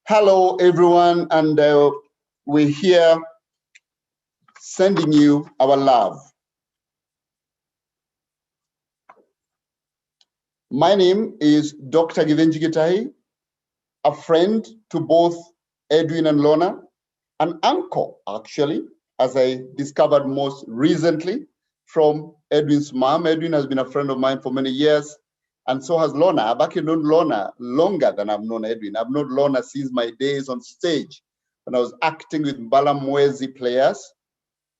Hello, everyone, and we're here sending you our love. My name is Dr. Givenji Gitahi, a friend to both Edwin and Lorna, an uncle, actually, as I discovered most recently from Edwin's mom. Edwin has been a friend of mine for many years, and so has Lorna. I've actually known Lorna longer than I've known Edwin. I've known Lorna since my days on stage when I was acting with Mbala Mwezi players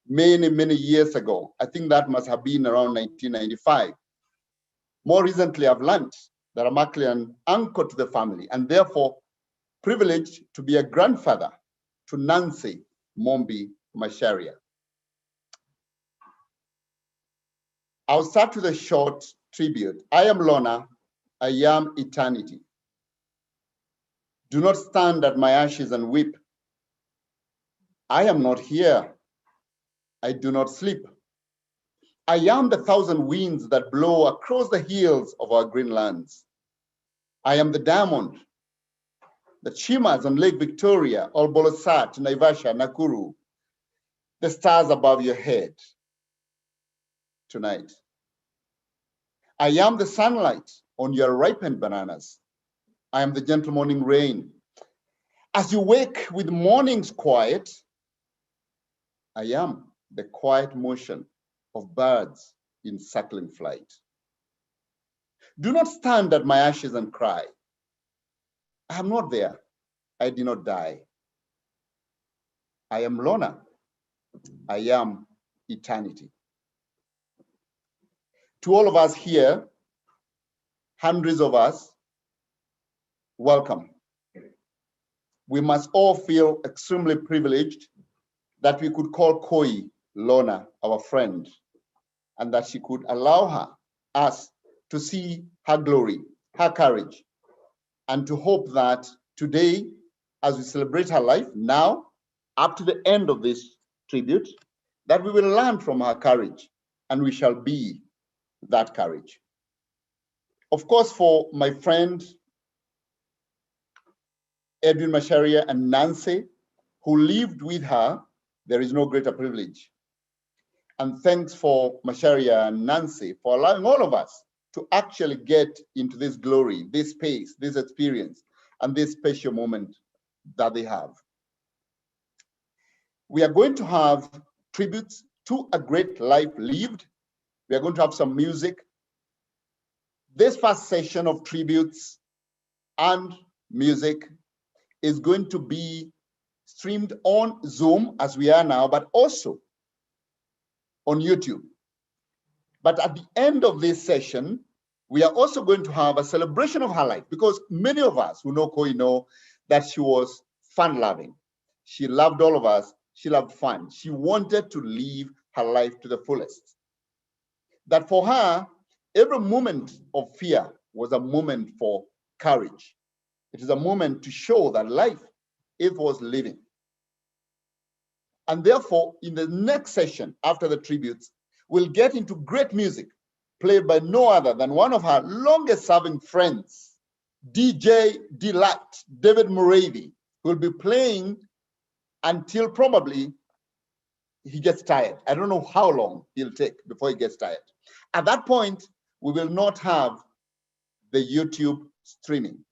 many years ago. I think that must have been around 1995. More recently, I've learned that I'm actually an uncle to the family and therefore privileged to be a grandfather to Nancy Mombi Macharia. I'll start with a short tribute. I am Lorna, I am eternity. Do not stand at my ashes and weep. I am not here. I do not sleep. I am the thousand winds that blow across the hills of our green lands. I am the diamond that shimmers on Lake Victoria, Olbolosat, Naivasha, Nakuru, the stars above your head tonight. I am the sunlight on your ripened bananas. I am the gentle morning rain. As you wake with morning's quiet, I am the quiet motion of birds in circling flight. Do not stand at my ashes and cry. I am not there. I did not die. I am Lorna. I am eternity. To all of us here, hundreds of us, welcome. We must all feel extremely privileged that we could call Koi Lorna our friend, and that she could allow us to see her glory, her courage, and to hope that today, as we celebrate her life, now, up to the end of this tribute, that we will learn from her courage, and we shall be that courage. Of course, for my friend Edwin Macharia and Nancy, who lived with her, there is no greater privilege. And thanks for Macharia and Nancy for allowing all of us to actually get into this glory, this space, this experience, and this special moment that they have. We are going to have tributes to a great life lived. We are going to have some music. This first session of tributes and music is going to be streamed on Zoom as we are now, but also on YouTube. But at the end of this session, we are also going to have a celebration of her life, because many of us who know Koi know that she was fun-loving. She loved all of us. She loved fun. She wanted to live her life to the fullest. That for her, every moment of fear was a moment for courage. It is a moment to show that life, it was living. And therefore, in the next session, after the tributes, we'll get into great music played by no other than one of her longest-serving friends, DJ Delight, David Moravi, who will be playing until probably he gets tired. I don't know how long he'll take before he gets tired. At that point, we will not have the YouTube streaming.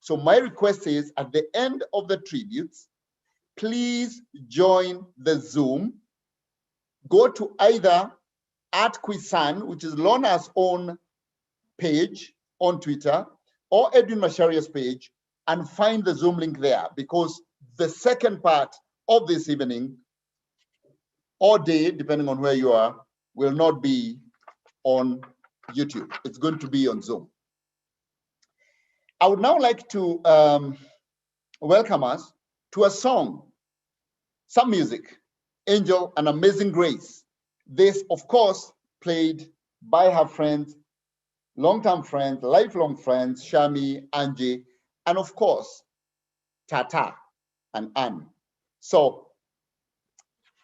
So my request is, at the end of the tributes, please join the Zoom. Go to either @Quisan, which is Lorna's own page on Twitter, or Edwin Macharia's page, and find the Zoom link there, because the second part of this evening or day, depending on where you are, will not be on YouTube. It's going to be on Zoom. I would now like to welcome us to a song, some music, Angel, An Amazing Grace. This, of course, played by her friends, long-term friends, lifelong friends, Shami, Angie, and of course, Tata and Anne. So,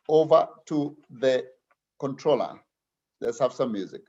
over to the controller. Let's have some music.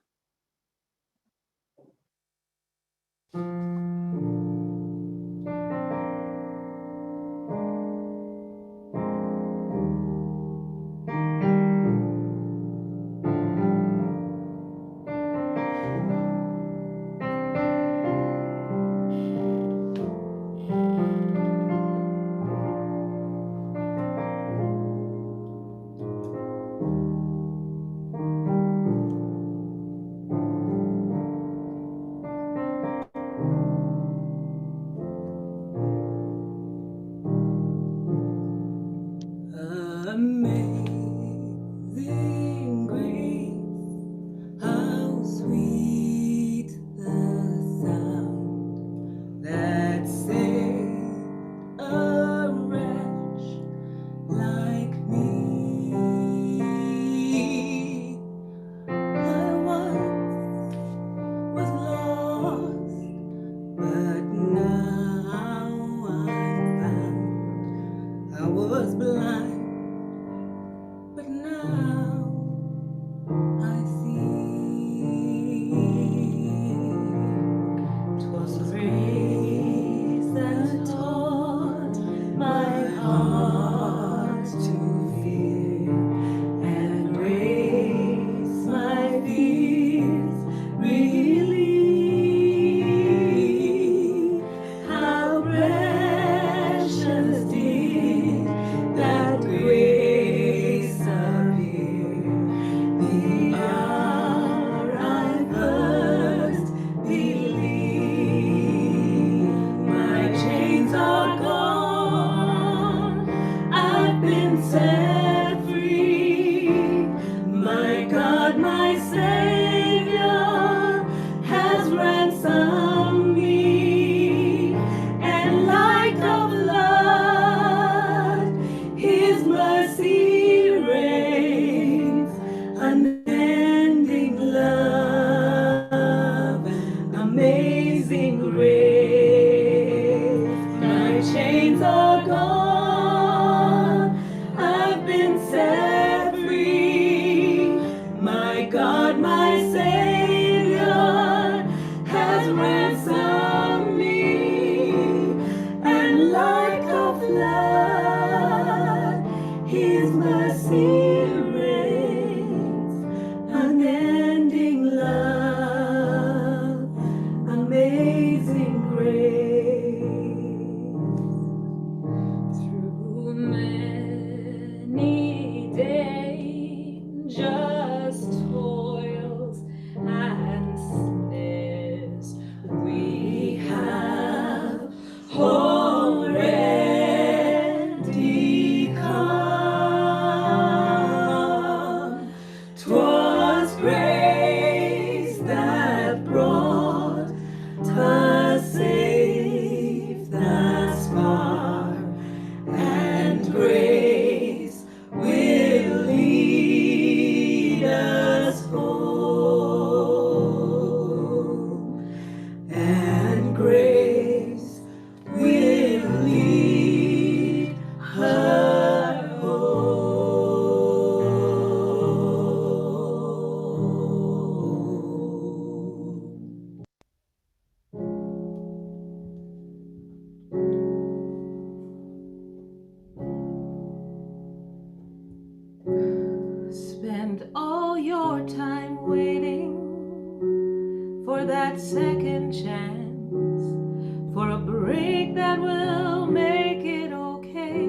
for that second chance, for a break that will make it okay.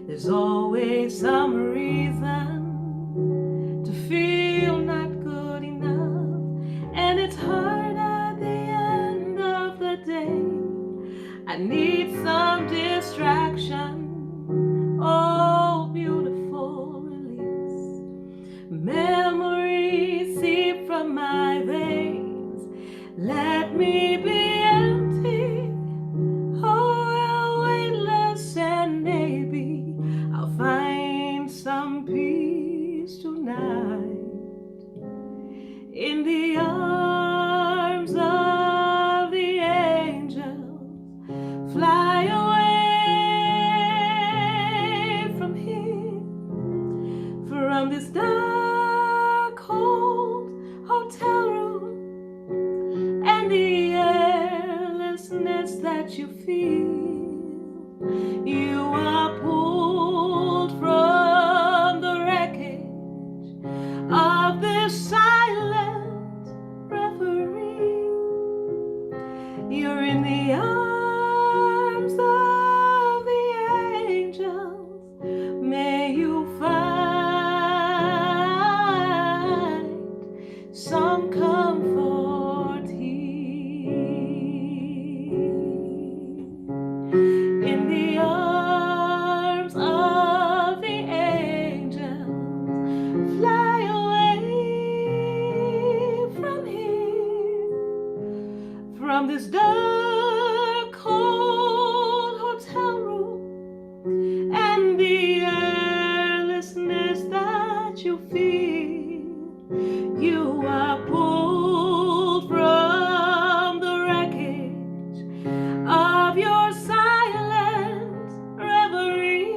There's always some reason to feel not good enough, and it's hard at the end of the day. I need some distraction, oh beautiful release. Memories seep from my veins, let me be empty, oh weightless, and maybe I'll find some peace tonight in the arms of the angels. Fly away from here, from this dark, cold hotel room, and the airlessness that you feel. You are pulled from the wreckage of this silent reverie. You're in the arms of the angels. May you find some comfort here. In the arms of the angels, fly away from here, from this dark, cold hotel room, and the airlessness that you feel. You are pulled from the wreckage of your silent reverie.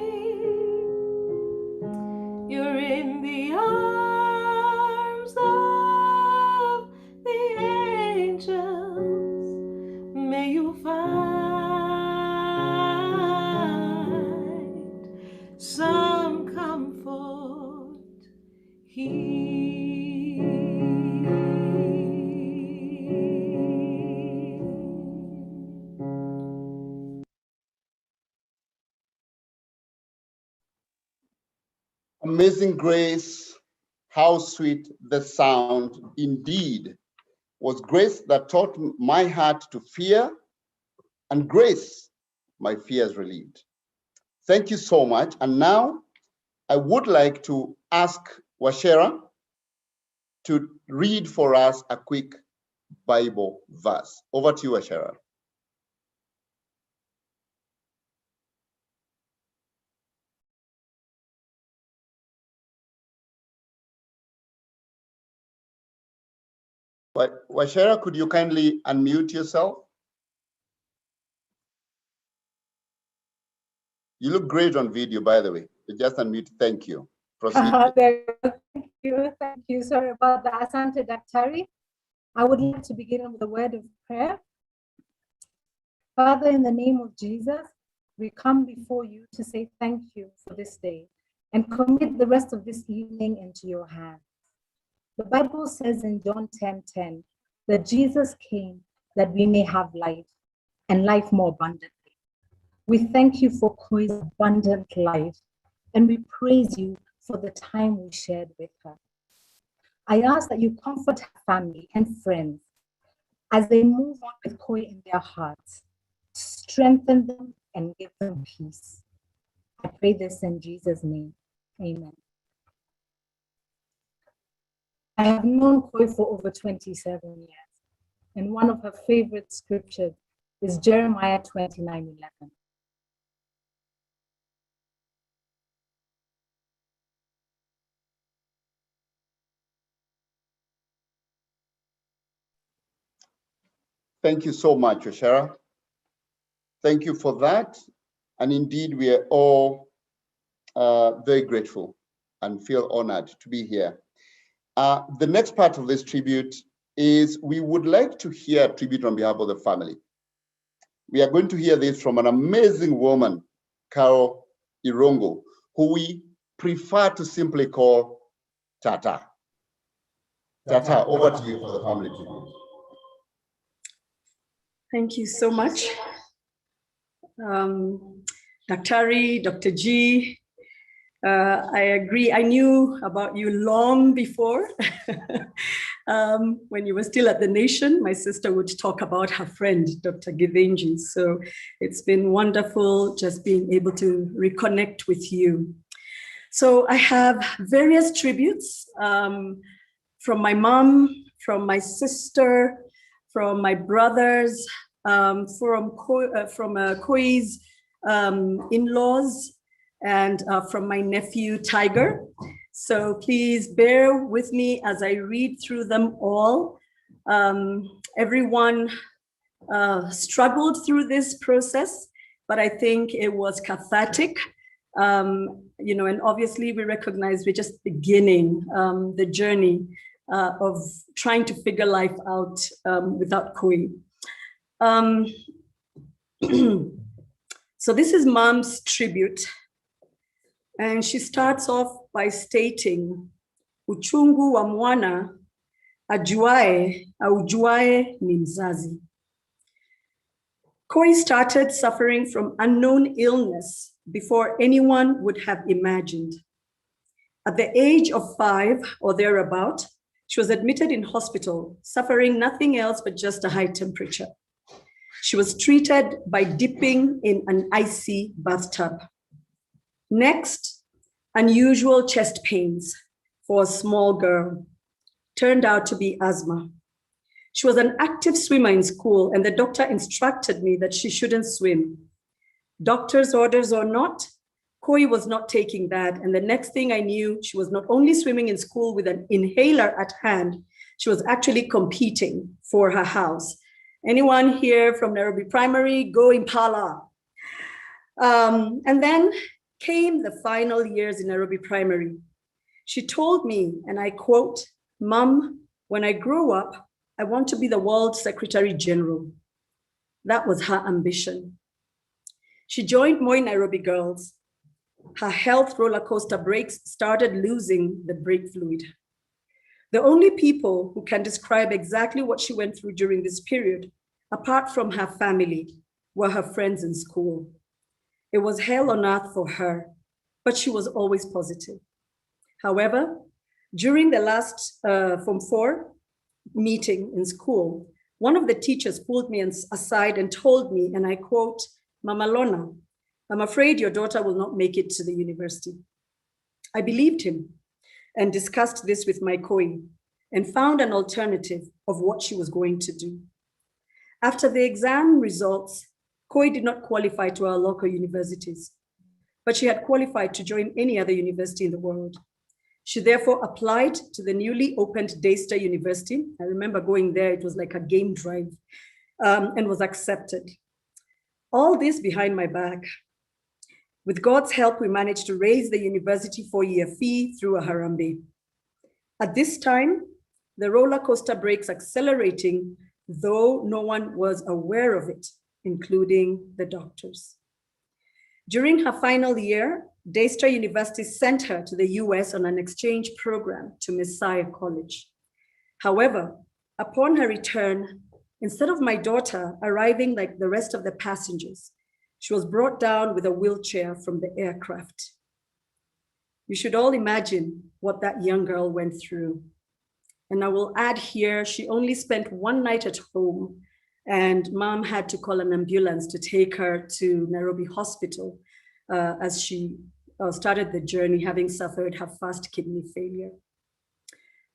You're in the arms of the angels. May you find some comfort here. Amazing grace, how sweet the sound indeed. Was grace that taught my heart to fear, and grace my fears relieved. Thank you so much. And now I would like to ask Wachera to read for us a quick Bible verse. Over to you, Wachera. Wachera, could you kindly unmute yourself? You look great on video, by the way. You just unmute. Thank you. Proceed. Thank you. Sorry about that. Asante Daktari. I would like to begin with a word of prayer. Father, in the name of Jesus, we come before you to say thank you for this day and commit the rest of this evening into your hands. The Bible says in John 10:10 that Jesus came that we may have life and life more abundantly. We thank you for Koi's abundant life, and we praise you for the time we shared with her. I ask that you comfort her family and friends as they move on with Koi in their hearts. Strengthen them and give them peace. I pray this in Jesus' name. Amen. I have known Koi for over 27 years, and one of her favorite scriptures is Jeremiah 29:11. Thank you so much, Wachera. Thank you for that. And indeed, we are all very grateful and feel honored to be here. The next part of this tribute is we would like to hear a tribute on behalf of the family. We are going to hear this from an amazing woman, Lorna Irungu, who we prefer to simply call Tata. Tata, over to you for the family tribute. Thank you so much. Daktari, Dr. G, I agree. I knew about you long before. When you were still at the Nation, my sister would talk about her friend, Dr. Givenji. So it's been wonderful just being able to reconnect with you. So I have various tributes from my mom, from my sister, from my brothers, from Koi's in-laws, and from my nephew, Tiger. So please bear with me as I read through them all. Everyone struggled through this process, but I think it was cathartic. You know, and obviously we recognize we're just beginning the journey of trying to figure life out without Koi. So this is Mom's tribute. And she starts off by stating, uchungu wa mwana ajuae aujuae ni mzazi. Koi started suffering from unknown illness before anyone would have imagined. At the age of 5 or thereabout, she was admitted in hospital, suffering nothing else but just a high temperature. She was treated by dipping in an icy bathtub. Next, unusual chest pains for a small girl. Turned out to be asthma. She was an active swimmer in school, and the doctor instructed me that she shouldn't swim. Doctor's orders or not, Koi was not taking that, and the next thing I knew, she was not only swimming in school with an inhaler at hand, she was actually competing for her house. Anyone here from Nairobi Primary? Go Impala. And then came the final years in Nairobi Primary. She told me, and I quote, "Mom, when I grow up, I want to be the World Secretary General." That was her ambition. She joined Moi Nairobi Girls. Her health roller coaster brakes started losing the brake fluid. The only people who can describe exactly what she went through during this period, apart from her family, were her friends in school. It was hell on earth for her, but she was always positive. However, during the last Form 4 meeting in school, one of the teachers pulled me aside and told me, and I quote, "Mama Lorna, I'm afraid your daughter will not make it to the university." I believed him and discussed this with my Koi and found an alternative of what she was going to do. After the exam results, Koi did not qualify to our local universities, but she had qualified to join any other university in the world. She therefore applied to the newly opened Daystar University. I remember going there, it was like a game drive, and was accepted. All this behind my back. With God's help, we managed to raise the university 4-year fee through a Harambe. At this time, the roller coaster brakes accelerating, though no one was aware of it, including the doctors. During her final year, Daystar University sent her to the US on an exchange program to Messiah College. However, upon her return, instead of my daughter arriving like the rest of the passengers, she was brought down with a wheelchair from the aircraft. You should all imagine what that young girl went through. And I will add here, she only spent 1 night at home, and Mom had to call an ambulance to take her to Nairobi Hospital as she started the journey, having suffered her first kidney failure.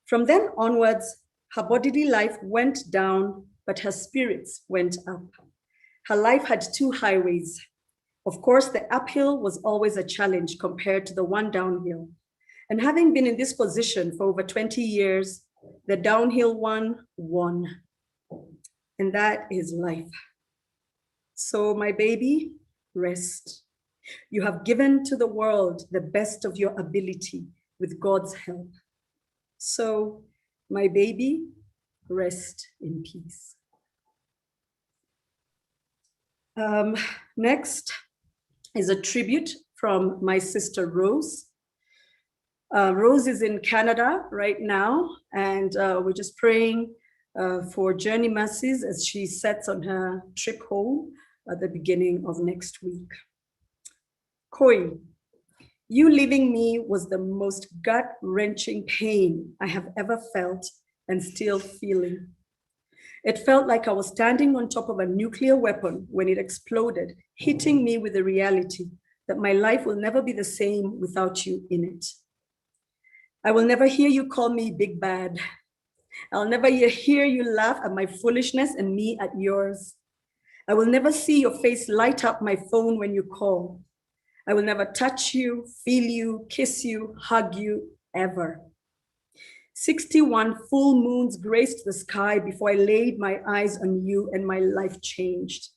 From then onwards, her bodily life went down, but her spirits went up. Her life had 2 highways. Of course, the uphill was always a challenge compared to the one downhill. And having been in this position for over 20 years, the downhill one won. And that is life. So my baby, rest. You have given to the world the best of your ability with God's help. So my baby, rest in peace. Next is a tribute from my sister Rose. Rose is in Canada right now, and we're just praying for Journey Masses as she sets on her trip home at the beginning of next week. Koi, you leaving me was the most gut-wrenching pain I have ever felt and still feeling. It felt like I was standing on top of a nuclear weapon when it exploded, hitting me with the reality that my life will never be the same without you in it. I will never hear you call me big bad. I'll never hear you laugh at my foolishness and me at yours. I will never see your face light up my phone when you call. I will never touch you, feel you, kiss you, hug you, ever. 61 full moons graced the sky before I laid my eyes on you and my life changed.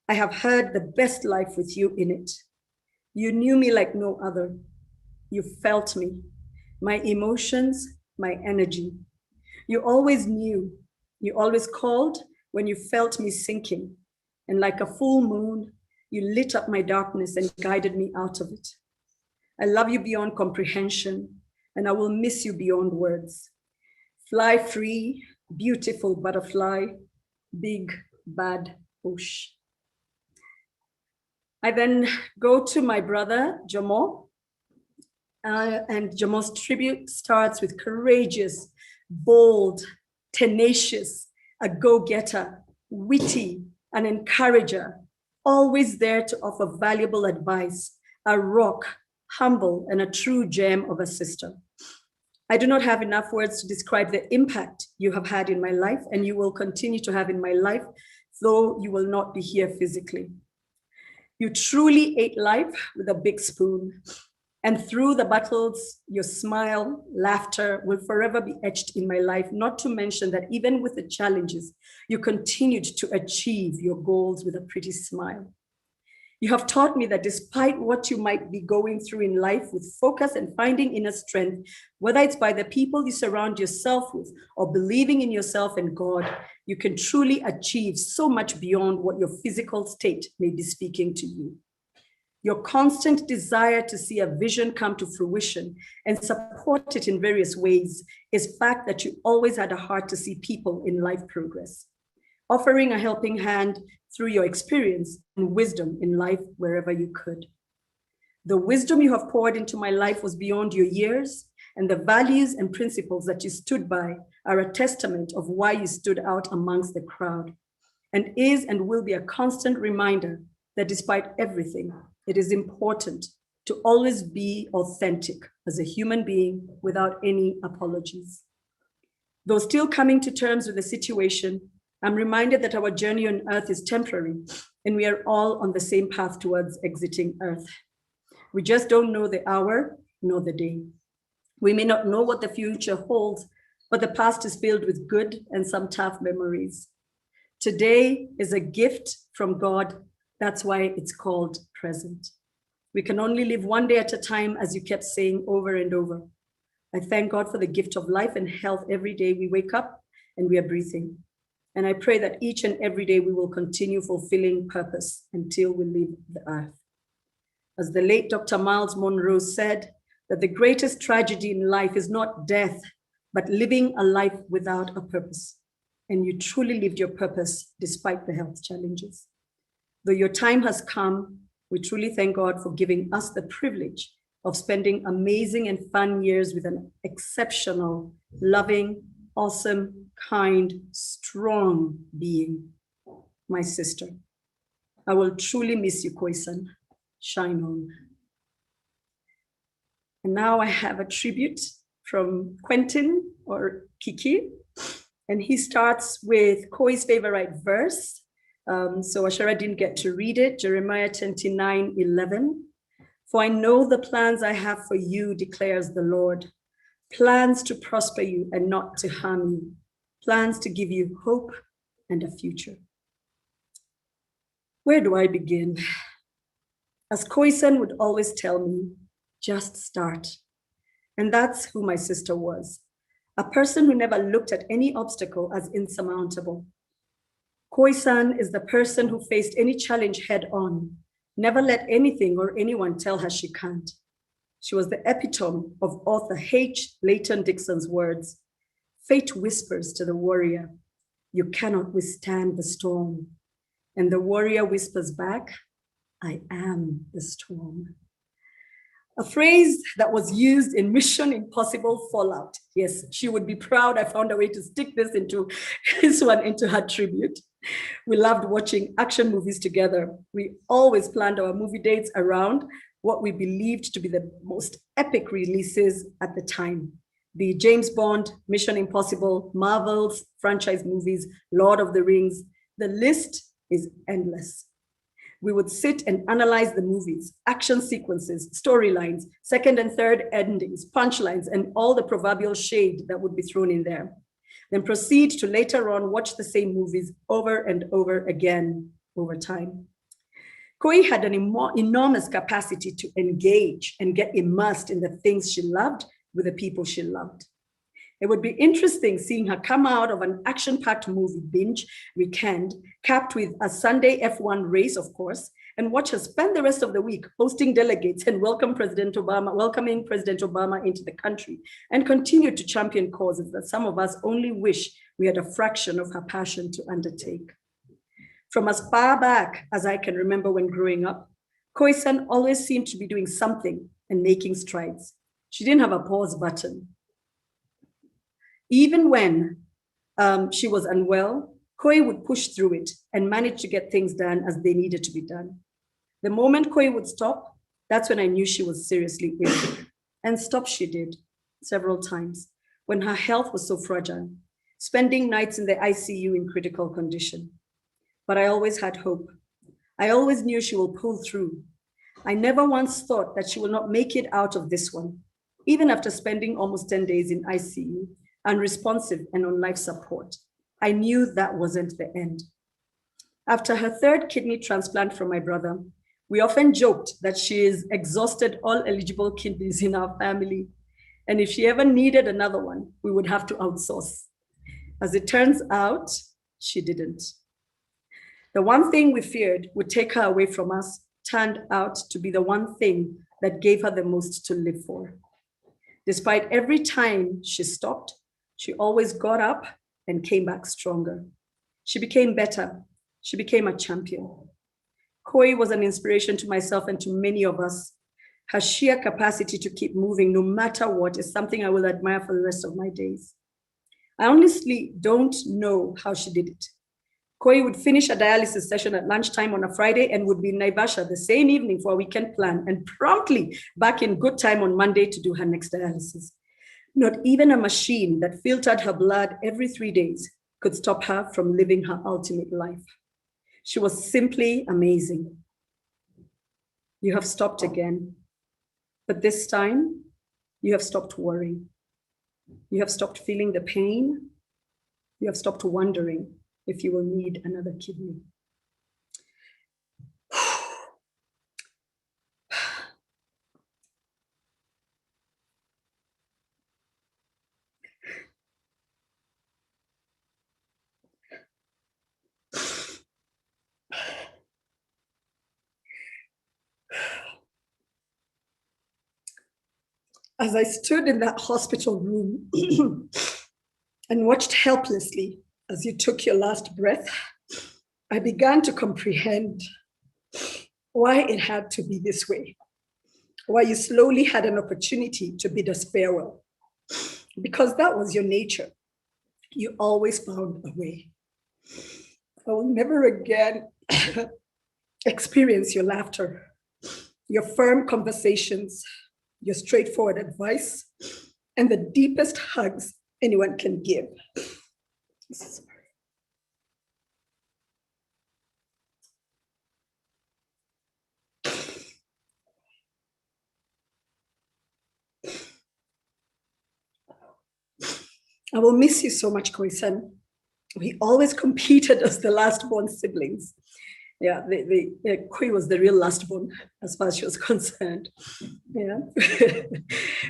I have heard the best life with you in it. You knew me like no other. You felt me, my emotions, my energy. You always knew. You always called when you felt me sinking. And like a full moon, you lit up my darkness and guided me out of it. I love you beyond comprehension, and I will miss you beyond words. Fly free, beautiful butterfly, big bad bush. I then go to my brother, Jomo, and Jomo's tribute starts with courageous, bold, tenacious, a go-getter, witty, an encourager, always there to offer valuable advice, a rock, humble, and a true gem of a sister. I do not have enough words to describe the impact you have had in my life, and you will continue to have in my life, though you will not be here physically. You truly ate life with a big spoon. And through the battles, your smile, laughter will forever be etched in my life, not to mention that even with the challenges, you continued to achieve your goals with a pretty smile. You have taught me that despite what you might be going through in life, with focus and finding inner strength, whether it's by the people you surround yourself with or believing in yourself and God, you can truly achieve so much beyond what your physical state may be speaking to you. Your constant desire to see a vision come to fruition and support it in various ways is fact that you always had a heart to see people in life progress, offering a helping hand through your experience and wisdom in life wherever you could. The wisdom you have poured into my life was beyond your years, and the values and principles that you stood by are a testament of why you stood out amongst the crowd, and is and will be a constant reminder that despite everything, it is important to always be authentic as a human being without any apologies. Though still coming to terms with the situation, I'm reminded that our journey on earth is temporary and we are all on the same path towards exiting earth. We just don't know the hour nor the day. We may not know what the future holds, but the past is filled with good and some tough memories. Today is a gift from God. That's why it's called present. We can only live one day at a time, as you kept saying over and over. I thank God for the gift of life and health every day we wake up and we are breathing. And I pray that each and every day we will continue fulfilling purpose until we leave the earth. As the late Dr. Miles Monroe said, that the greatest tragedy in life is not death, but living a life without a purpose. And you truly lived your purpose despite the health challenges. Though your time has come, we truly thank God for giving us the privilege of spending amazing and fun years with an exceptional, loving, awesome, kind, strong being, my sister. I will truly miss you, Koi-san. Shine on. And now I have a tribute from Quentin or Kiki, and he starts with Koi's favorite verse. So Ashara didn't get to read it, Jeremiah 29:11. For I know the plans I have for you, declares the Lord, plans to prosper you and not to harm you, plans to give you hope and a future. Where do I begin? As Koi-san would always tell me, just start. And that's who my sister was, a person who never looked at any obstacle as insurmountable. Koi-san is the person who faced any challenge head on, never let anything or anyone tell her she can't. She was the epitome of author H. Layton Dixon's words, Fate whispers to the warrior, "You cannot withstand the storm." And the warrior whispers back, "I am the storm." A phrase that was used in Mission Impossible Fallout. Yes, she would be proud I found a way to stick this into her tribute. We loved watching action movies together. We always planned our movie dates around what we believed to be the most epic releases at the time. The James Bond, Mission Impossible, Marvel's franchise movies, Lord of the Rings. The list is endless. We would sit and analyze the movies, action sequences, storylines, second and third endings, punchlines, and all the proverbial shade that would be thrown in there. Then proceed to later on watch the same movies over and over again over time. Koi had an enormous capacity to engage and get immersed in the things she loved with the people she loved. It would be interesting seeing her come out of an action-packed movie binge weekend, capped with a Sunday F1 race, of course, and watch her spend the rest of the week hosting delegates and welcoming President Obama into the country, and continue to champion causes that some of us only wish we had a fraction of her passion to undertake. From as far back as I can remember when growing up, Koi-san always seemed to be doing something and making strides. She didn't have a pause button. Even when she was unwell, Koi would push through it and manage to get things done as they needed to be done. The moment Koi would stop, that's when I knew she was seriously ill. And stop she did several times when her health was so fragile, spending nights in the ICU in critical condition. But I always had hope. I always knew she will pull through. I never once thought that she will not make it out of this one, even after spending almost 10 days in ICU, unresponsive and on life support. I knew that wasn't the end. After her third kidney transplant from my brother, we often joked that she has exhausted all eligible kidneys in our family. And if she ever needed another one, we would have to outsource. As it turns out, she didn't. The one thing we feared would take her away from us turned out to be the one thing that gave her the most to live for. Despite every time she stopped, she always got up and came back stronger. She became better. She became a champion. Koi was an inspiration to myself and to many of us. Her sheer capacity to keep moving no matter what is something I will admire for the rest of my days. I honestly don't know how she did it. Koi would finish a dialysis session at lunchtime on a Friday and would be in Naivasha the same evening for a weekend plan and promptly back in good time on Monday to do her next dialysis. Not even a machine that filtered her blood every 3 days could stop her from living her ultimate life. She was simply amazing. You have stopped again, but this time you have stopped worrying. You have stopped feeling the pain. You have stopped wondering if you will need another kidney. As I stood in that hospital room and watched helplessly as you took your last breath, I began to comprehend why it had to be this way, why you slowly had an opportunity to bid us farewell, because that was your nature. You always found a way. I will never again experience your laughter, your firm conversations, your straightforward advice, and the deepest hugs anyone can give. Sorry. I will miss you so much, Koi-san. We always competed as the last born siblings. Yeah, Koi was the real last born as far as she was concerned. Yeah.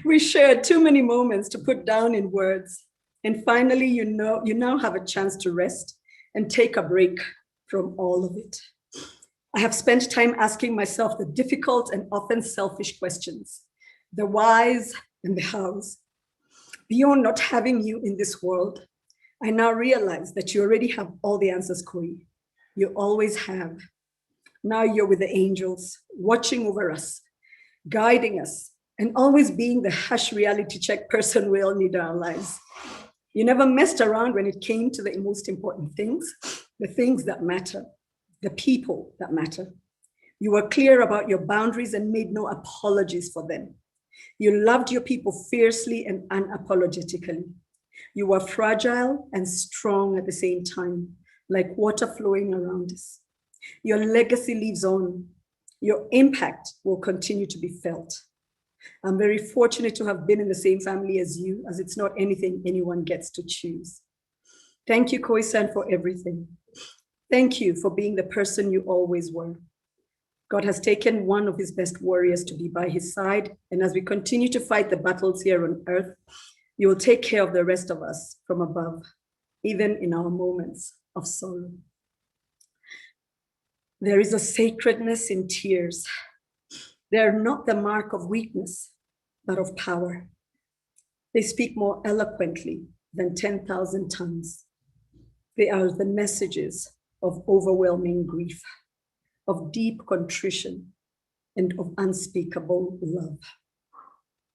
We shared too many moments to put down in words. And finally, you now have a chance to rest and take a break from all of it. I have spent time asking myself the difficult and often selfish questions, the whys and the hows. Beyond not having you in this world, I now realize that you already have all the answers, Koi. You always have. Now you're with the angels, watching over us, guiding us, and always being the hush reality check person we all need in our lives. You never messed around when it came to the most important things, the things that matter, the people that matter. You were clear about your boundaries and made no apologies for them. You loved your people fiercely and unapologetically. You were fragile and strong at the same time, like water flowing around us. Your legacy lives on. Your impact will continue to be felt. I'm very fortunate to have been in the same family as you, as it's not anything anyone gets to choose. Thank you, Koi-san, for everything. Thank you for being the person you always were. God has taken one of his best warriors to be by his side, and as we continue to fight the battles here on earth, you will take care of the rest of us from above, even in our moments of sorrow. There is a sacredness in tears. They are not the mark of weakness, but of power. They speak more eloquently than 10,000 tongues. They are the messages of overwhelming grief, of deep contrition, and of unspeakable love.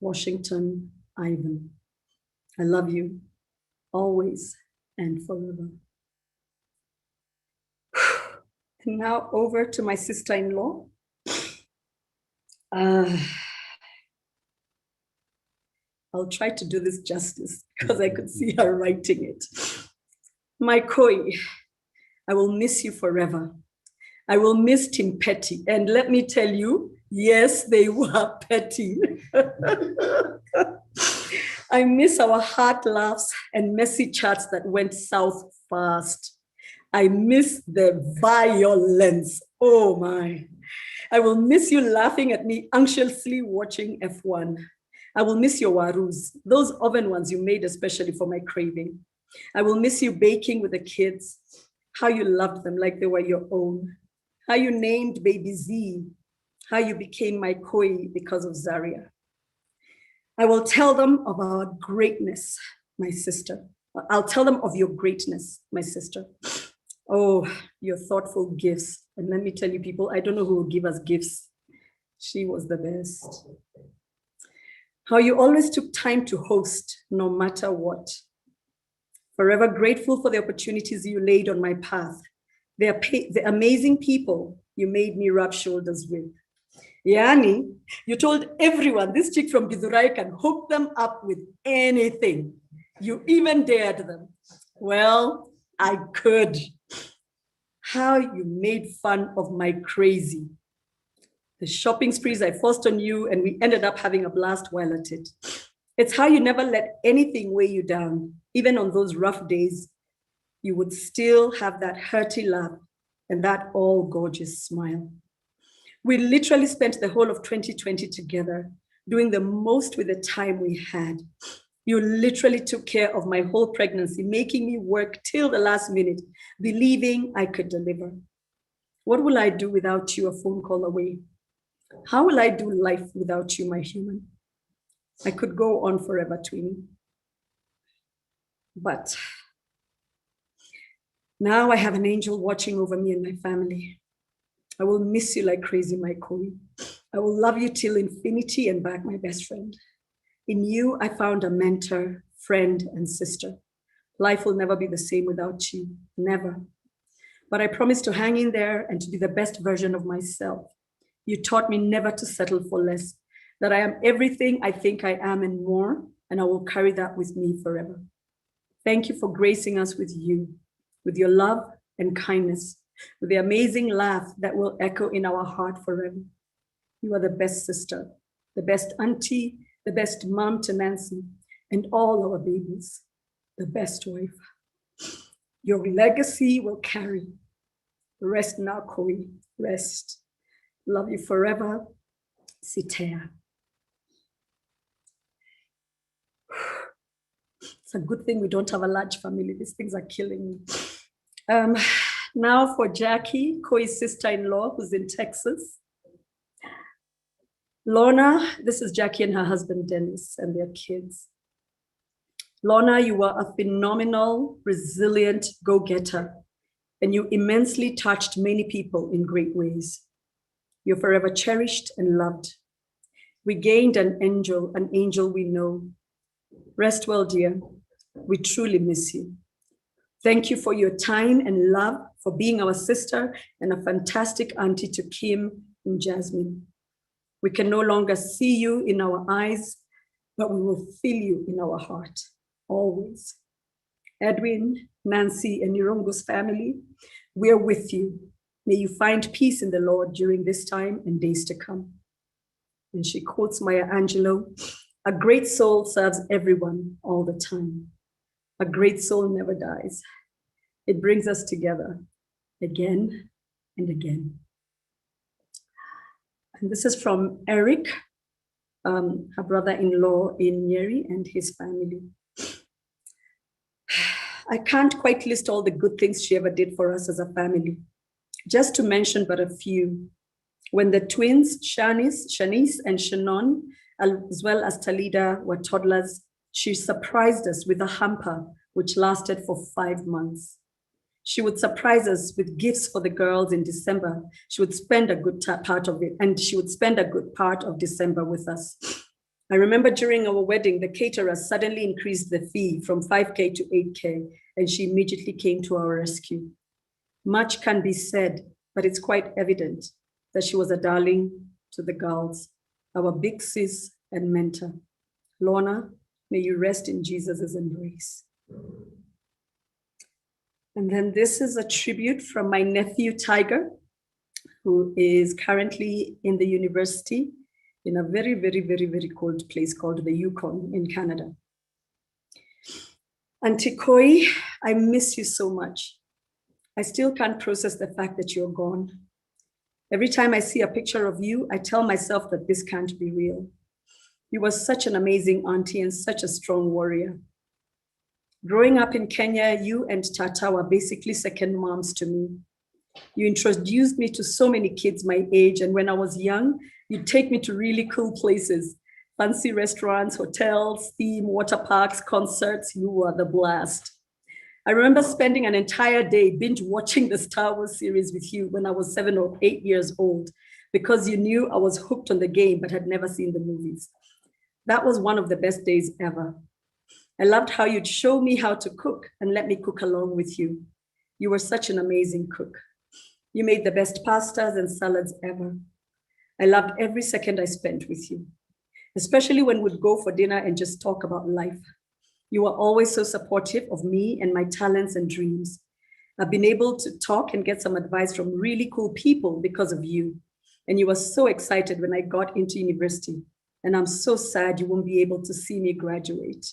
Washington, Ivan. I love you always and forever. Now over to my sister-in-law. I'll try to do this justice because I could see her writing it. My Koi, I will miss you forever. I will miss Team Petty. And let me tell you, yes, they were petty. I miss our heart laughs and messy chats that went south fast. I miss the violence. Oh my. I will miss you laughing at me anxiously watching F1. I will miss your warus, those oven ones you made especially for my craving. I will miss you baking with the kids, how you loved them like they were your own, how you named baby Z, how you became my Koi because of Zaria. I will tell them of our greatness, my sister. I'll tell them of your greatness, my sister. Oh, your thoughtful gifts. And let me tell you, people, I don't know who will give us gifts. She was the best. How you always took time to host, no matter what. Forever grateful for the opportunities you laid on my path. The amazing people you made me rub shoulders with. Yani, you told everyone this chick from Githurai can hook them up with anything. You even dared them. Well, I could. How you made fun of my crazy. The shopping sprees I forced on you, and we ended up having a blast while at it. It's how you never let anything weigh you down. Even on those rough days, you would still have that hearty laugh and that all gorgeous smile. We literally spent the whole of 2020 together, doing the most with the time we had. You literally took care of my whole pregnancy, making me work till the last minute, believing I could deliver. What will I do without you a phone call away? How will I do life without you, my human? I could go on forever, Tweenie. But now I have an angel watching over me and my family. I will miss you like crazy, my Koi. I will love you till infinity and back, my best friend. In you, I found a mentor, friend, and sister. Life will never be the same without you, never. But I promise to hang in there and to be the best version of myself. You taught me never to settle for less, that I am everything I think I am and more, and I will carry that with me forever. Thank you for gracing us with you, with your love and kindness, with the amazing laugh that will echo in our heart forever. You are the best sister, the best auntie, the best mom to Nancy, and all our babies, the best wife. Your legacy will carry. Rest now, Koi, rest. Love you forever, Sitea. It's a good thing we don't have a large family. These things are killing me. Now for Jackie, Koi's sister-in-law, who's in Texas. Lorna, this is Jackie and her husband, Dennis, and their kids. Lorna, you are a phenomenal, resilient go-getter, and you immensely touched many people in great ways. You're forever cherished and loved. We gained an angel we know. Rest well, dear. We truly miss you. Thank you for your time and love, for being our sister and a fantastic auntie to Kim and Jasmine. We can no longer see you in our eyes, but we will feel you in our heart, always. Edwin, Nancy, and Irungu's family, we are with you. May you find peace in the Lord during this time and days to come. And she quotes Maya Angelou, a great soul serves everyone all the time. A great soul never dies. It brings us together again and again. And this is from Eric, her brother-in-law in Nyeri, and his family. I can't quite list all the good things she ever did for us as a family. Just to mention but a few. When the twins, Shanice and Shannon, as well as Talida, were toddlers, she surprised us with a hamper which lasted for 5 months. She would surprise us with gifts for the girls in December. She would spend a good part of it, and she would spend a good part of December with us. I remember during our wedding, the caterer suddenly increased the fee from 5K to 8K, and she immediately came to our rescue. Much can be said, but it's quite evident that she was a darling to the girls, our big sis and mentor. Lorna, may you rest in Jesus' embrace. And then this is a tribute from my nephew, Tiger, who is currently in the university in a very, very, very, very cold place called the Yukon in Canada. Auntie Koi, I miss you so much. I still can't process the fact that you're gone. Every time I see a picture of you, I tell myself that this can't be real. You were such an amazing auntie and such a strong warrior. Growing up in Kenya, you and Tata were basically second moms to me. You introduced me to so many kids my age, and when I was young, you'd take me to really cool places, fancy restaurants, hotels, theme, water parks, concerts. You were the blast. I remember spending an entire day binge watching the Star Wars series with you when I was 7 or 8 years old, because you knew I was hooked on the game but had never seen the movies. That was one of the best days ever. I loved how you'd show me how to cook and let me cook along with you. You were such an amazing cook. You made the best pastas and salads ever. I loved every second I spent with you, especially when we'd go for dinner and just talk about life. You were always so supportive of me and my talents and dreams. I've been able to talk and get some advice from really cool people because of you. And you were so excited when I got into university. And I'm so sad you won't be able to see me graduate.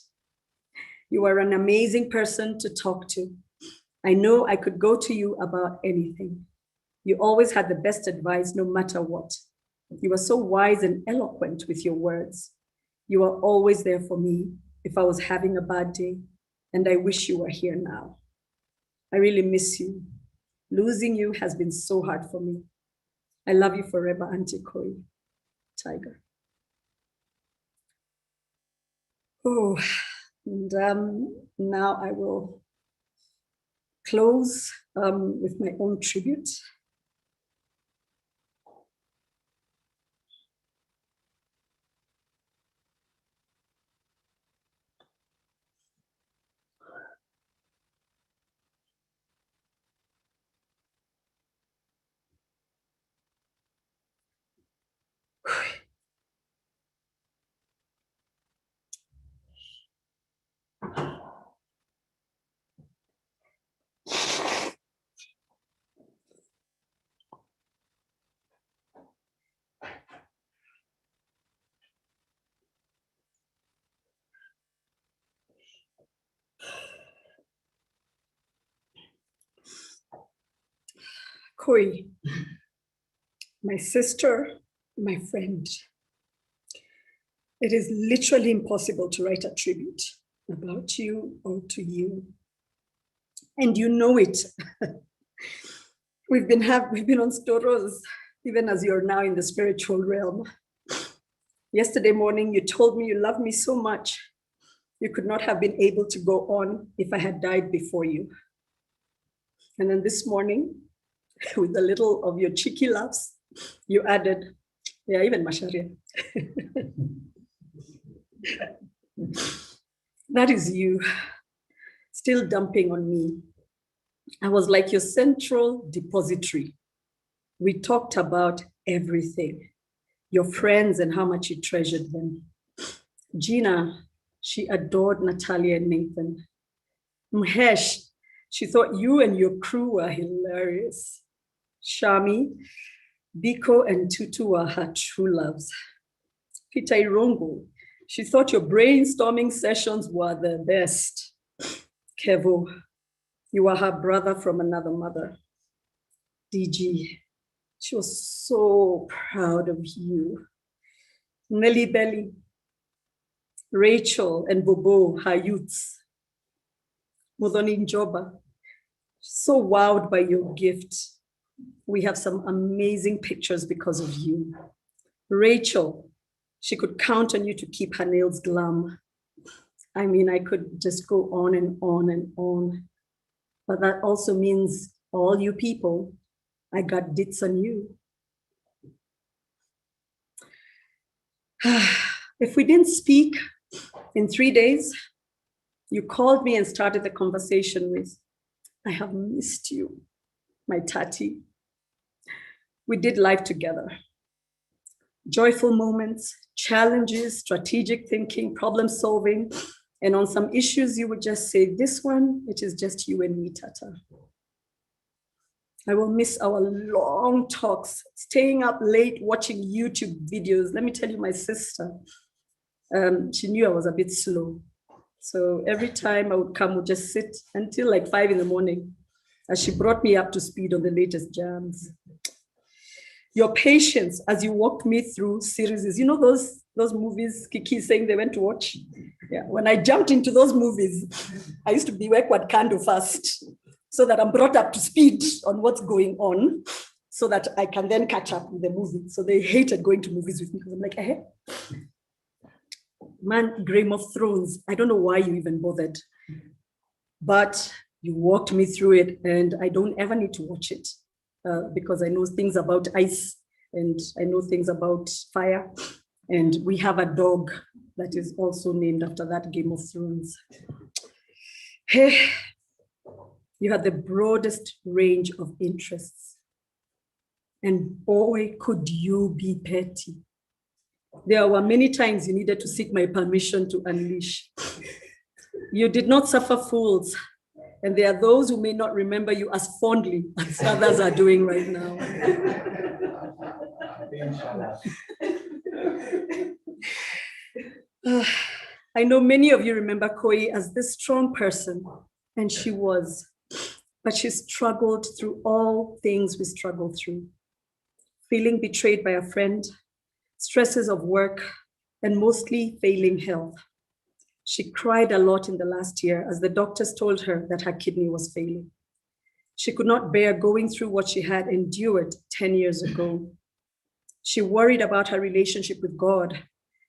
You are an amazing person to talk to. I know I could go to you about anything. You always had the best advice no matter what. You were so wise and eloquent with your words. You are always there for me if I was having a bad day, and I wish you were here now. I really miss you. Losing you has been so hard for me. I love you forever, Auntie Koi. Tiger. Oh, and now I will close with my own tribute. Koi, my sister, my friend. It is literally impossible to write a tribute about you or to you. And you know it. We've been on storos, even as you're now in the spiritual realm. Yesterday morning, you told me you love me so much. You could not have been able to go on if I had died before you. And then this morning, with a little of your cheeky laughs, you added, yeah, even Macharia. That is you, still dumping on me. I was like your central depository. We talked about everything, your friends and how much you treasured them. Gina, she adored Natalia and Nathan. Mhesh, she thought you and your crew were hilarious. Shami, Biko and Tutu were her true loves. Peter Irungu, she thought your brainstorming sessions were the best. Kevo, you were her brother from another mother. DG, she was so proud of you. Nelly Belly, Rachel and Bobo, her youths. Modoni Njoba, so wowed by your gift. We have some amazing pictures because of you. Rachel, she could count on you to keep her nails glam. I mean, I could just go on and on and on. But that also means all you people, I got dits on you. If we didn't speak in 3 days, you called me and started the conversation with, I have missed you, my Tati. We did life together. Joyful moments, challenges, strategic thinking, problem solving. And on some issues, you would just say, this one, it is just you and me, Tata. I will miss our long talks, staying up late, watching YouTube videos. Let me tell you, my sister, she knew I was a bit slow. So every time I would come, would just sit until like 5 in the morning as she brought me up to speed on the latest jams. Your patience as you walked me through series, you know those movies Kiki is saying they went to watch? Yeah, when I jumped into those movies, I used to be backward candle first so that I'm brought up to speed on what's going on so that I can then catch up with the movie. So they hated going to movies with me because I'm like, eh? Man, Game of Thrones, I don't know why you even bothered, but you walked me through it and I don't ever need to watch it because I know things about ice and I know things about fire. And we have a dog that is also named after that Game of Thrones. Hey, you had the broadest range of interests. And boy, could you be petty. There were many times you needed to seek my permission to unleash. You did not suffer fools. And there are those who may not remember you as fondly as others are doing right now. I know many of you remember Koi as this strong person, and she was, but she struggled through all things we struggle through. Feeling betrayed by a friend, stresses of work, and mostly failing health. She cried a lot in the last year as the doctors told her that her kidney was failing. She could not bear going through what she had endured 10 years ago. She worried about her relationship with God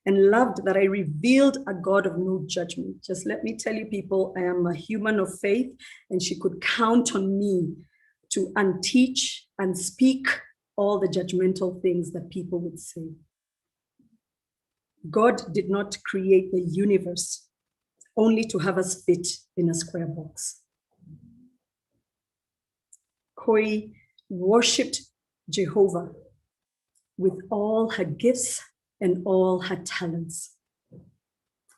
and loved that I revealed a God of no judgment. Just let me tell you, people, I am a human of faith, and she could count on me to unteach and speak all the judgmental things that people would say. God did not create the universe only to have us fit in a square box. Koi worshipped Jehovah with all her gifts and all her talents.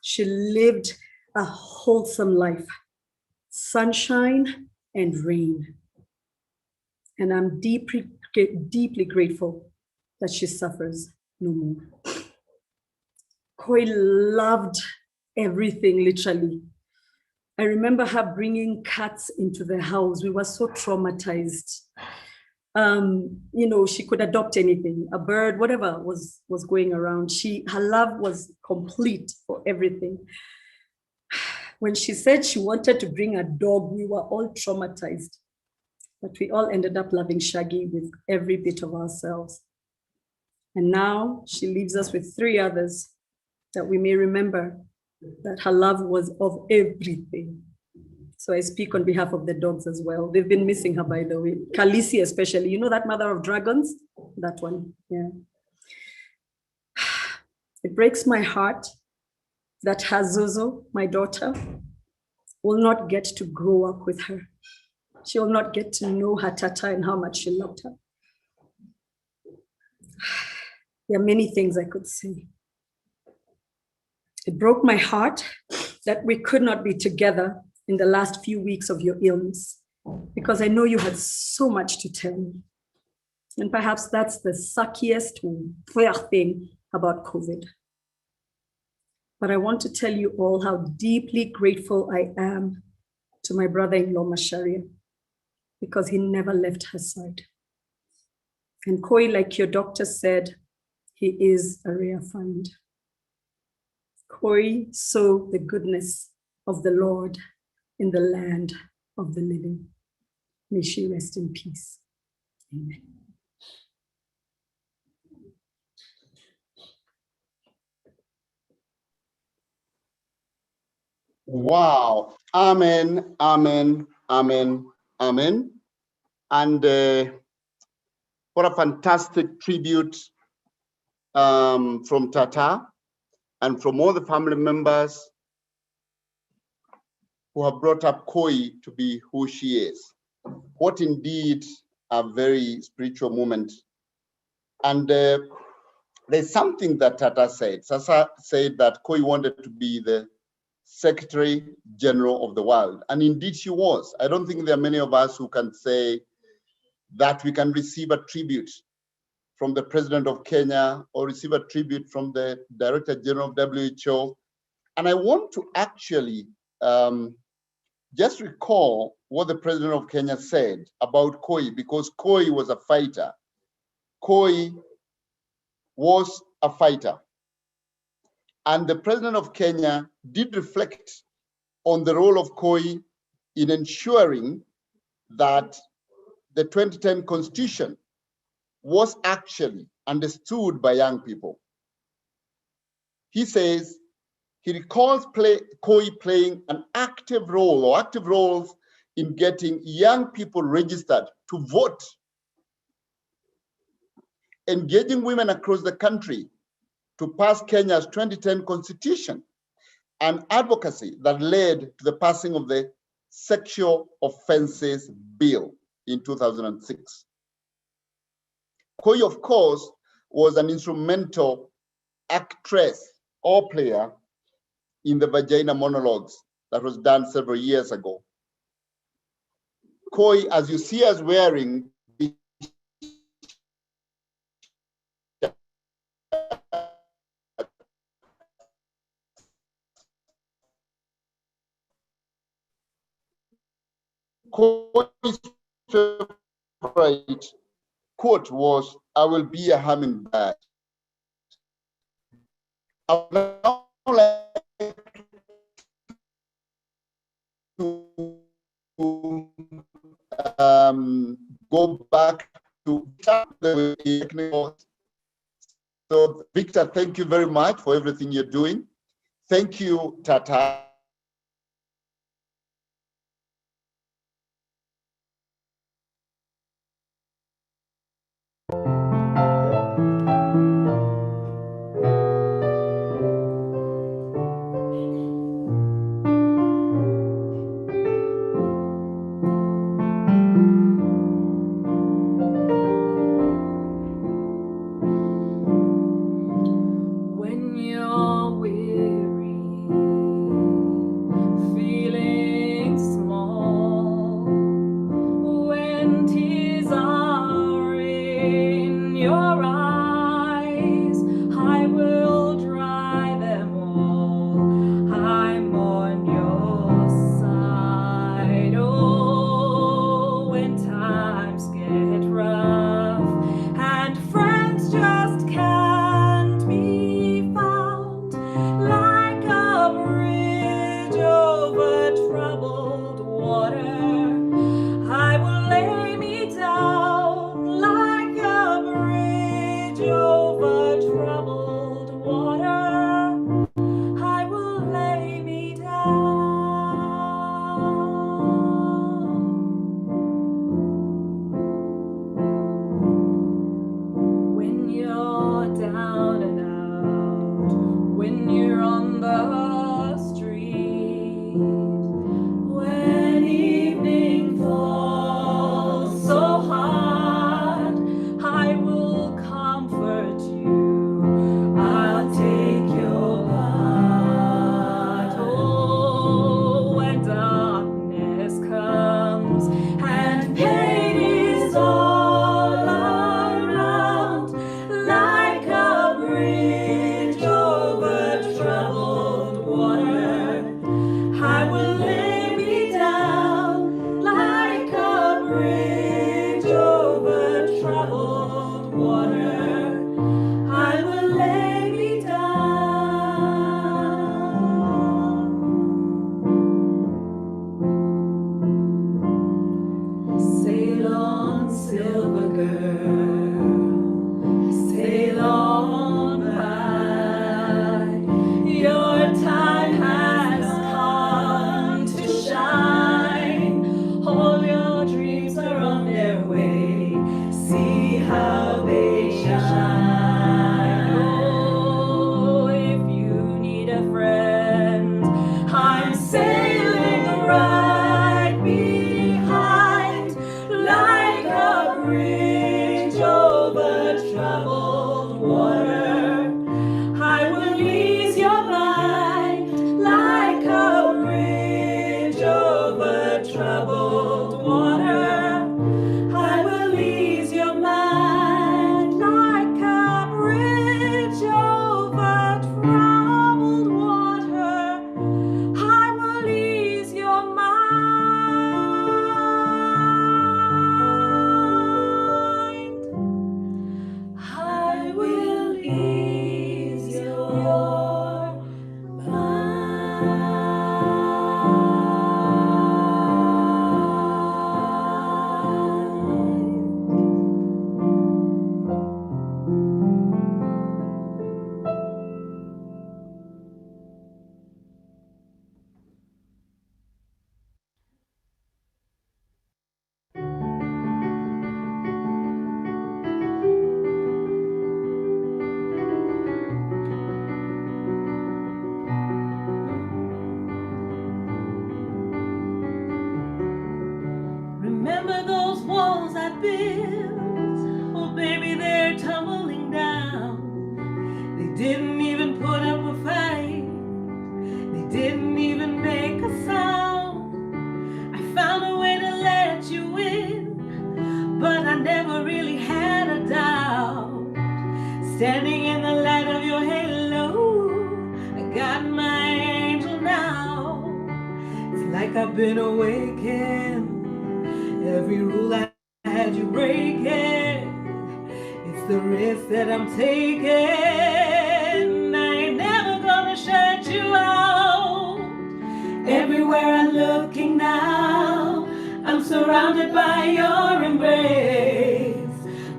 She lived a wholesome life, sunshine and rain. And I'm deeply, deeply grateful that she suffers no more. Koi loved everything, literally. I remember her bringing cats into the house. We were so traumatized. You know, she could adopt anything, a bird, whatever was going around. Her love was complete for everything. When she said she wanted to bring a dog, we were all traumatized. But we all ended up loving Shaggy with every bit of ourselves. And now she leaves us with 3 others that we may remember that her love was of everything. So I speak on behalf of the dogs as well. They've been missing her, by the way. Khaleesi especially, you know that mother of dragons? That one, yeah. It breaks my heart that Hazuzo, my daughter, will not get to grow up with her. She will not get to know her tata and how much she loved her. There are many things I could say. It broke my heart that we could not be together in the last few weeks of your illness, because I know you had so much to tell me. And perhaps that's the suckiest thing about COVID. But I want to tell you all how deeply grateful I am to my brother-in-law, Macharia, because he never left her side. And Koi, like your doctor said, he is a rare find. Koi saw the goodness of the Lord in the land of the living. May she rest in peace. Amen. Wow. Amen, amen, amen, amen. And what a fantastic tribute from Tata and from all the family members who have brought up Koi to be who she is. What indeed a very spiritual moment. And there's something that Tata said. Sasa said that Koi wanted to be the Secretary General of the world. And indeed she was. I don't think there are many of us who can say that we can receive a tribute from the President of Kenya or receive a tribute from the Director General of WHO. And I want to actually just recall what the President of Kenya said about Koi, because Koi was a fighter. Koi was a fighter. And the President of Kenya did reflect on the role of Koi in ensuring that the 2010 Constitution was actually understood by young people. He says he recalls Koi playing an active role or active roles in getting young people registered to vote, engaging women across the country to pass Kenya's 2010 Constitution, and advocacy that led to the passing of the Sexual Offences Bill in 2006. Koi, of course, was an instrumental actress or player in the Vagina monologues that was done several years ago. Koi, as you see us wearing, Koi's favorite quote was, "I will be a hummingbird." I would now like to go back to the technical. So Victor, thank you very much for everything you're doing. Thank you, Tata. When you're weary silver girl, sail on by. Your time has come to shine. All your dreams are on their way. See how they shine. Oh, if you need a friend, I'm sailing right behind, like a bridge over troubled water. I will ease your mind, like a bridge over troubled water. I will ease your mind, like a bridge over troubled water. I will ease your mind. I will ease your mind. Remember those walls I built? Oh, baby, they're tumbling down. They didn't even put up a fight. They didn't even make a sound. I found a way to let you in, but I never really had a doubt. Standing in the light of your halo, I got my angel now. It's like I've been awakened. Every rule I had you breaking, it's the risk that I'm taking. I ain't never gonna shut you out. Everywhere I'm looking now, I'm surrounded by your embrace.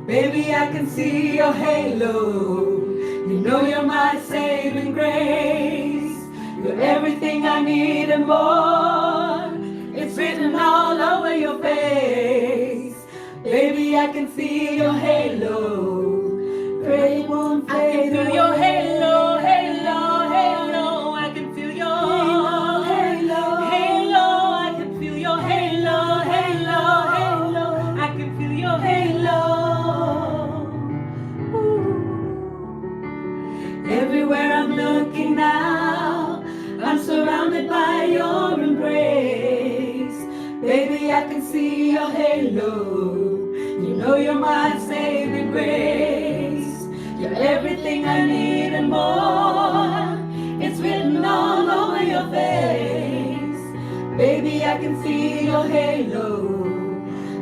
Baby, I can see your halo. You know you're my saving grace. You're everything I need and more. It's written all over your face. Baby, I can see your halo. Pray it won't fade. I can feel your halo, halo, halo. I can feel your halo, halo. I can feel your halo, halo, halo. I can feel your halo. Ooh. Everywhere I'm looking now, I'm surrounded by your embrace. Baby, I can see your halo. You know you're my saving grace. You're everything I need and more. It's written all over your face. Baby, I can see your halo.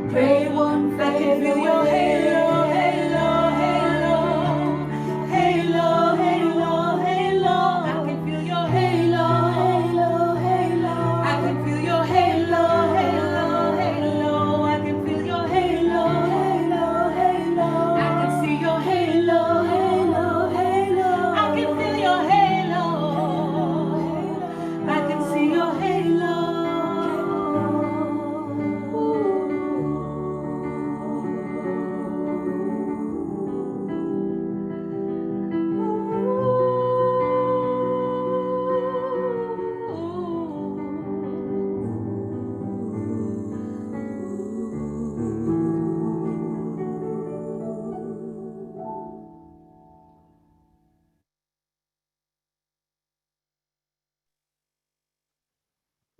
Pray it won't fade. Feel your halo, halo, halo. Halo, halo, halo. I can feel your halo, halo, halo. I can feel your halo, halo, halo. I can feel your halo, halo, halo. I can see your halo, halo, halo. I can feel your halo. I can see your halo.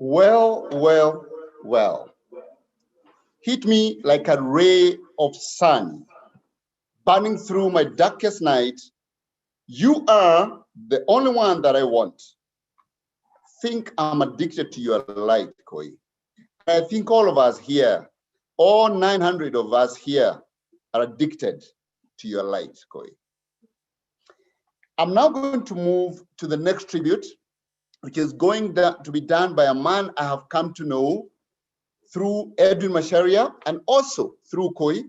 Well, well, well. Hit me like a ray of sun, burning through my darkest night. You are the only one that I want. Think I'm addicted to your light, Koi. I think all of us here, all 900 of us here, are addicted to your light, Koi. I'm now going to move to the next tribute, which is going to be done by a man I have come to know through Irungu-Macharia and also through Koi.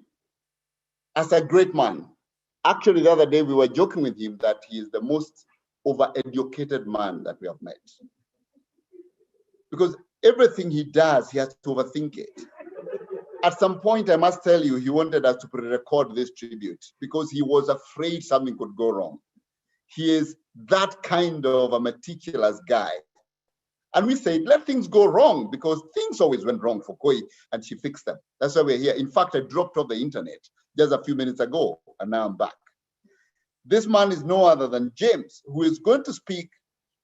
as a great man. Actually, the other day we were joking with him that he is the most overeducated man that we have met. Because everything he does, he has to overthink it. At some point, I must tell you, he wanted us to pre-record this tribute because he was afraid something could go wrong. He is that kind of a meticulous guy. And we said, let things go wrong, because things always went wrong for Koi, and she fixed them. That's why we're here. In fact, I dropped off the internet just a few minutes ago, and now I'm back. This man is no other than James, who is going to speak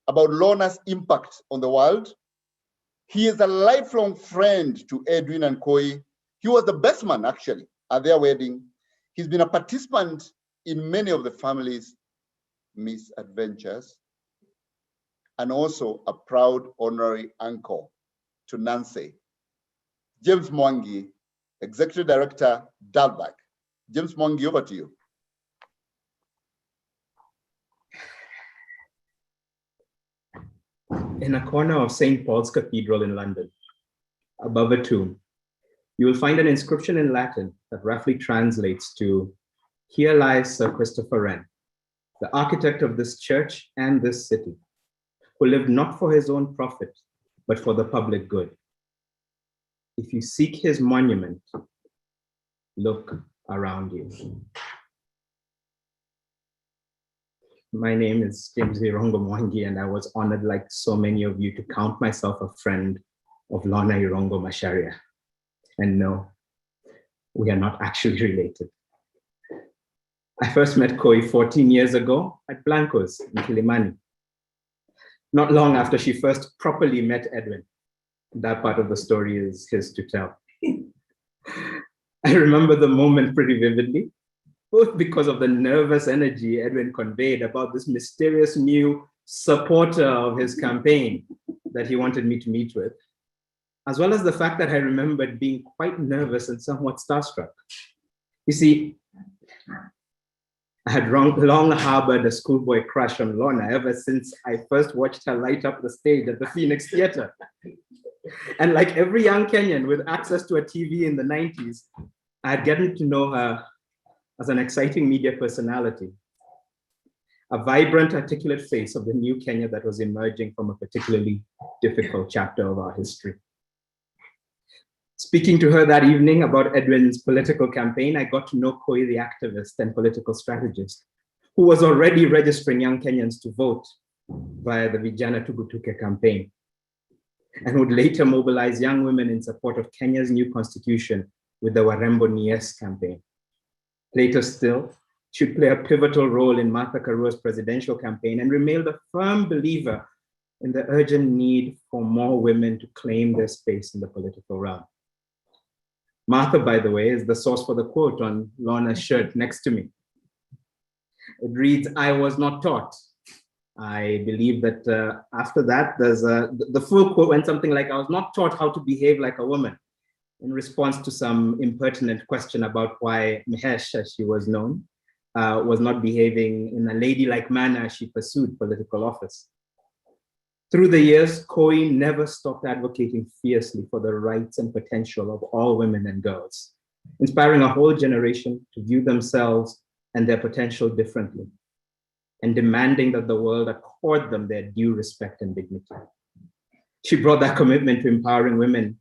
about Lorna's impact on the world. He is a lifelong friend to Edwin and Koi. He was the best man, actually, at their wedding. He's been a participant in many of the family's misadventures, and also a proud honorary uncle to Nancy. James Mwangi, Executive Director, DALBAC. James Mwangi, over to you. In a corner of St. Paul's Cathedral in London, above a tomb, you will find an inscription in Latin that roughly translates to, "Here lies Sir Christopher Wren, the architect of this church and this city, who lived not for his own profit, but for the public good. If you seek his monument, look around you." My name is James Irungu-Macharia, and I was honored, like so many of you, to count myself a friend of Lorna Irungu-Macharia. And no, we are not actually related. I first met Koi 14 years ago at Blanco's in Kilimani, not long after she first properly met Edwin. That part of the story is his to tell. I remember the moment pretty vividly, both because of the nervous energy Edwin conveyed about this mysterious new supporter of his campaign that he wanted me to meet with, as well as the fact that I remembered being quite nervous and somewhat starstruck. You see, I had long harbored a schoolboy crush on Lorna ever since I first watched her light up the stage at the Phoenix Theatre. And like every young Kenyan with access to a TV in the 90s, I had gotten to know her as an exciting media personality, a vibrant, articulate face of the new Kenya that was emerging from a particularly difficult chapter of our history. Speaking to her that evening about Edwin's political campaign, I got to know Koi, the activist and political strategist, who was already registering young Kenyans to vote via the Vijana Tugutuke campaign, and would later mobilize young women in support of Kenya's new constitution with the Warembo Nies campaign. Later still, she would play a pivotal role in Martha Karua's presidential campaign and remained a firm believer in the urgent need for more women to claim their space in the political realm. Martha, by the way, is the source for the quote on Lorna's shirt next to me. It reads, "I was not taught." I believe that after that, there's the full quote went something like, "I was not taught how to behave like a woman," in response to some impertinent question about why Mehesh, as she was known, was not behaving in a ladylike manner as she pursued political office. Through the years, Koi never stopped advocating fiercely for the rights and potential of all women and girls, inspiring a whole generation to view themselves and their potential differently, and demanding that the world accord them their due respect and dignity. She brought that commitment to empowering women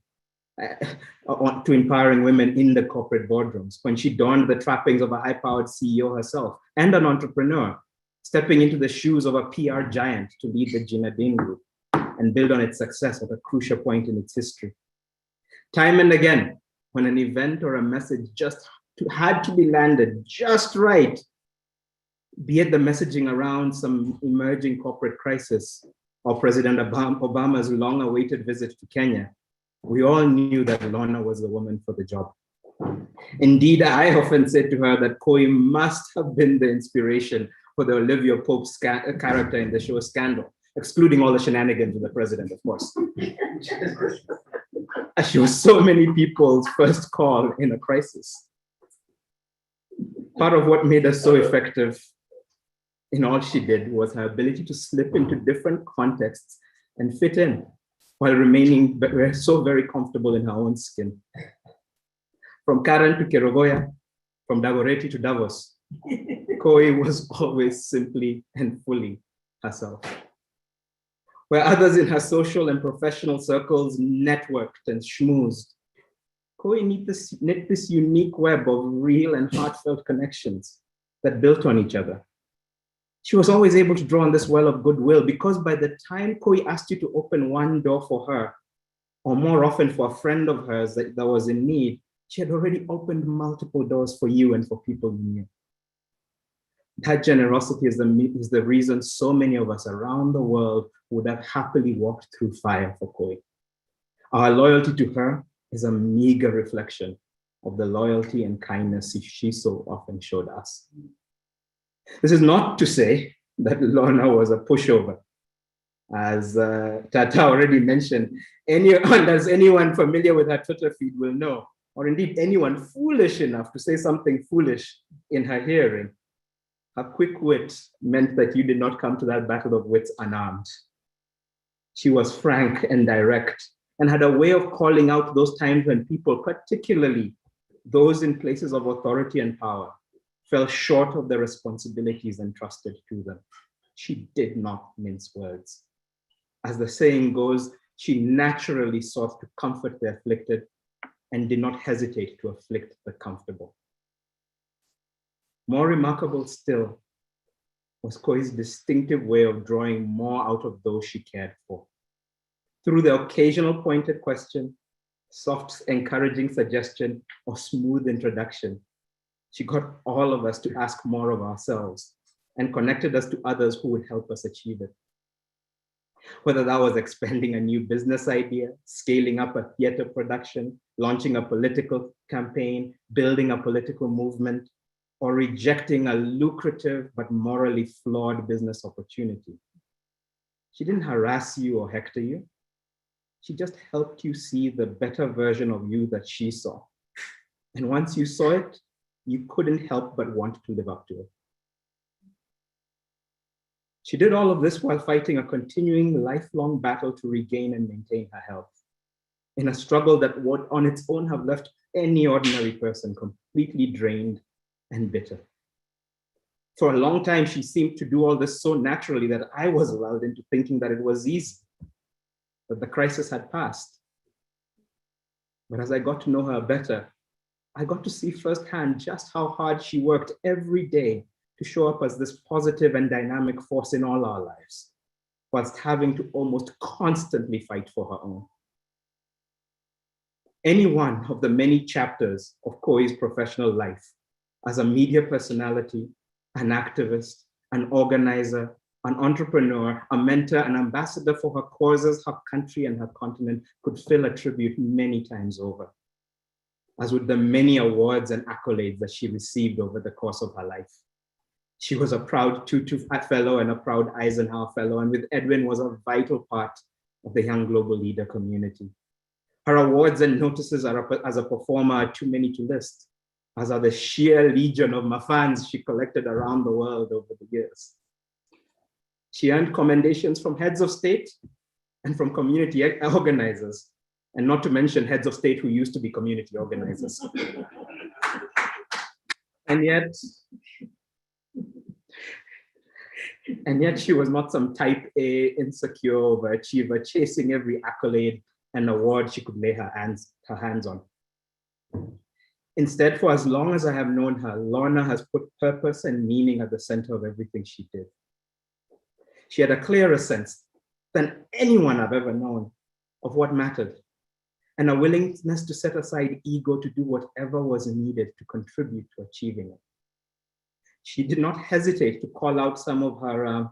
in the corporate boardrooms when she donned the trappings of a high-powered CEO herself and an entrepreneur, stepping into the shoes of a PR giant to lead the Jinadin Group and build on its success at a crucial point in its history. Time and again, when an event or a message just had to be landed just right, be it the messaging around some emerging corporate crisis or President Obama's long-awaited visit to Kenya, we all knew that Lorna was the woman for the job. Indeed, I often said to her that Koi must have been the inspiration for the Olivia Pope character in the show Scandal, excluding all the shenanigans with the president, of course. She was so many people's first call in a crisis. Part of what made her so effective in all she did was her ability to slip into different contexts and fit in while remaining so very comfortable in her own skin. From Karen to Kerogoya, from Dagoretti to Davos, Koi was always simply and fully herself. Where others in her social and professional circles networked and schmoozed, Koi knit this unique web of real and heartfelt connections that built on each other. She was always able to draw on this well of goodwill because by the time Koi asked you to open one door for her, or more often for a friend of hers that was in need, she had already opened multiple doors for you and for people you knew. That generosity is the reason so many of us around the world would have happily walked through fire for Koi. Our loyalty to her is a meager reflection of the loyalty and kindness she so often showed us. This is not to say that Lorna was a pushover. As Tata already mentioned, anyone familiar with her Twitter feed will know, or indeed anyone foolish enough to say something foolish in her hearing, her quick wit meant that you did not come to that battle of wits unarmed. She was frank and direct and had a way of calling out those times when people, particularly those in places of authority and power, fell short of the responsibilities entrusted to them. She did not mince words. As the saying goes, she naturally sought to comfort the afflicted and did not hesitate to afflict the comfortable. More remarkable still was Koi's distinctive way of drawing more out of those she cared for. Through the occasional pointed question, soft, encouraging suggestion, or smooth introduction, she got all of us to ask more of ourselves and connected us to others who would help us achieve it. Whether that was expanding a new business idea, scaling up a theater production, launching a political campaign, building a political movement, or rejecting a lucrative but morally flawed business opportunity. She didn't harass you or hector you. She just helped you see the better version of you that she saw. And once you saw it, you couldn't help but want to live up to it. She did all of this while fighting a continuing lifelong battle to regain and maintain her health, in a struggle that would on its own have left any ordinary person completely drained and bitter. For a long time, she seemed to do all this so naturally that I was lulled into thinking that it was easy, that the crisis had passed. But as I got to know her better, I got to see firsthand just how hard she worked every day to show up as this positive and dynamic force in all our lives, whilst having to almost constantly fight for her own. Any one of the many chapters of Koi's professional life, as a media personality, an activist, an organizer, an entrepreneur, a mentor, an ambassador for her causes, her country, and her continent, could fill a tribute many times over, as with the many awards and accolades that she received over the course of her life. She was a proud Tutu Fellow and a proud Eisenhower Fellow, and with Edwin was a vital part of the Young Global Leader community. Her awards and notices as a performer are too many to list, as are the sheer legion of mafans she collected around the world over the years. She earned commendations from heads of state and from community organizers, and not to mention heads of state who used to be community organizers. And yet she was not some type A insecure overachiever chasing every accolade and award she could lay her hands on. Instead, for as long as I have known her, Lorna has put purpose and meaning at the center of everything she did. She had a clearer sense than anyone I've ever known of what mattered, and a willingness to set aside ego to do whatever was needed to contribute to achieving it. She did not hesitate to call out some of her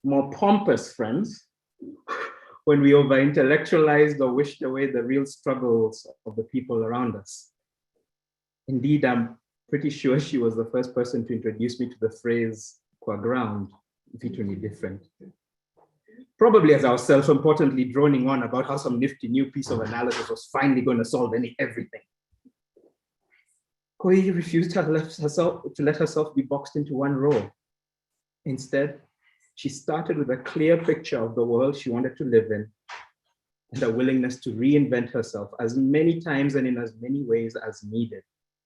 more pompous friends when we over-intellectualized or wished away the real struggles of the people around us. Indeed, I'm pretty sure she was the first person to introduce me to the phrase, qua ground, vitally different. Probably as I was self-importantly droning on about how some nifty new piece of analysis was finally going to solve everything. Koi refused to let herself be boxed into one role. Instead, she started with a clear picture of the world she wanted to live in and a willingness to reinvent herself as many times and in as many ways as needed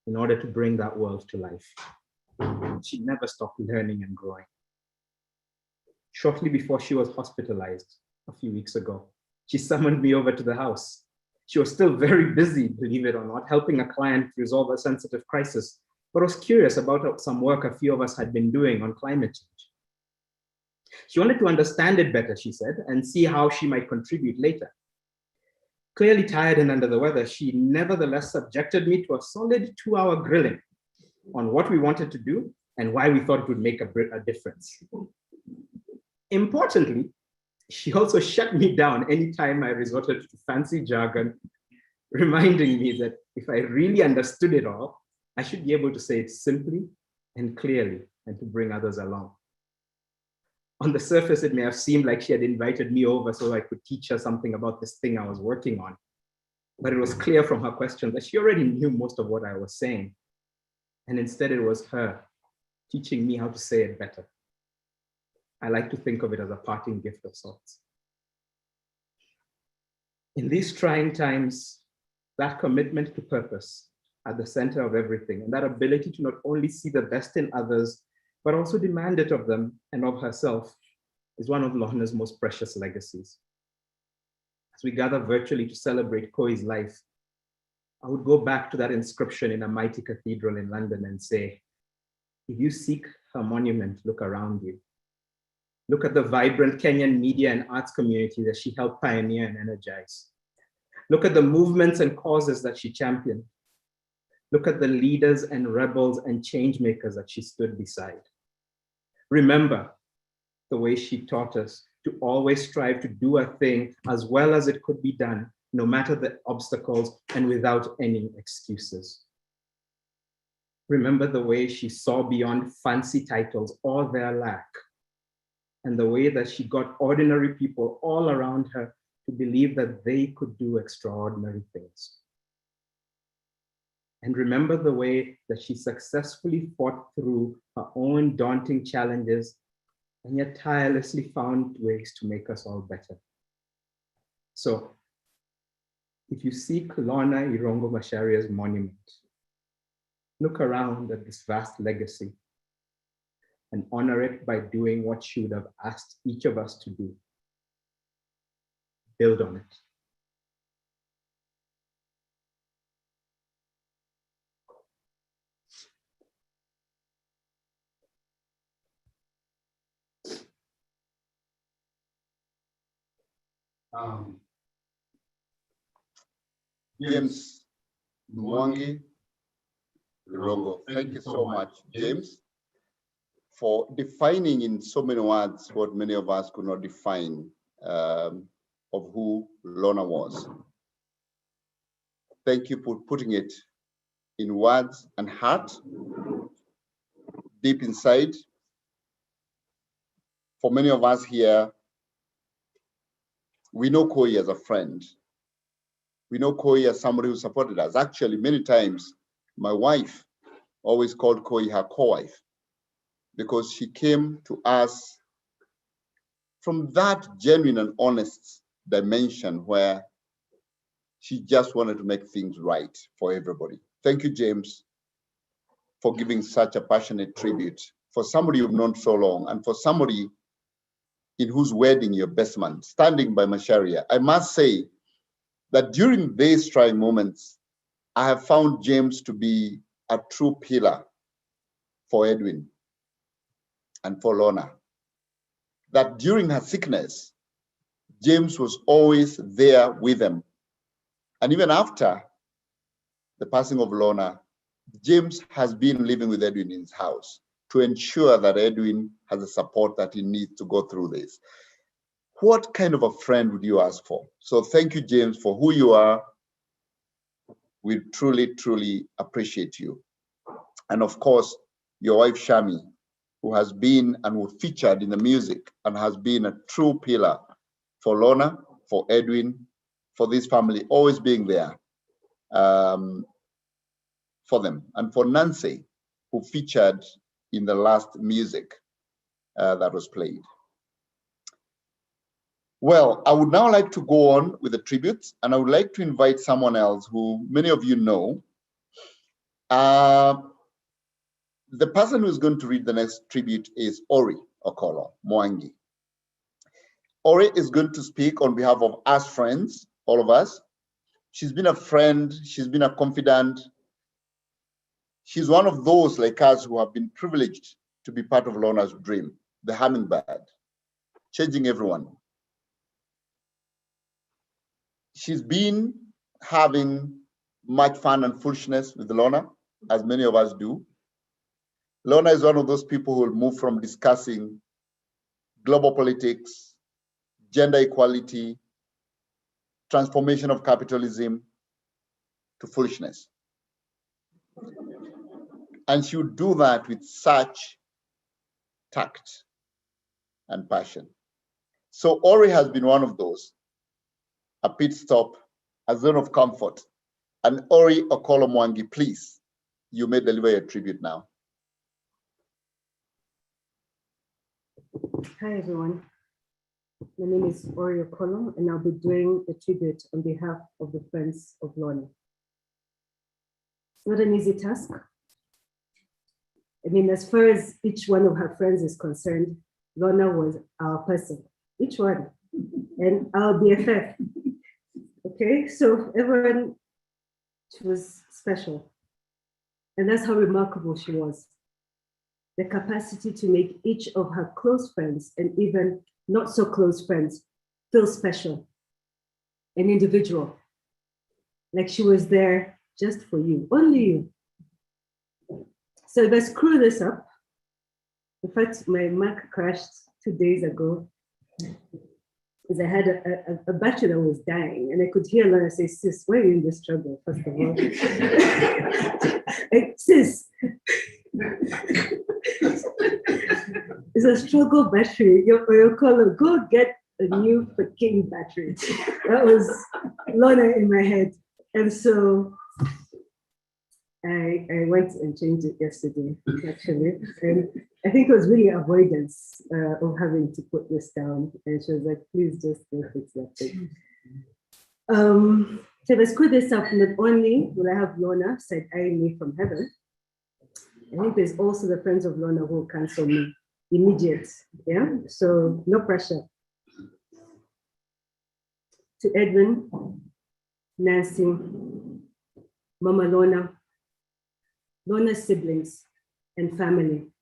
in order to bring that world to life. She never stopped learning and growing. Shortly before she was hospitalized a few weeks ago, she summoned me over to the house. She was still very busy, believe it or not, helping a client resolve a sensitive crisis, but was curious about some work a few of us had been doing on climate change. She wanted to understand it better, she said, and see how she might contribute later. Clearly tired and under the weather, she nevertheless subjected me to a solid 2-hour grilling on what we wanted to do and why we thought it would make a difference. Importantly, she also shut me down anytime I resorted to fancy jargon, reminding me that if I really understood it all, I should be able to say it simply and clearly and to bring others along. On the surface, it may have seemed like she had invited me over so I could teach her something about this thing I was working on. But it was clear from her question that she already knew most of what I was saying. And instead, it was her teaching me how to say it better. I like to think of it as a parting gift of sorts. In these trying times, that commitment to purpose at the center of everything, and that ability to not only see the best in others, but also demand it of them and of herself, is one of Lorna's most precious legacies. As we gather virtually to celebrate Koi's life, I would go back to that inscription in a mighty cathedral in London and say, if you seek her monument, look around you. Look at the vibrant Kenyan media and arts community that she helped pioneer and energize. Look at the movements and causes that she championed. Look at the leaders and rebels and change makers that she stood beside. Remember the way she taught us to always strive to do a thing as well as it could be done, no matter the obstacles and without any excuses. Remember the way she saw beyond fancy titles or their lack, and the way that she got ordinary people all around her to believe that they could do extraordinary things. And remember the way that she successfully fought through her own daunting challenges and yet tirelessly found ways to make us all better. So, if you seek Lorna Irungu-Macharia's monument, look around at this vast legacy and honor it by doing what she would have asked each of us to do. Build on it. James Mwangi Irungu. Thank you so much, James, for defining in so many words what many of us could not define of who Lorna was. Thank you for putting it in words and heart, deep inside. For many of us here, we know Koi as a friend. We know Koi as somebody who supported us. Actually, many times, my wife always called Koi her co-wife because she came to us from that genuine and honest dimension where she just wanted to make things right for everybody. Thank you, James, for giving such a passionate tribute for somebody you've known so long and for somebody in whose wedding you're best man, standing by Macharia. I must say that during these trying moments, I have found James to be a true pillar for Edwin and for Lorna. That during her sickness, James was always there with them. And even after the passing of Lorna, James has been living with Edwin in his house to ensure that Edwin has the support that he needs to go through this. What kind of a friend would you ask for? So thank you, James, for who you are. We truly, truly appreciate you. And of course, your wife, Shami, who has been and who featured in the music and has been a true pillar for Lorna, for Edwin, for this family, always being there for them. And for Nancy, who featured in the last music that was played. Well, I would now like to go on with the tributes, and I would like to invite someone else who many of you know, The person who's going to read the next tribute is Ori Okolo Mwangi. Ori is going to speak on behalf of us friends, all of us. She's been a friend, she's been a confidant. She's one of those like us who have been privileged to be part of Lorna's dream, the hummingbird, changing everyone. She's been having much fun and foolishness with Lorna, as many of us do. Lorna is one of those people who will move from discussing global politics, gender equality, transformation of capitalism, to foolishness. And she would do that with such tact and passion. So Ori has been one of those, a pit stop, a zone of comfort. And Ori Okolo Mwangi, please, you may deliver your tribute now. Hi, everyone. My name is Ori Okolo, and I'll be doing the tribute on behalf of the Friends of Lorna. It's not an easy task. I mean, as far as each one of her friends is concerned, Lorna was our person, each one, and our BFF. Okay, so everyone, she was special. And that's how remarkable she was. The capacity to make each of her close friends and even not so close friends feel special, an individual, like she was there just for you, only you. So if I screw this up, in fact, my Mac crashed 2 days ago because I had a battery that was dying, and I could hear Lorna say, "Sis, why are you in this trouble, first of all?" Like, sis, it's a struggle battery. Your color, go get a new freaking battery. That was Lorna in my head. And so I went and changed it yesterday, actually. And I think it was really avoidance of having to put this down. And she was like, please just go fix that thing. So if I screw this up, not only will I have Lorna side eyeing me from heaven, I think there's also the Friends of Lorna who will cancel me immediate. Yeah, so no pressure. To Edwin, Nancy, Mama Lorna, Lorna's siblings and family,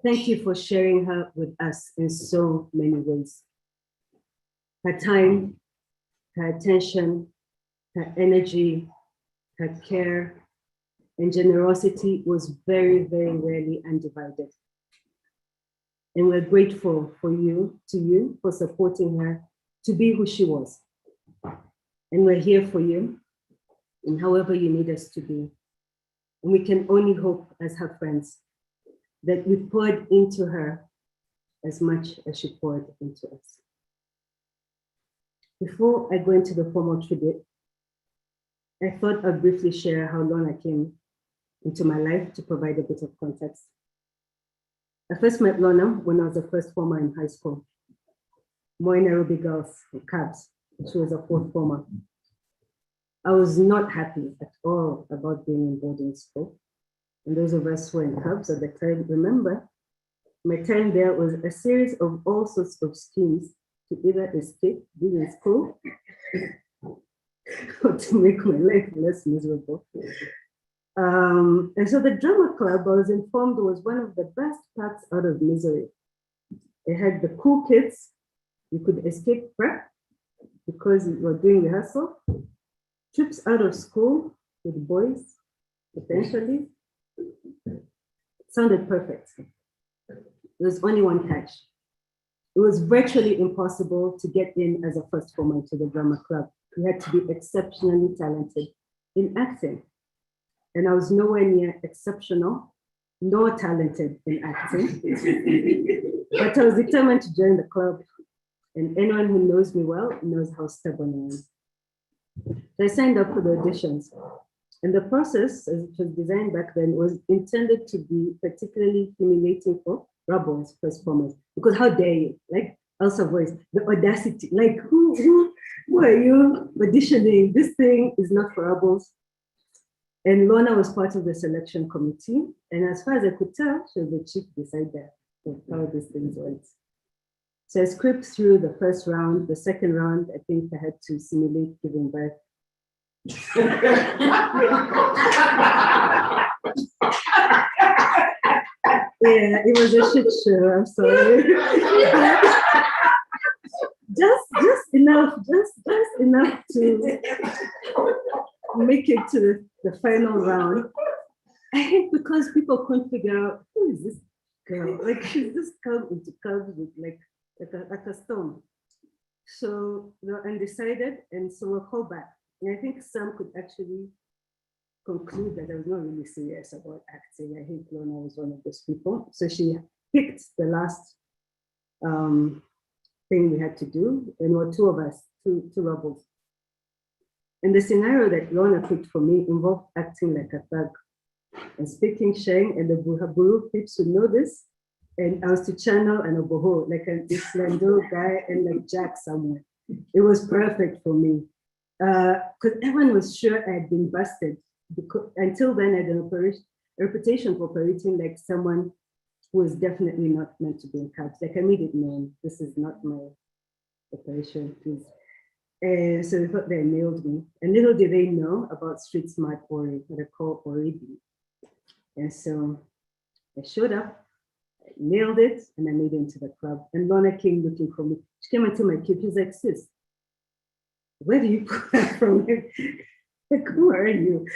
thank you for sharing her with us in so many ways. Her time, her attention, her energy, her care, and generosity was very, very rarely undivided. And we're grateful to you for supporting her to be who she was. And we're here for you in however you need us to be. And we can only hope as her friends that we poured into her as much as she poured into us. Before I go into the formal tribute, I thought I'd briefly share how Lorna came into my life to provide a bit of context. I first met Lorna when I was a first former in high school. More in Nairobi girls, cabs. She was a fourth former. I was not happy at all about being in boarding school. And those of us who were in cabs at the time remember, my time there was a series of all sorts of schemes to either escape being in school or to make my life less miserable. And so the drama club, I was informed, was one of the best paths out of misery. It had the cool kids. You could escape prep because you were doing rehearsal. Trips out of school with boys, potentially. It sounded perfect. There was only one catch. It was virtually impossible to get in as a first former to the drama club. You had to be exceptionally talented in acting. And I was nowhere near exceptional, nor talented in acting. But I was determined to join the club. And anyone who knows me well knows how stubborn I am. So I signed up for the auditions. And the process, as it was designed back then, was intended to be particularly humiliating for rebels, first formers. Because how dare you? Like Elsa voice, the audacity. Like who are you auditioning? This thing is not for rebels. And Lorna was part of the selection committee. And as far as I could tell, she was the chief decider of how these things went. So I scraped through the first round. The second round, I think I had to simulate giving birth. Yeah, it was a shit show, I'm sorry. just enough to make it to the final round. I think because people couldn't figure out who is this girl? Like she's just come into curves with like a storm. So they were undecided, and so we'll call back. And I think some could actually conclude that I was not really serious about acting. I think Lorna was one of those people. So she picked the last thing we had to do, and there were two of us, two rebels. And the scenario that Lorna picked for me involved acting like a thug and speaking Sheng, and the Buhaburu peeps would know this. And I was to channel an Oboho, like an Islando guy and like Jack somewhere. It was perfect for me. Because everyone was sure I had been busted. Because until then, I had a reputation for operating like someone who was definitely not meant to be in cabs. Like I made it known, this is not my operation, please. And so they thought they nailed me. And little did they know about street smart Ori, what I call Ori. And so I showed up, I nailed it, and I made it into the club. And Lorna came looking for me. She came into my kid. She was like, sis, where do you pull that from? Like, who are you?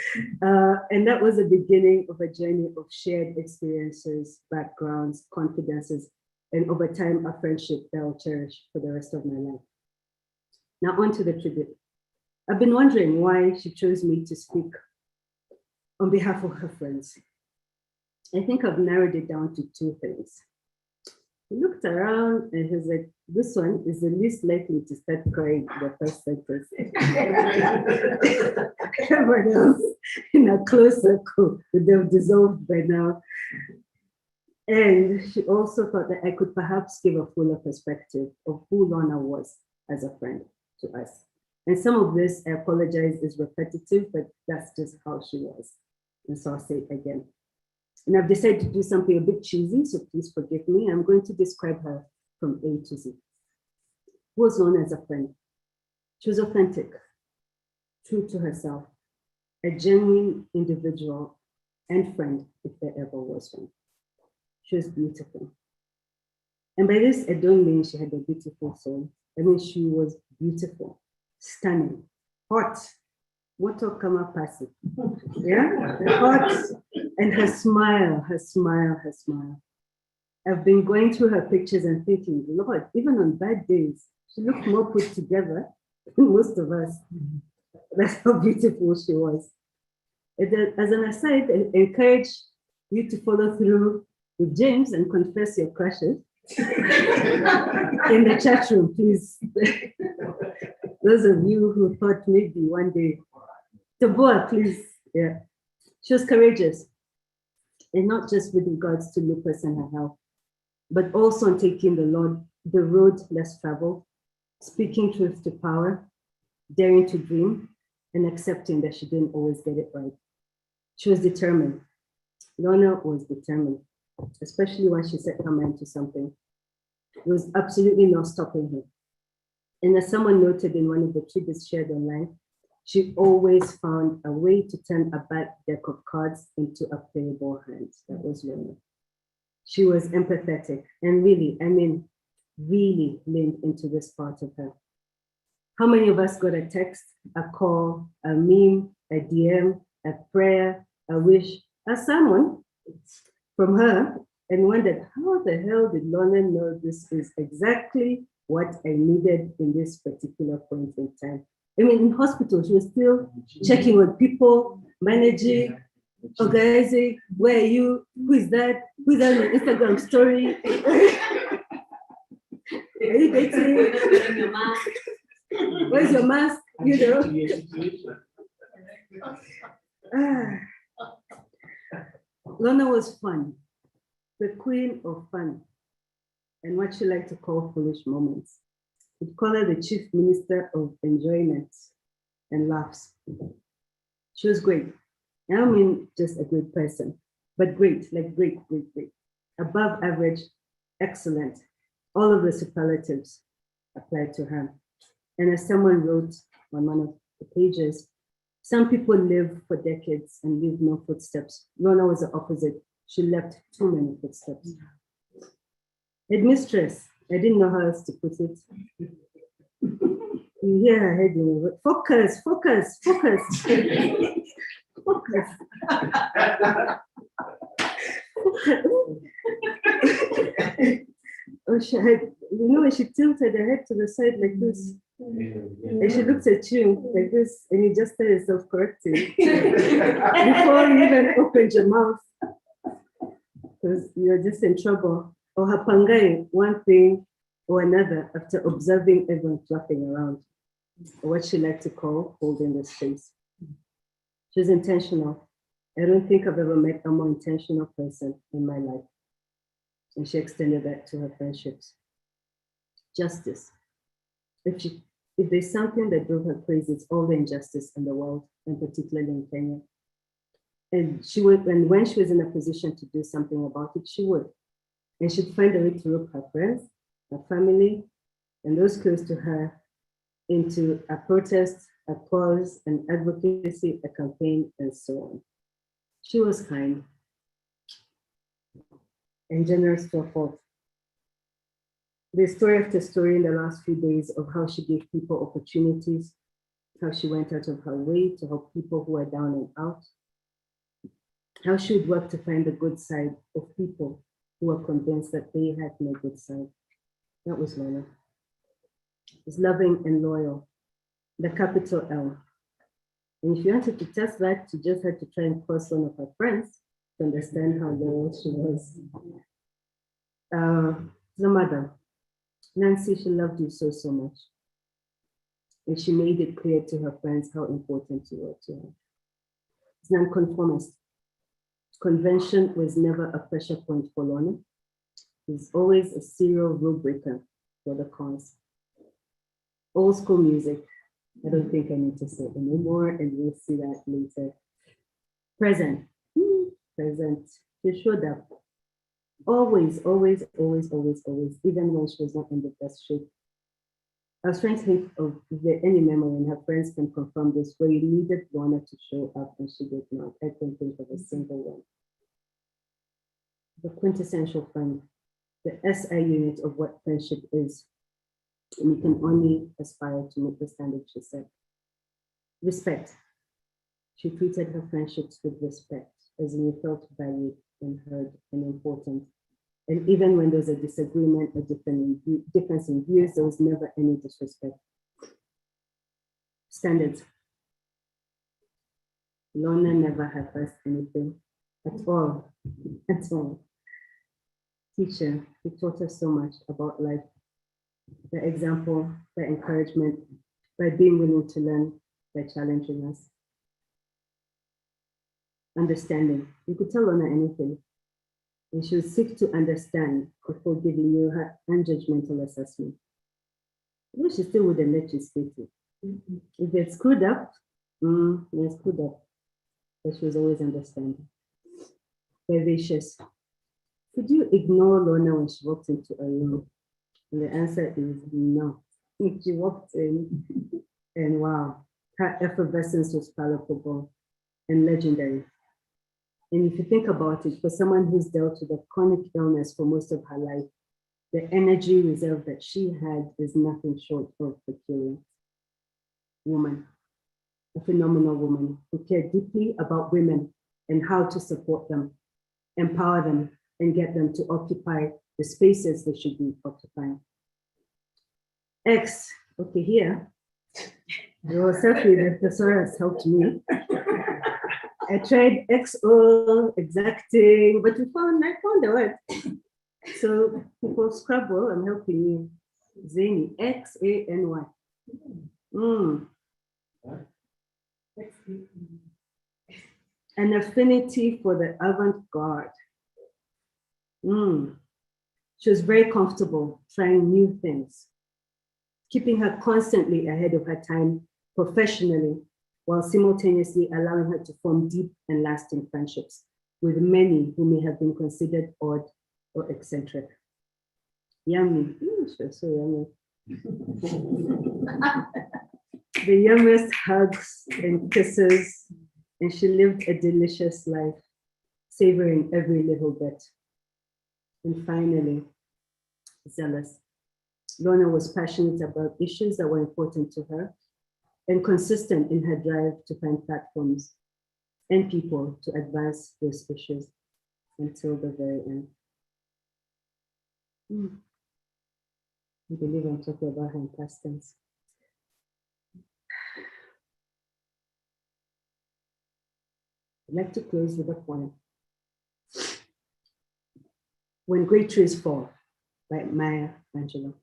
And that was the beginning of a journey of shared experiences, backgrounds, confidences, and over time, a friendship that I'll cherish for the rest of my life. Now on to the tribute. I've been wondering why she chose me to speak on behalf of her friends. I think I've narrowed it down to two things. He looked around and he was like, this one is the least likely to start crying the first sentence. Everyone else in a close circle would have dissolved by now. And she also thought that I could perhaps give a fuller perspective of who Lorna was as a friend to us. And some of this, I apologize, is repetitive, but that's just how she was. And so I'll say it again. And I've decided to do something a bit cheesy, so please forgive me. I'm going to describe her from A to Z. Who was known as a friend? She was authentic, true to herself, a genuine individual and friend, if there ever was one. She was beautiful. And by this, I don't mean she had a beautiful soul. I mean, she was beautiful, stunning, hot. Moto kama pasi. Yeah, hot. And her smile. I've been going through her pictures and thinking, Lord, even on bad days, she looked more put together than most of us. That's how beautiful she was. As an aside, I encourage you to follow through with James and confess your crushes in the chat room, please. Those of you who thought maybe one day, Tabua, please. Yeah. She was courageous, and not just with regards to lupus and her health, but also on taking the road less traveled, speaking truth to power, daring to dream, and accepting that she didn't always get it right. She was determined. Lorna was determined, especially when she set her mind to something. There was absolutely no stopping her. And as someone noted in one of the tributes shared online, she always found a way to turn a bad deck of cards into a playable hand. That was Lorna. She was empathetic and really, really leaned into this part of her. How many of us got a text, a call, a meme, a DM, a prayer, a wish, a sermon from her and wondered, how the hell did Lorna know this is exactly what I needed in this particular point in time? I mean, in hospital, she was still checking with people, managing, organizing, where are you? Who is that? Who's on your Instagram story? Are you dating? Where's your mask? You know? Lorna was fun, the queen of fun, and what she liked to call foolish moments. We'd call her the chief minister of enjoyment and laughs. She was great. I don't mean just a good person, but great, like great, great, great. Above average, excellent. All of the superlatives applied to her. And as someone wrote on one of the pages, some people live for decades and leave no footsteps. Lorna was the opposite. She left too many footsteps. Headmistress, I didn't know how else to put it. You hear her head, focus, focus, focus. Focus. Oh, when she tilted her head to the side like this, and she looks at you like this, and you just tell yourself correcting before you even open your mouth, because you're just in trouble. Or hapangai one thing or another after observing everyone flapping around, or what she liked to call holding the space. She was intentional. I don't think I've ever met a more intentional person in my life. And she extended that to her friendships. Justice. If there's something that drove her crazy, it's all the injustice in the world, and particularly in Kenya. And she would, and when she was in a position to do something about it, she would. And she'd find a way to rope her friends, her family, and those close to her into a protest, a cause, an advocacy, a campaign, and so on. She was kind and generous to a fault. There's story after story in the last few days of how she gave people opportunities, how she went out of her way to help people who are down and out, how she would work to find the good side of people who were convinced that they had no good side. That was Lorna. It's loving and loyal, the capital L. And if you wanted to test that, you just had to try and cross one of her friends to understand how loyal she was. The mother, Nancy, she loved you so, so much. And she made it clear to her friends how important you were to her. It's nonconformist. Convention was never a pressure point for Lorna. It was always a serial rule breaker for the cause. Old school music, I don't think I need to say anymore, and we'll see that later. Present, present. She showed up. Always, always, always, always, always, even when she was not in the best shape. I was trying to think of if there any memory, and her friends can confirm this, where you needed Lorna to show up and she did not. I can't think of a single one. The quintessential friend, the SI unit of what friendship is. And we can only aspire to meet the standard she set. Respect. She treated her friendships with respect, as in you felt valued and heard and important. And even when there was a disagreement, a difference in views, there was never any disrespect. Standards. Lorna never had first anything at all, at all. Teacher, who taught us so much about life. The example, the encouragement, by being willing to learn, by challenging us. Understanding. You could tell Lorna anything, and she would seek to understand before giving you her unjudgmental assessment. Well, she still wouldn't let you speak it. If it's screwed up, it's screwed up. But she was always understanding. Vivacious. Could you ignore Lorna when she walked into a room? And the answer is no. She walked in, and wow, her effervescence was palpable and legendary. And if you think about it, for someone who's dealt with a chronic illness for most of her life, the energy reserve that she had is nothing short of peculiar. Woman, a phenomenal woman who cared deeply about women and how to support them, empower them, and get them to occupy the spaces they should be occupying. X, okay, here, your selfie, the thesaurus helped me. I tried XO, exacting, but I found the word. So for Scrabble, I'm helping you. Zany, X-A-N-Y. An affinity for the avant-garde. She was very comfortable trying new things, keeping her constantly ahead of her time professionally, while simultaneously allowing her to form deep and lasting friendships with many who may have been considered odd or eccentric. Yummy. Ooh, she was so yummy. The yummiest hugs and kisses, and she lived a delicious life, savoring every little bit. And finally, zealous. Lorna was passionate about issues that were important to her and consistent in her drive to find platforms and people to advance those issues until the very end. I believe I'm talking about her in past tense. I'd like to close with a poem. When Great Trees Fall by Maya Angelou.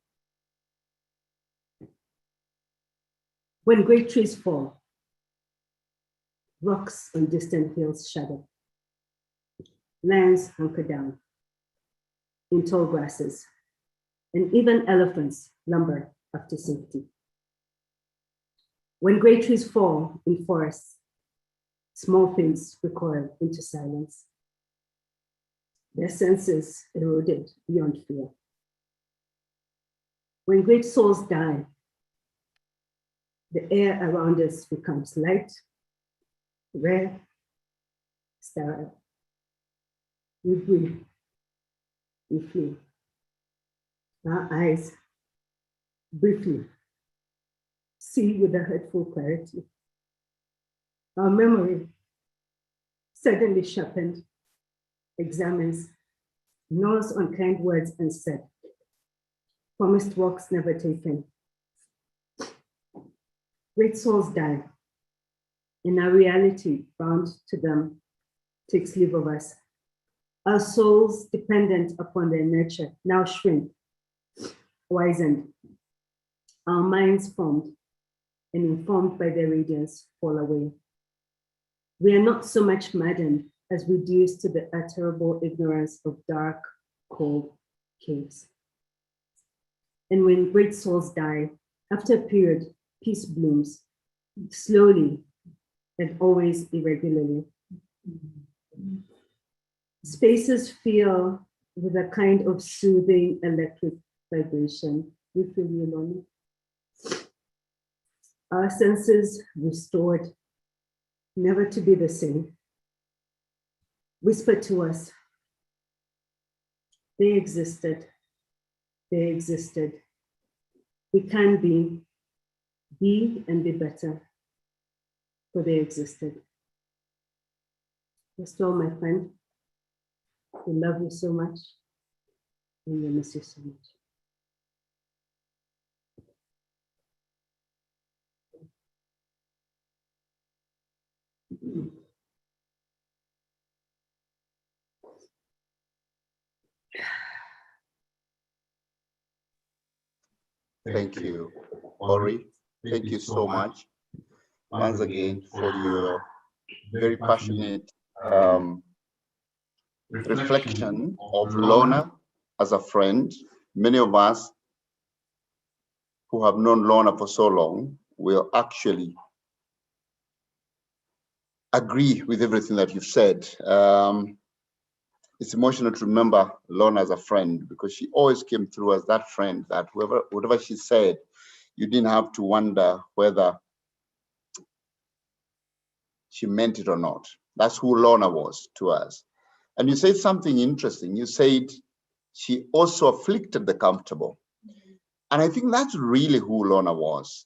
When great trees fall, rocks on distant hills shudder. Lions hunker down in tall grasses, and even elephants lumber after safety. When great trees fall in forests, small things recoil into silence. Their senses eroded beyond fear. When great souls die, the air around us becomes light, rare, sterile. We breathe, we flee. Our eyes briefly see with a hurtful clarity. Our memory, suddenly sharpened, examines, gnaws on kind words unsaid, promised walks never taken. Great souls die, and our reality bound to them takes leave of us. Our souls, dependent upon their nurture, now shrink, wizened. Our minds formed and informed by their radiance fall away. We are not so much maddened as reduced to the utterable ignorance of dark, cold caves. And when great souls die, after a period, peace blooms, slowly and always irregularly. Spaces feel with a kind of soothing electric vibration. We feel you, Lorna. Our senses restored, never to be the same. Whisper to us, they existed, they existed. We can be and be better, for they existed. Restore, my friend. We love you so much, and we miss you so much. Thank you, Ori. Thank you so much once again for your very passionate reflection of Lorna as a friend. Many of us who have known Lorna for so long will actually agree with everything that you've said. It's emotional to remember Lorna as a friend because she always came through as that friend that whatever she said, you didn't have to wonder whether she meant it or not. That's who Lorna was to us. And you said something interesting. You said she also afflicted the comfortable. And I think that's really who Lorna was.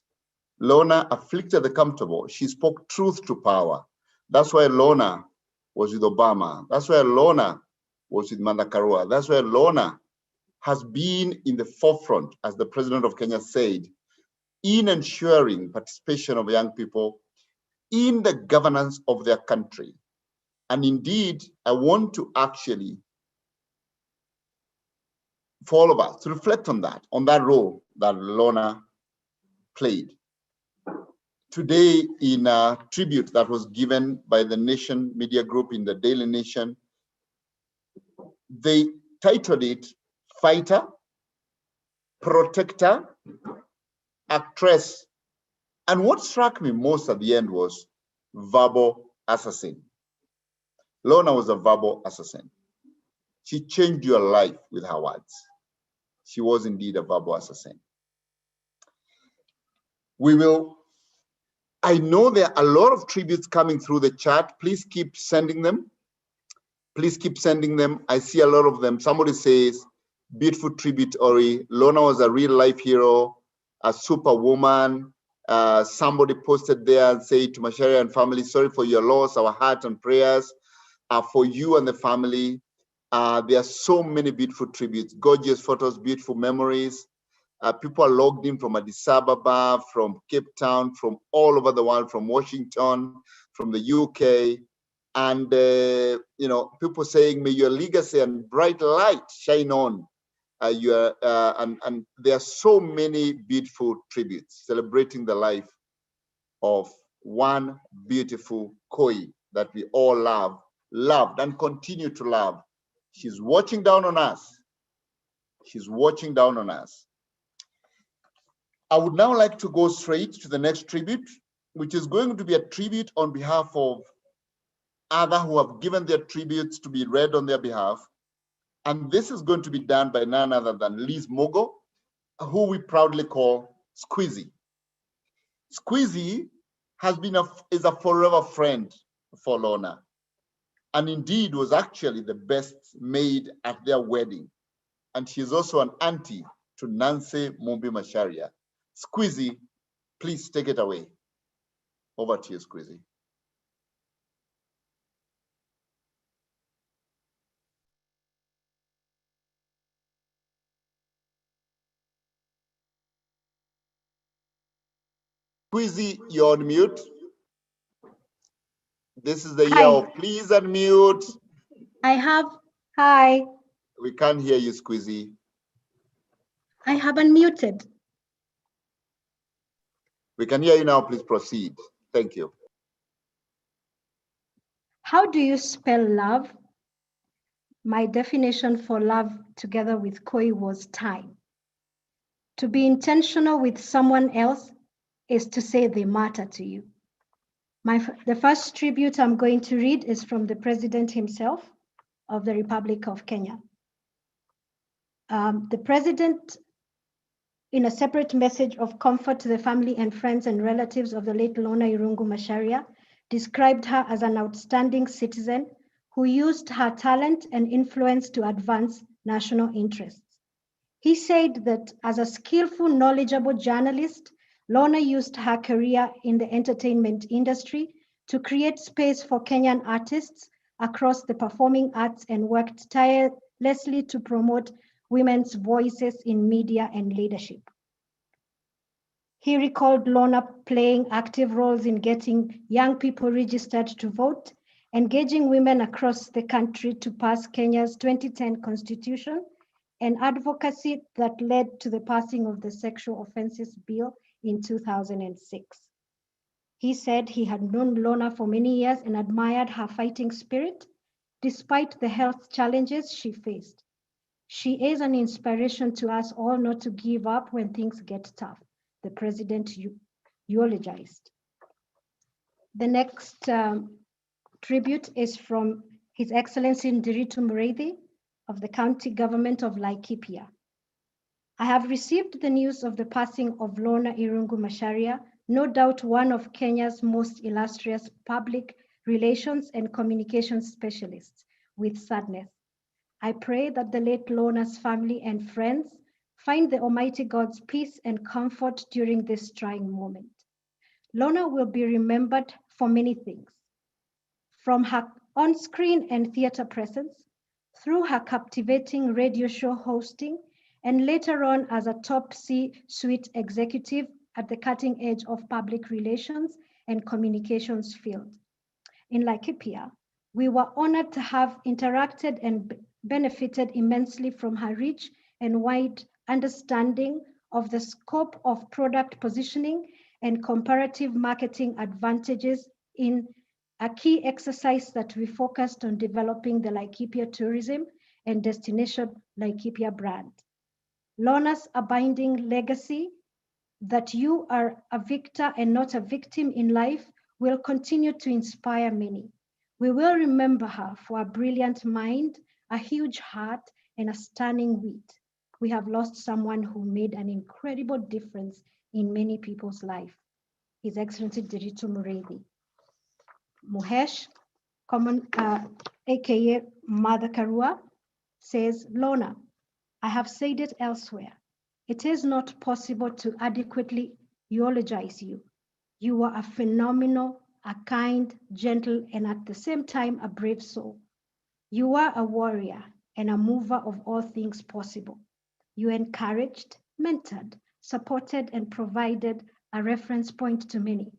Lorna afflicted the comfortable. She spoke truth to power. That's why Lorna was with Obama. That's why Lorna was with Martha Karua. That's why Lorna has been in the forefront, as the president of Kenya said, in ensuring participation of young people in the governance of their country. And indeed, I want to actually, for all of us, to reflect on that role that Lorna played. Today, in a tribute that was given by the Nation Media Group in the Daily Nation, they titled it Fighter, Protector, Actress, And what struck me most at the end was verbal assassin. Lorna was a verbal assassin. She changed your life with her words. She was indeed a verbal assassin. I know there are a lot of tributes coming through the chat. Please keep sending them. Please keep sending them. I see a lot of them. Somebody says, beautiful tribute, Ori. Lorna was a real life hero, a superwoman. Somebody posted there and said to Macharia and family, sorry for your loss. Our heart and prayers are for you and the family. There are so many beautiful tributes, gorgeous photos, beautiful memories. People are logged in from Addis Ababa, from Cape Town, from all over the world, from Washington, from the UK. And, people saying, may your legacy and bright light shine on. And there are so many beautiful tributes celebrating the life of one beautiful Koi that we all loved and continue to love. She's watching down on us. She's watching down on us. I would now like to go straight to the next tribute, which is going to be a tribute on behalf of others who have given their tributes to be read on their behalf. And this is going to be done by none other than Liz Mogo, who we proudly call Squeezy. Squeezy is a forever friend for Lorna, and indeed was actually the best maid at their wedding. And she's also an auntie to Nancy Mumbi Macharia. Squeezy, please take it away. Over to you, Squeezy. Squeezy, you're on mute. This is the year of please unmute. Hi. We can't hear you, Squeezy. I have unmuted. We can hear you now. Please proceed. Thank you. How do you spell love? My definition for love together with Koi was time. To be intentional with someone else is to say they matter to you. The first tribute I'm going to read is from the President himself of the Republic of Kenya. The President, in a separate message of comfort to the family and friends and relatives of the late Lorna Irungu-Macharia, described her as an outstanding citizen who used her talent and influence to advance national interests. He said that as a skillful, knowledgeable journalist, Lorna used her career in the entertainment industry to create space for Kenyan artists across the performing arts and worked tirelessly to promote women's voices in media and leadership. He recalled Lorna playing active roles in getting young people registered to vote, engaging women across the country to pass Kenya's 2010 constitution, and advocacy that led to the passing of the Sexual Offences Bill in 2006. He said he had known Lorna for many years and admired her fighting spirit, despite the health challenges she faced. She is an inspiration to us all not to give up when things get tough, the President eulogized. The next tribute is from His Excellency Ndiritu Mureithi of the County Government of Laikipia. I have received the news of the passing of Lorna Irungu-Macharia, no doubt one of Kenya's most illustrious public relations and communications specialists, with sadness. I pray that the late Lorna's family and friends find the Almighty God's peace and comfort during this trying moment. Lorna will be remembered for many things, from her on-screen and theater presence, through her captivating radio show hosting, and later on as a top C-suite executive at the cutting edge of public relations and communications field. In Laikipia, we were honored to have interacted and benefited immensely from her rich and wide understanding of the scope of product positioning and comparative marketing advantages in a key exercise that we focused on developing the Laikipia tourism and destination Laikipia brand. Lorna's abiding legacy that you are a victor and not a victim in life will continue to inspire many. We will remember her for a brilliant mind, a huge heart, and a stunning wit. We have lost someone who made an incredible difference in many people's life. His Excellency Diritu Mureithi. Muhesh, aka Mother Karua, says, Lorna, I have said it elsewhere. It is not possible to adequately eulogize you. You are a phenomenal, a kind, gentle, and at the same time, a brave soul. You are a warrior and a mover of all things possible. You encouraged, mentored, supported, and provided a reference point to many.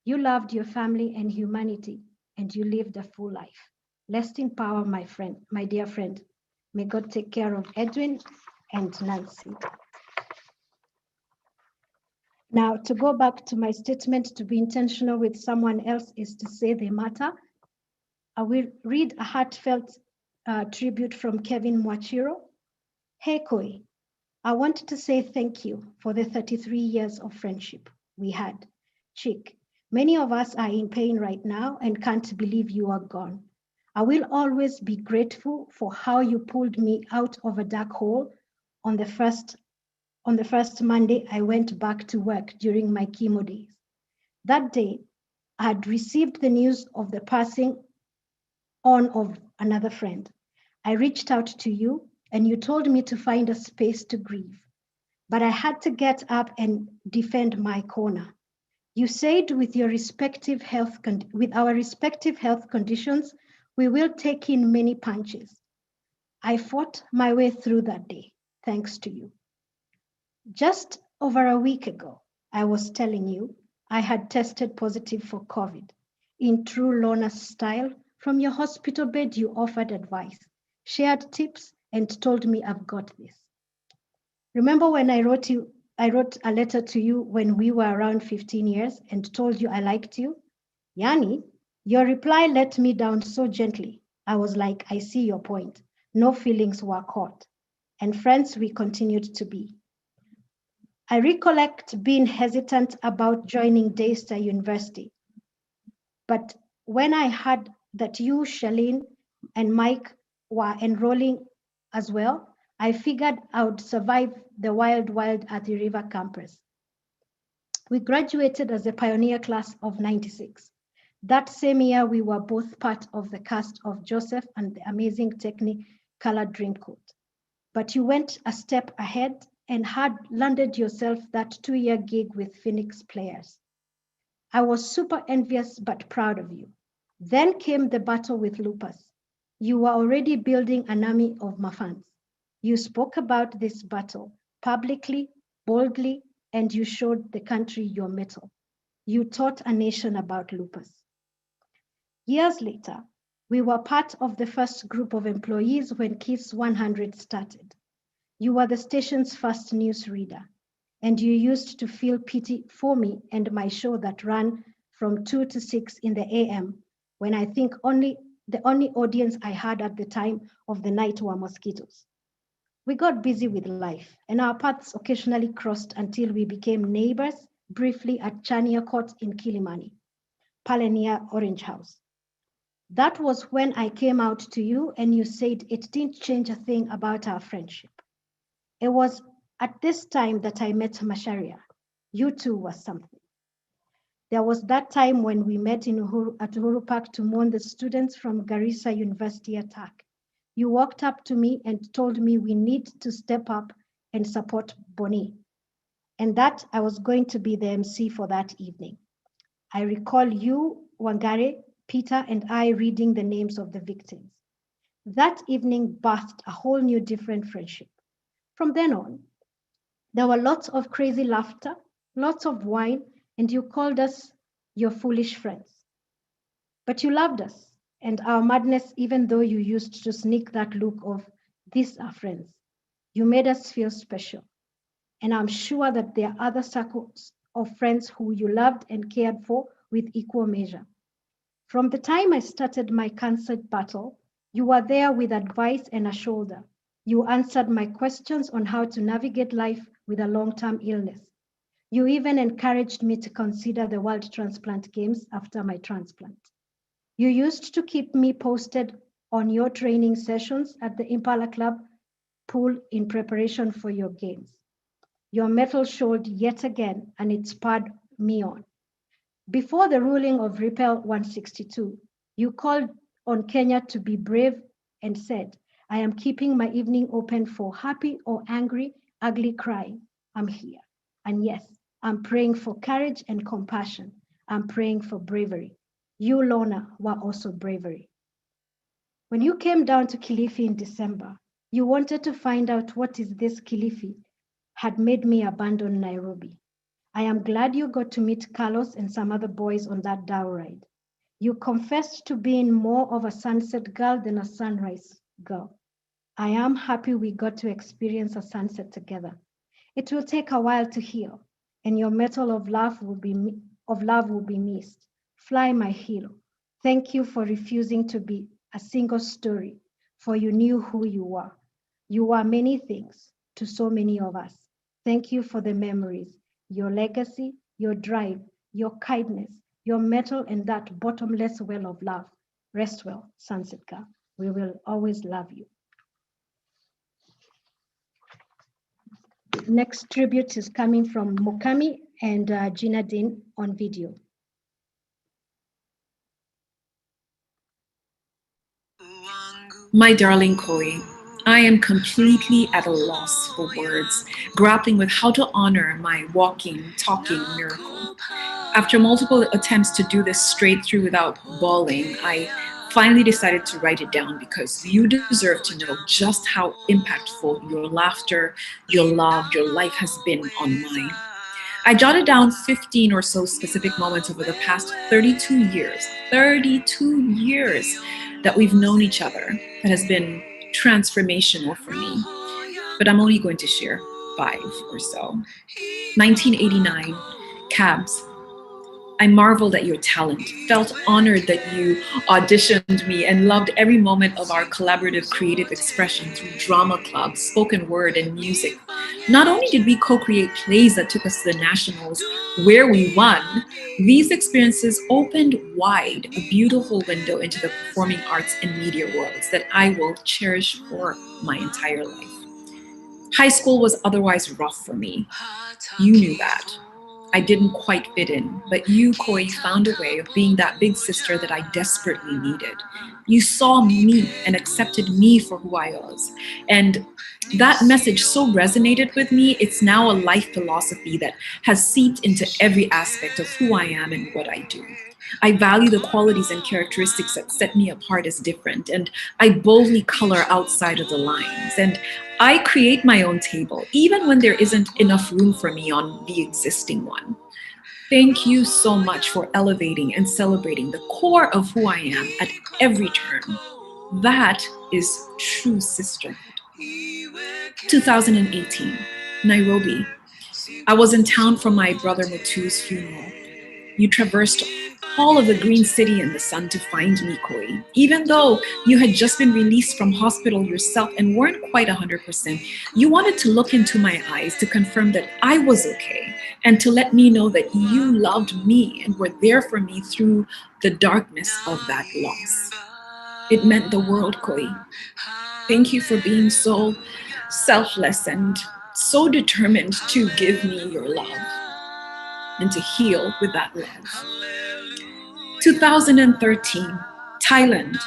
You loved your family and humanity, and you lived a full life. Rest in power, my friend, my dear friend. May God take care of Edwin and Nancy. Now, to go back to my statement, to be intentional with someone else is to say they matter. I will read a heartfelt tribute from Kevin Mwachiro. Hey, Koi, I wanted to say thank you for the 33 years of friendship we had. Chick, many of us are in pain right now and can't believe you are gone. I will always be grateful for how you pulled me out of a dark hole on the first Monday I went back to work during my chemo days. That day, I had received the news of the passing on of another friend. I reached out to you and you told me to find a space to grieve, but I had to get up and defend my corner. You said with our respective health conditions, we will take in many punches. I fought my way through that day, thanks to you. Just over a week ago, I was telling you I had tested positive for COVID. In true Lorna style, from your hospital bed, you offered advice, shared tips, and told me I've got this. Remember when I wrote a letter to you when we were around 15 years and told you I liked you? Yani, your reply let me down so gently. I was like, I see your point. No feelings were caught. And friends we continued to be. I recollect being hesitant about joining Daystar University. But when I heard that you, Shalene, and Mike were enrolling as well, I figured I would survive the wild at the River campus. We graduated as a pioneer class of 96. That same year, we were both part of the cast of Joseph and the Amazing Technicolor Dreamcoat. But you went a step ahead and had landed yourself that 2-year gig with Phoenix Players. I was super envious but proud of you. Then came the battle with lupus. You were already building an army of Mafans. You spoke about this battle publicly, boldly, and you showed the country your mettle. You taught a nation about lupus. Years later, we were part of the first group of employees when Kiss 100 started. You were the station's first newsreader, and you used to feel pity for me and my show that ran from 2 to 6 in the AM, when I think the only audience I had at the time of the night were mosquitoes. We got busy with life, and our paths occasionally crossed until we became neighbors briefly at Chania Court in Kilimani, Palenia Orange House. That was when I came out to you and you said it didn't change a thing about our friendship. It was at this time that I met Macharia. You two were something. There was that time when we met at Uhuru Park to mourn the students from Garissa University attack. You walked up to me and told me we need to step up and support Boni, and that I was going to be the MC for that evening. I recall you, Wangare, Peter, and I reading the names of the victims. That evening birthed a whole new different friendship. From then on, there were lots of crazy laughter, lots of wine, and you called us your foolish friends. But you loved us and our madness, even though you used to sneak that look of, these are friends. You made us feel special. And I'm sure that there are other circles of friends who you loved and cared for with equal measure. From the time I started my cancer battle, you were there with advice and a shoulder. You answered my questions on how to navigate life with a long-term illness. You even encouraged me to consider the World Transplant Games after my transplant. You used to keep me posted on your training sessions at the Impala Club pool in preparation for your games. Your mettle showed yet again, and it spurred me on. Before the ruling of Repel 162, you called on Kenya to be brave and said, I am keeping my evening open for happy or angry, ugly crying. I'm here. And yes, I'm praying for courage and compassion. I'm praying for bravery. You, Lorna, were also bravery. When you came down to Kilifi in December, you wanted to find out what is this Kilifi had made me abandon Nairobi. I am glad you got to meet Carlos and some other boys on that Dao ride. You confessed to being more of a sunset girl than a sunrise girl. I am happy we got to experience a sunset together. It will take a while to heal, and your metal of love will be missed. Fly, my hero. Thank you for refusing to be a single story, for you knew who you were. You were many things to so many of us. Thank you for the memories, your legacy, your drive, your kindness, your metal, and that bottomless well of love. Rest well, Sunset Girl. We will always love you. Next tribute is coming from Mukami and Gina Dean on video. My darling Koi, I am completely at a loss for words, grappling with how to honor my walking, talking miracle. After multiple attempts to do this straight through without bawling, I finally decided to write it down because you deserve to know just how impactful your laughter, your love, your life has been on mine. I jotted down 15 or so specific moments over the past 32 years that we've known each other that has been transformational for me. But I'm only going to share 5 or so. 1989, Cabs. I marveled at your talent, felt honored that you auditioned me, and loved every moment of our collaborative creative expression through drama clubs, spoken word, and music. Not only did we co-create plays that took us to the nationals, where we won, these experiences opened wide a beautiful window into the performing arts and media worlds that I will cherish for my entire life. High school was otherwise rough for me. You knew that. I didn't quite fit in, but you, Koi, found a way of being that big sister that I desperately needed. You saw me and accepted me for who I was. And that message so resonated with me, it's now a life philosophy that has seeped into every aspect of who I am and what I do. I value the qualities and characteristics that set me apart as different, and I boldly color outside of the lines. And I create my own table, even when there isn't enough room for me on the existing one. Thank you so much for elevating and celebrating the core of who I am at every turn. That is true sisterhood. 2018, Nairobi. I was in town for my brother Mutu's funeral. You traversed all of the green city in the sun to find me, Koi. Even though you had just been released from hospital yourself and weren't quite 100%, you wanted to look into my eyes to confirm that I was okay and to let me know that you loved me and were there for me through the darkness of that loss. It meant the world, Koi. Thank you for being so selfless and so determined to give me your love and to heal with that love. 2013, Thailand.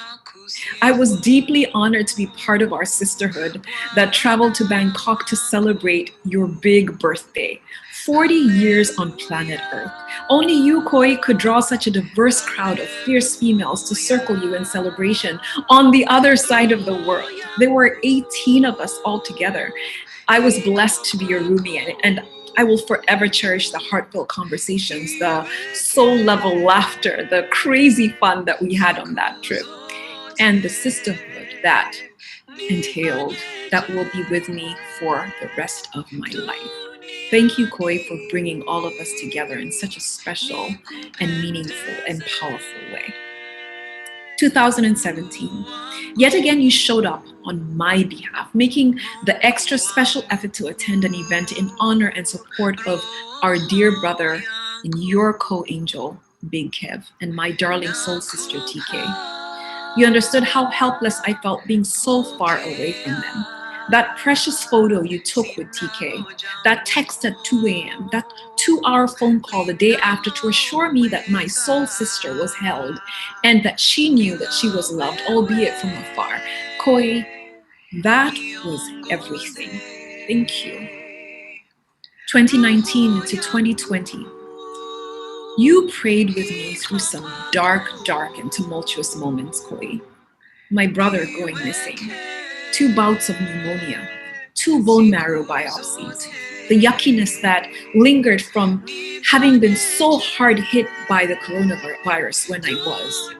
I was deeply honored to be part of our sisterhood that traveled to Bangkok to celebrate your big birthday. 40 years on planet Earth. Only you, Koi, could draw such a diverse crowd of fierce females to circle you in celebration on the other side of the world. There were 18 of us all together. I was blessed to be your roomie, and I will forever cherish the heartfelt conversations, the soul-level laughter, the crazy fun that we had on that trip, and the sisterhood that entailed that will be with me for the rest of my life. Thank you, Koi, for bringing all of us together in such a special and meaningful and powerful way. 2017. Yet again, you showed up on my behalf, making the extra special effort to attend an event in honor and support of our dear brother and your co-angel, Big Kev, and my darling soul sister, TK. You understood how helpless I felt being so far away from them. That precious photo you took with TK, that text at 2 a.m., that 2-hour phone call the day after to assure me that my soul sister was held and that she knew that she was loved, albeit from afar. Koi, that was everything. Thank you. 2019 to 2020, you prayed with me through some dark and tumultuous moments, Koi. My brother going missing, 2 bouts of pneumonia, 2 bone marrow biopsies, the yuckiness that lingered from having been so hard hit by the coronavirus when I was.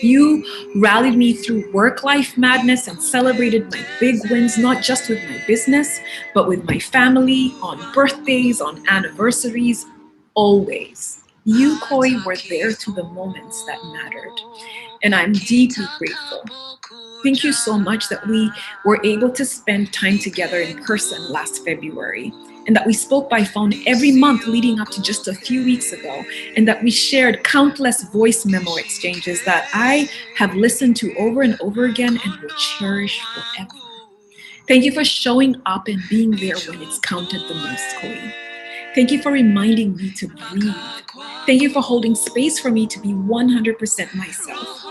You rallied me through work-life madness and celebrated my big wins, not just with my business, but with my family, on birthdays, on anniversaries, always. You, Koi, were there through the moments that mattered, and I'm deeply grateful. Thank you so much that we were able to spend time together in person last February, and that we spoke by phone every month leading up to just a few weeks ago, and that we shared countless voice memo exchanges that I have listened to over and over again and will cherish forever. Thank you for showing up and being there when it's counted the most, Koi. Thank you for reminding me to breathe. Thank you for holding space for me to be 100% myself.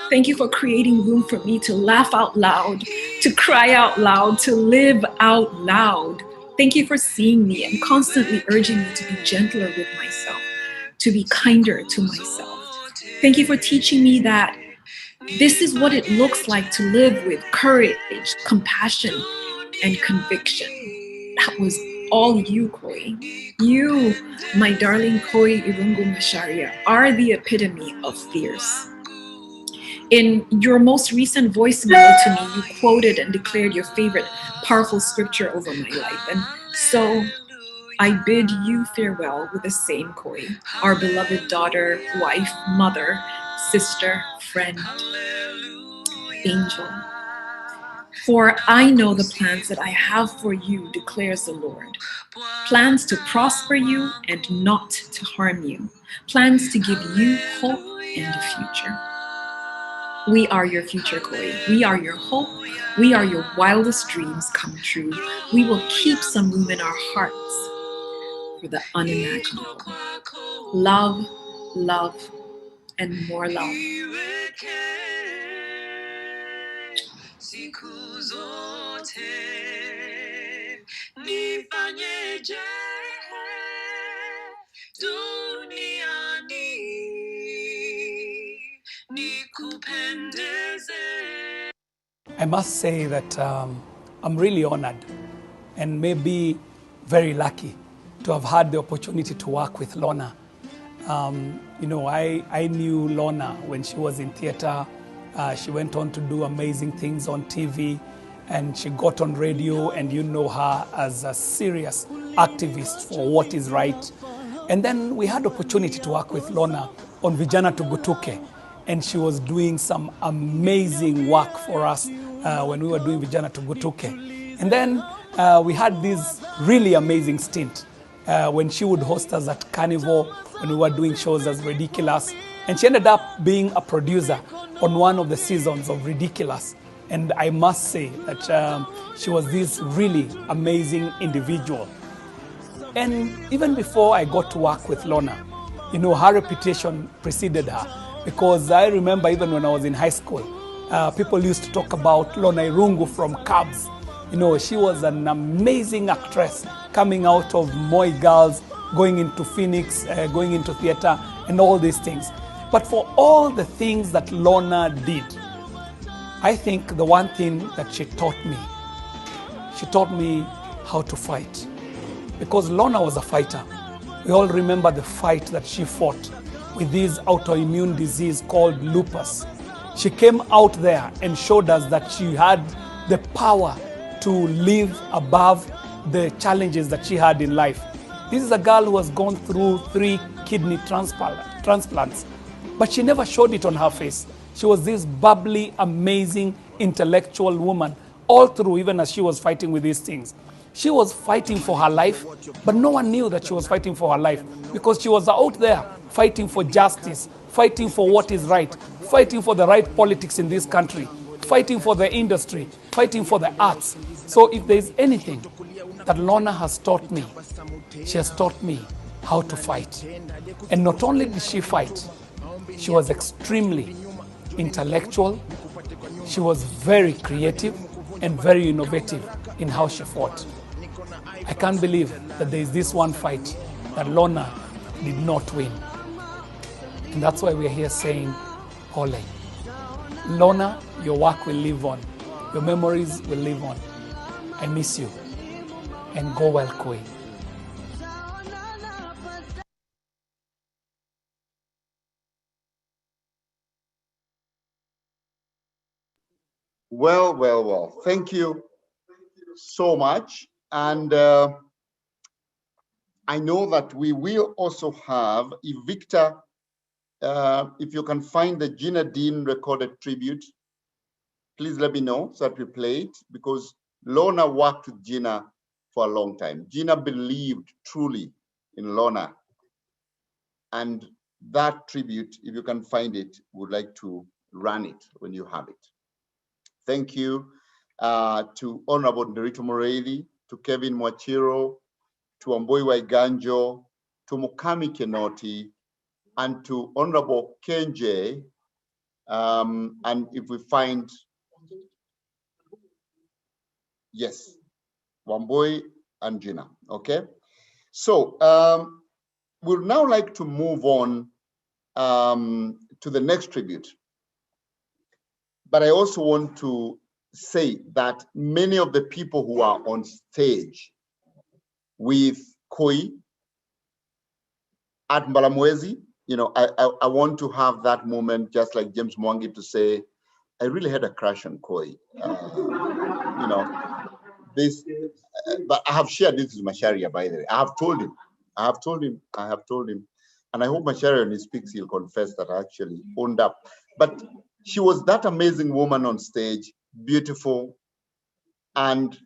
Thank you for creating room for me to laugh out loud, to cry out loud, to live out loud. Thank you for seeing me and constantly urging me to be gentler with myself, to be kinder to myself. Thank you for teaching me that this is what it looks like to live with courage, compassion, and conviction. That was all you, Koi. You, my darling Lorna Irungu-Macharia, are the epitome of fierce. In your most recent voice memo to me, you quoted and declared your favorite powerful scripture over my life. And so I bid you farewell with the same, Koi, our beloved daughter, wife, mother, sister, friend, angel. For I know the plans that I have for you, declares the Lord. Plans to prosper you and not to harm you. Plans to give you hope and a future. We are your future, Koi. We are your hope. We are your wildest dreams come true. We will keep some room in our hearts for the unimaginable. Love, love, and more love. I must say that I'm really honored and maybe very lucky to have had the opportunity to work with Lorna. You know, I knew Lorna when she was in theater. She went on to do amazing things on TV, and she got on radio, and you know her as a serious activist for what is right. And then we had opportunity to work with Lorna on Vijana Tugutuke, and she was doing some amazing work for us when we were doing Vijana Tugutuke. And then we had this really amazing stint when she would host us at Carnival when we were doing shows as Ridiculous. And she ended up being a producer on one of the seasons of Ridiculous. And I must say that she was this really amazing individual. And even before I got to work with Lorna, you know, her reputation preceded her. Because I remember even when I was in high school, people used to talk about Lorna Irungu from Cubs. You know, she was an amazing actress coming out of Moi Girls, going into Phoenix, going into theater, and all these things. But for all the things that Lorna did, I think the one thing that she taught me how to fight. Because Lorna was a fighter. We all remember the fight that she fought with this autoimmune disease called lupus. She came out there and showed us that she had the power to live above the challenges that she had in life. This is a girl who has gone through 3 kidney transplants, but she never showed it on her face. She was this bubbly, amazing, intellectual woman, all through, even as she was fighting with these things. She was fighting for her life, but no one knew that she was fighting for her life because she was out there fighting for justice, fighting for what is right, fighting for the right politics in this country, fighting for the industry, fighting for the arts. So if there is anything that Lorna has taught me, she has taught me how to fight. And not only did she fight, she was extremely intellectual, she was very creative and very innovative in how she fought. I can't believe that there is this one fight that Lorna did not win. And that's why we're here saying, Ole. Lorna, your work will live on. Your memories will live on. I miss you. And go well, Koi. Well, well, well. Thank you so much. And I know that we will also have, if Victor, if you can find the Gina Dean recorded tribute, please let me know so that we play it, because Lorna worked with Gina for a long time. Gina believed truly in Lorna. And that tribute, if you can find it, would like to run it when you have it. Thank you to Honorable Nderitu Moreli, to Kevin Mwachiro, to Amboi Waiganjo, to Mukami Kenoti, and to Honorable Kenje. And if we find, yes, Wamboi and Gina, okay? So we'd now like to move on to the next tribute. But I also want to say that many of the people who are on stage with Koi at Mbalamwezi, you know, I want to have that moment, just like James Mwangi, to say, I really had a crush on Koi. You know, this, but I have shared this with Macharia, by the way. I have told him. And I hope Macharia, when he speaks, he'll confess that I actually owned up. But she was that amazing woman on stage, beautiful, and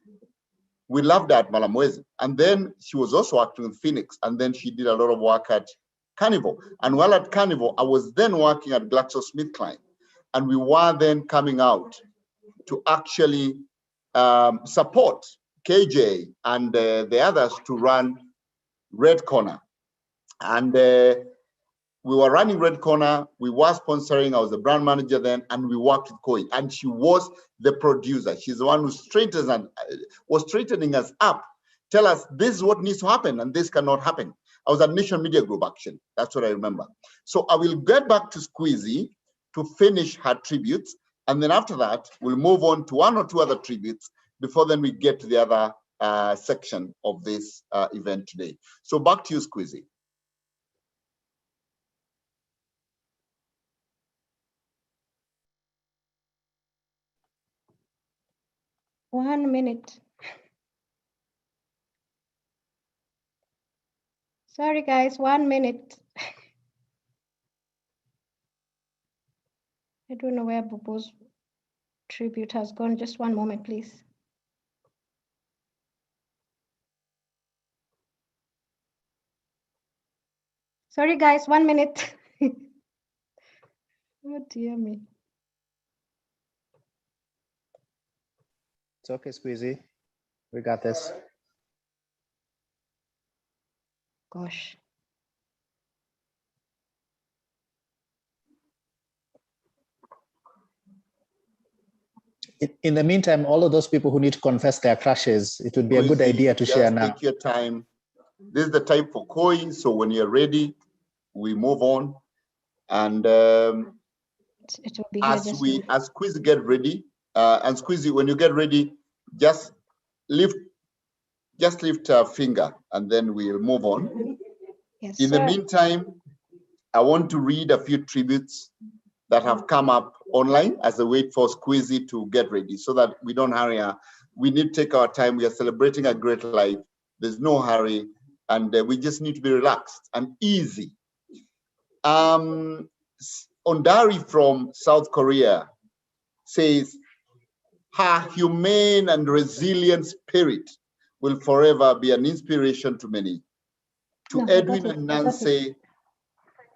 we loved her at Malamwezi. And then she was also acting in Phoenix, and then she did a lot of work at Carnival. And while at Carnival, I was then working at GlaxoSmithKline, and we were then coming out to actually support KJ and the others to run Red Corner. And we were running Red Corner, we were sponsoring, I was the brand manager then, and we worked with Koi, and she was the producer. She's the one who was straightening us up, tell us this is what needs to happen and this cannot happen. I was at Nation Media Group, actually. That's what I remember. So I will get back to Squeezy to finish her tributes, and then after that, we'll move on to one or two other tributes before then we get to the other section of this event today. So back to you, Squeezy. One minute. Sorry, guys, 1 minute. I don't know where Bobo's tribute has gone. Just one moment, please. Sorry, guys, 1 minute. Oh, dear me. It's okay, Squeezy. We got this. Gosh. In the meantime, all of those people who need to confess their crushes, it would be a good idea to share now. Take your time. This is the time for Koi, so when you're ready, we move on. And it will be as Squeezy get ready, and Squeezy, when you get ready, just lift a finger, and then we'll move on. Yes, in the meantime, I want to read a few tributes that have come up online as a wait for Squeezy to get ready, so that we don't hurry her. We need to take our time. We are celebrating a great life. There's no hurry, and we just need to be relaxed and easy. Ondari from South Korea says, her humane and resilient spirit will forever be an inspiration to many. To Edwin and Nancy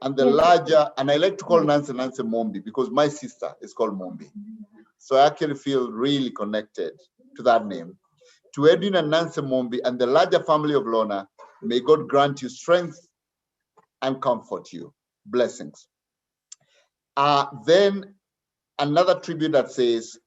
and the larger, and I like to call Nancy Mombi because my sister is called Mombi. So I actually feel really connected to that name. To Edwin and Nancy Mombi and the larger family of Lorna, may God grant you strength and comfort you. Blessings. Then another tribute that says,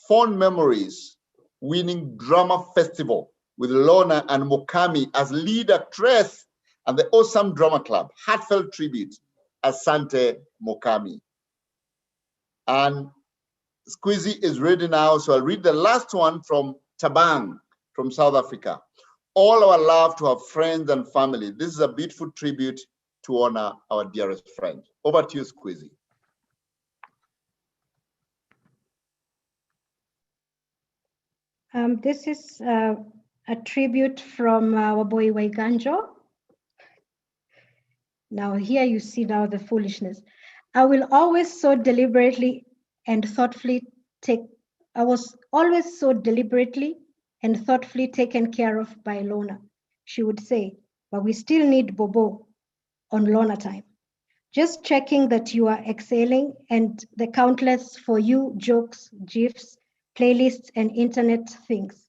fond memories, winning drama festival with Lorna and Mokami as lead actress and the awesome drama club. Heartfelt tribute, Asante Mokami. And Squeezy is ready now, so I'll read the last one from Tabang from South Africa. All our love to our friends and family. This is a beautiful tribute to honor our dearest friend. Over to you, Squeezy. This is a tribute from our boy Waiganjo. Now here you see now the foolishness. I was always so deliberately and thoughtfully taken care of by Lorna, she would say, but we still need Bobo on Lorna time. Just checking that you are excelling and the countless for you jokes, GIFs, playlists, and internet things.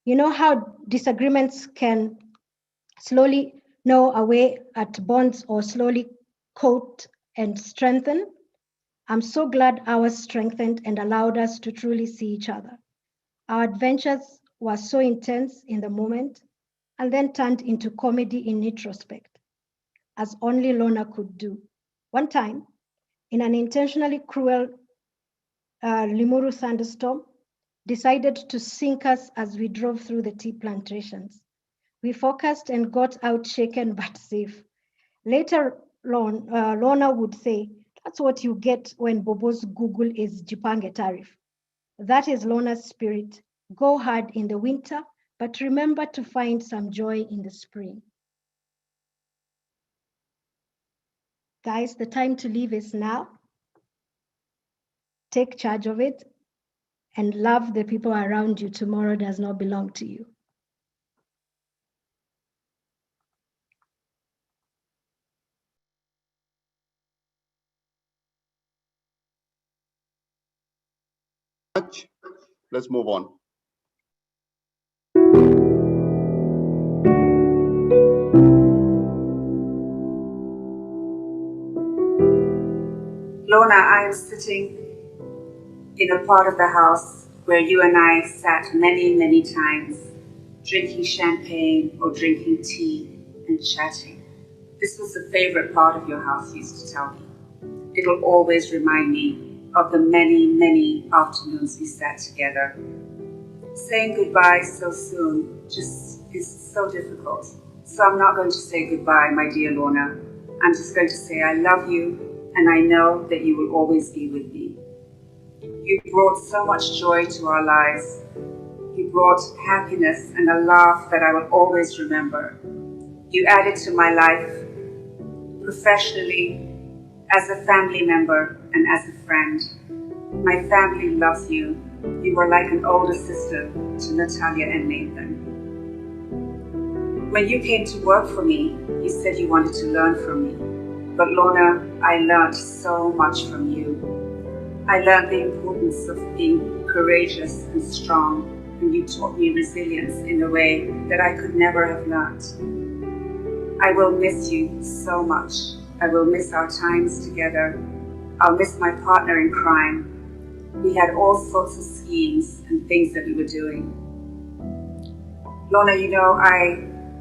You know how disagreements can slowly gnaw away at bonds or slowly coat and strengthen? I'm so glad ours strengthened and allowed us to truly see each other. Our adventures were so intense in the moment and then turned into comedy in retrospect, as only Lorna could do. One time, in an intentionally cruel Limuru thunderstorm, decided to sink us as we drove through the tea plantations. We focused and got out shaken but safe. Later, Lorna would say, that's what you get when Bobo's Google is Jipange tariff. That is Lorna's spirit. Go hard in the winter, but remember to find some joy in the spring. Guys, the time to leave is now. Take charge of it and love the people around you. Tomorrow does not belong to you. Let's move on. Lorna, I am sitting in a part of the house where you and I sat many, many times, drinking champagne or drinking tea and chatting. This was the favorite part of your house, you used to tell me. It'll always remind me of the many, many afternoons we sat together. Saying goodbye so soon just is so difficult. So I'm not going to say goodbye, my dear Lorna. I'm just going to say I love you, and I know that you will always be with me. You brought so much joy to our lives. You brought happiness and a laugh that I will always remember. You added to my life professionally, as a family member, and as a friend. My family loves you. You were like an older sister to Natalia and Nathan. When you came to work for me, you said you wanted to learn from me. But Lorna, I learned so much from you. I learned the importance of being courageous and strong, and you taught me resilience in a way that I could never have learned. I will miss you so much. I will miss our times together. I'll miss my partner in crime. We had all sorts of schemes and things that we were doing. Lorna, you know,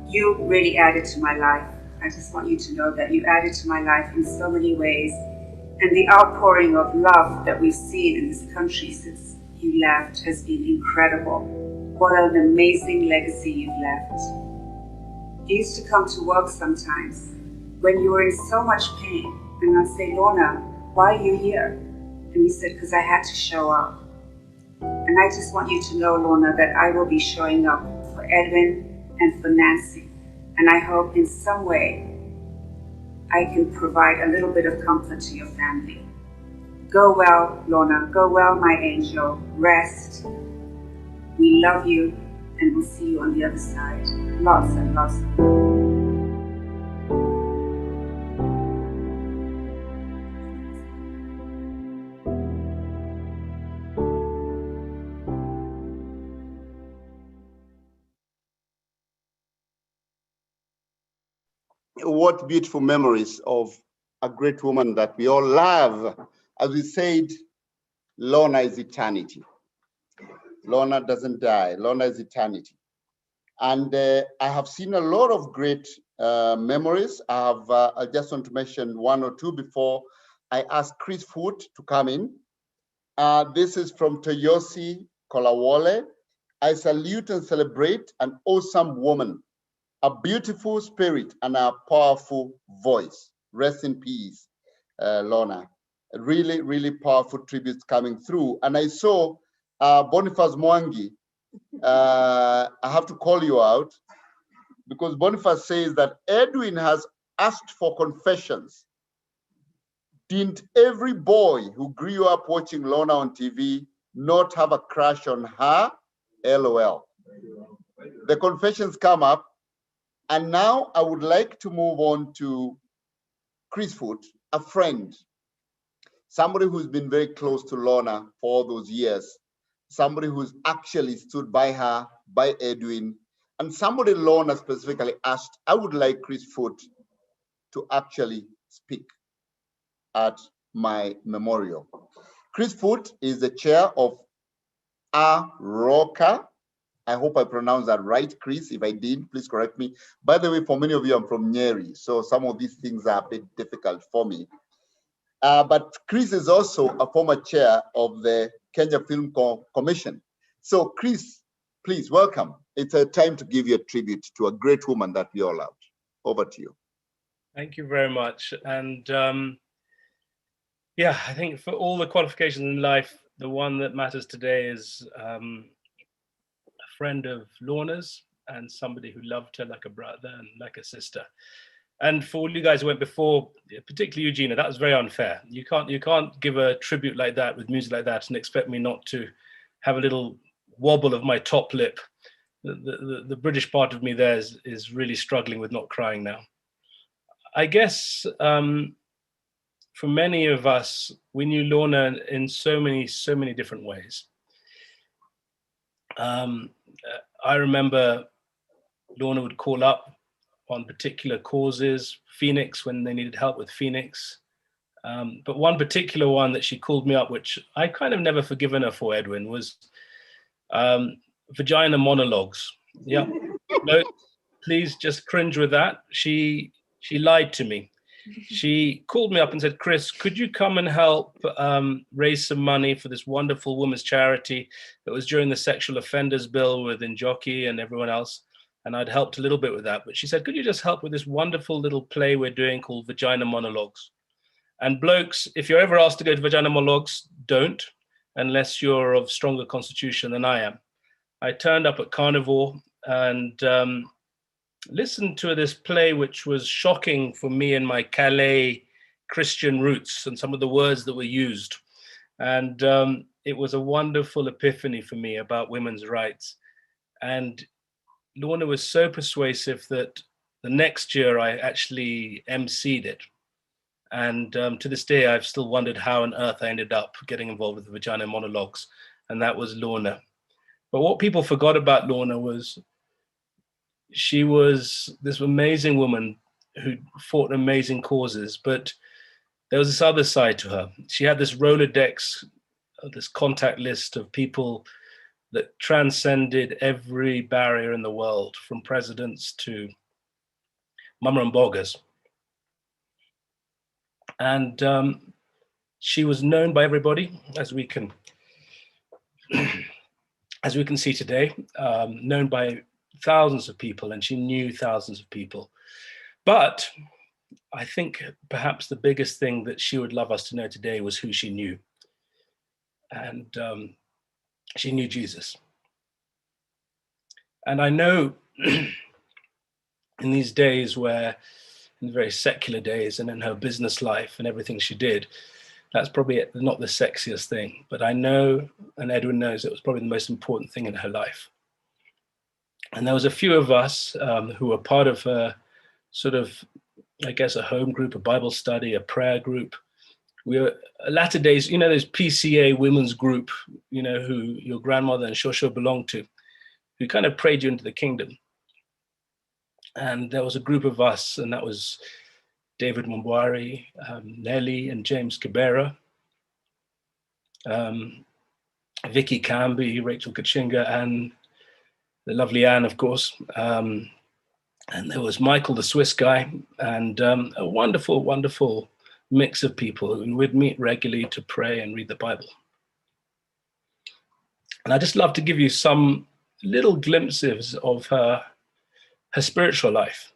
you really added to my life. I just want you to know that you added to my life in so many ways. And the outpouring of love that we've seen in this country since you left has been incredible. What an amazing legacy you've left. You used to come to work sometimes when you were in so much pain, and I'd say, Lorna, why are you here? And you said, because I had to show up. And I just want you to know, Lorna, that I will be showing up for Edwin and for Nancy. And I hope in some way I can provide a little bit of comfort to your family. Go well, Lorna. Go well, my angel. Rest. We love you, and we'll see you on the other side. Lots and lots of love. What beautiful memories of a great woman that we all love. As we said, Lorna is eternity. Lorna doesn't die. Lorna is eternity. And I have seen a lot of great memories. I just want to mention one or two before I ask Chris Foot to come in. This is from Toyosi Kolawole. I salute and celebrate an awesome woman, a beautiful spirit, and a powerful voice. Rest in peace, Lorna. Really, really powerful tributes coming through. And I saw Boniface Mwangi. I have to call you out because Boniface says that Edwin has asked for confessions. Didn't every boy who grew up watching Lorna on TV not have a crush on her? LOL. The confessions come up. And now I would like to move on to Chris Foot, a friend, somebody who's been very close to Lorna for all those years, somebody who's actually stood by her, by Edwin, and somebody Lorna specifically asked, I would like Chris Foot to actually speak at my memorial. Chris Foot is the chair of AROCA. I hope I pronounced that right, Chris. If I did, please correct me. By the way, for many of you, I'm from Nyeri, so some of these things are a bit difficult for me. But Chris is also a former chair of the Kenya Film Commission. So Chris, please welcome. It's a time to give you a tribute to a great woman that we all love. Over to you. Thank you very much. And yeah, I think for all the qualifications in life, the one that matters today is a friend of Lorna's and somebody who loved her like a brother and like a sister. And for all you guys who went before, particularly Eugenia, that was very unfair. You can't give a tribute like that with music like that and expect me not to have a little wobble of my top lip. The British part of me there is really struggling with not crying now. I guess for many of us, we knew Lorna in so many different ways. I remember Lorna would call up on particular causes, Phoenix when they needed help with Phoenix. But one particular one that she called me up, which I kind of never forgiven her for, Edwin, was vagina monologues. Yeah, no, please just cringe with that. She lied to me. She called me up and said, Chris, could you come and help raise some money for this wonderful women's charity that was during the sexual offenders bill with Njoki and everyone else? And I'd helped a little bit with that. But she said, could you just help with this wonderful little play we're doing called Vagina Monologues? And blokes, if you're ever asked to go to Vagina Monologues, don't, unless you're of stronger constitution than I am. I turned up at Carnivore and listened to this play, which was shocking for me and my Calais Christian roots and some of the words that were used. And it was a wonderful epiphany for me about women's rights. And Lorna was so persuasive that the next year I actually emceed it. And to this day, I've still wondered how on earth I ended up getting involved with the Vagina Monologues. And that was Lorna. But what people forgot about Lorna was she was this amazing woman who fought amazing causes, but there was this other side to her. She had this Rolodex, this contact list of people that transcended every barrier in the world, from presidents to Mama and Boggers. And she was known by everybody, as we can see today, known by thousands of people, and she knew thousands of people. But I think perhaps the biggest thing that she would love us to know today was who she knew. And she knew Jesus. And I know in these days where in the very secular days and in her business life and everything she did, that's probably not the sexiest thing. But I know, and Edwin knows, it was probably the most important thing in her life. And there was a few of us who were part of her sort of, I guess, a home group, a Bible study, a prayer group. We were latter days, you know, those PCA women's group, you know, who your grandmother and Shosho belonged to, who kind of prayed you into the kingdom. And there was a group of us, and that was David Mumbwari, Nelly and James Kibera, Vicky Camby, Rachel Kachinga, and the lovely Anne, of course. And there was Michael, the Swiss guy, and a wonderful, wonderful mix of people who would meet regularly to pray and read the Bible. And I just love to give you some little glimpses of her spiritual life.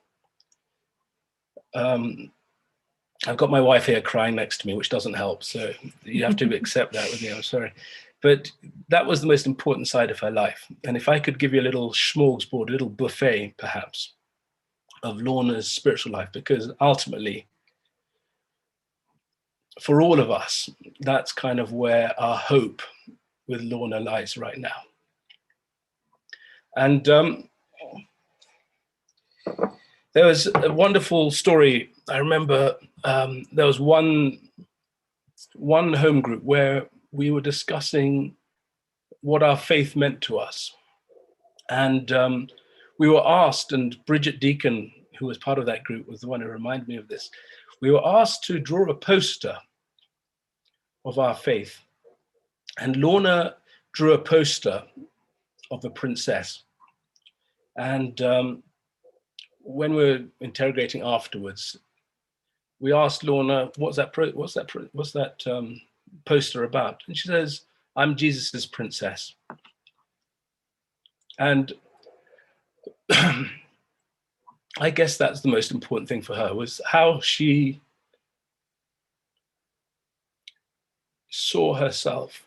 I've got my wife here crying next to me, which doesn't help. So you have to accept that with me, I'm sorry. But that was the most important side of her life. And if I could give you a little smorgasbord, a little buffet, perhaps, of Lorna's spiritual life, because ultimately, for all of us, that's kind of where our hope with Lorna lies right now. And there was a wonderful story. I remember there was one home group where we were discussing what our faith meant to us. And we were asked, and Bridget Deacon, who was part of that group, was the one who reminded me of this. We were asked to draw a poster of our faith. And Lorna drew a poster of a princess. And when we were interrogating afterwards, we asked Lorna, what's that poster about? And she says, I'm Jesus's princess. And I guess that's the most important thing for her, was how she saw herself.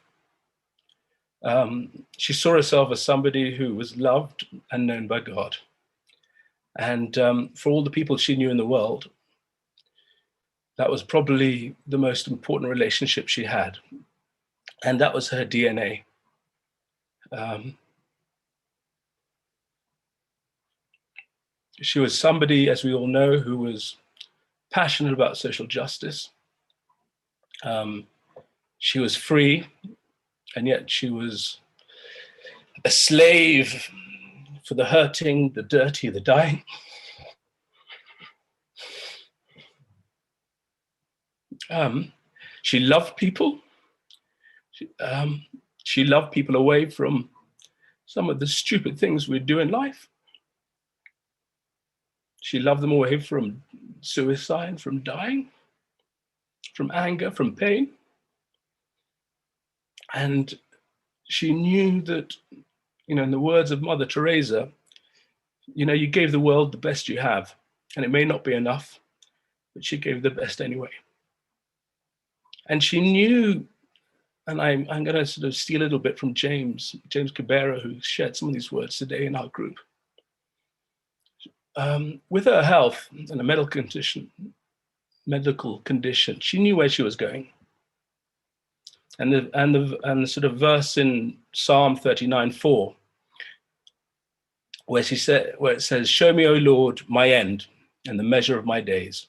She saw herself as somebody who was loved and known by God. And for all the people she knew in the world, that was probably the most important relationship she had. And that was her DNA. She was somebody, as we all know, who was passionate about social justice. She was free, and yet she was a slave for the hurting, the dirty, the dying. She loved people. She loved people away from some of the stupid things we do in life. She loved them away from suicide, from dying, from anger, from pain. And she knew that, you know, in the words of Mother Teresa, you know, you gave the world the best you have, and it may not be enough, but she gave the best anyway. And she knew, and I'm going to sort of steal a little bit from James Kibera, who shared some of these words today in our group. With her health and a medical condition, she knew where she was going. And the sort of verse in Psalm 39:4, where it says, "Show me, O Lord, my end and the measure of my days.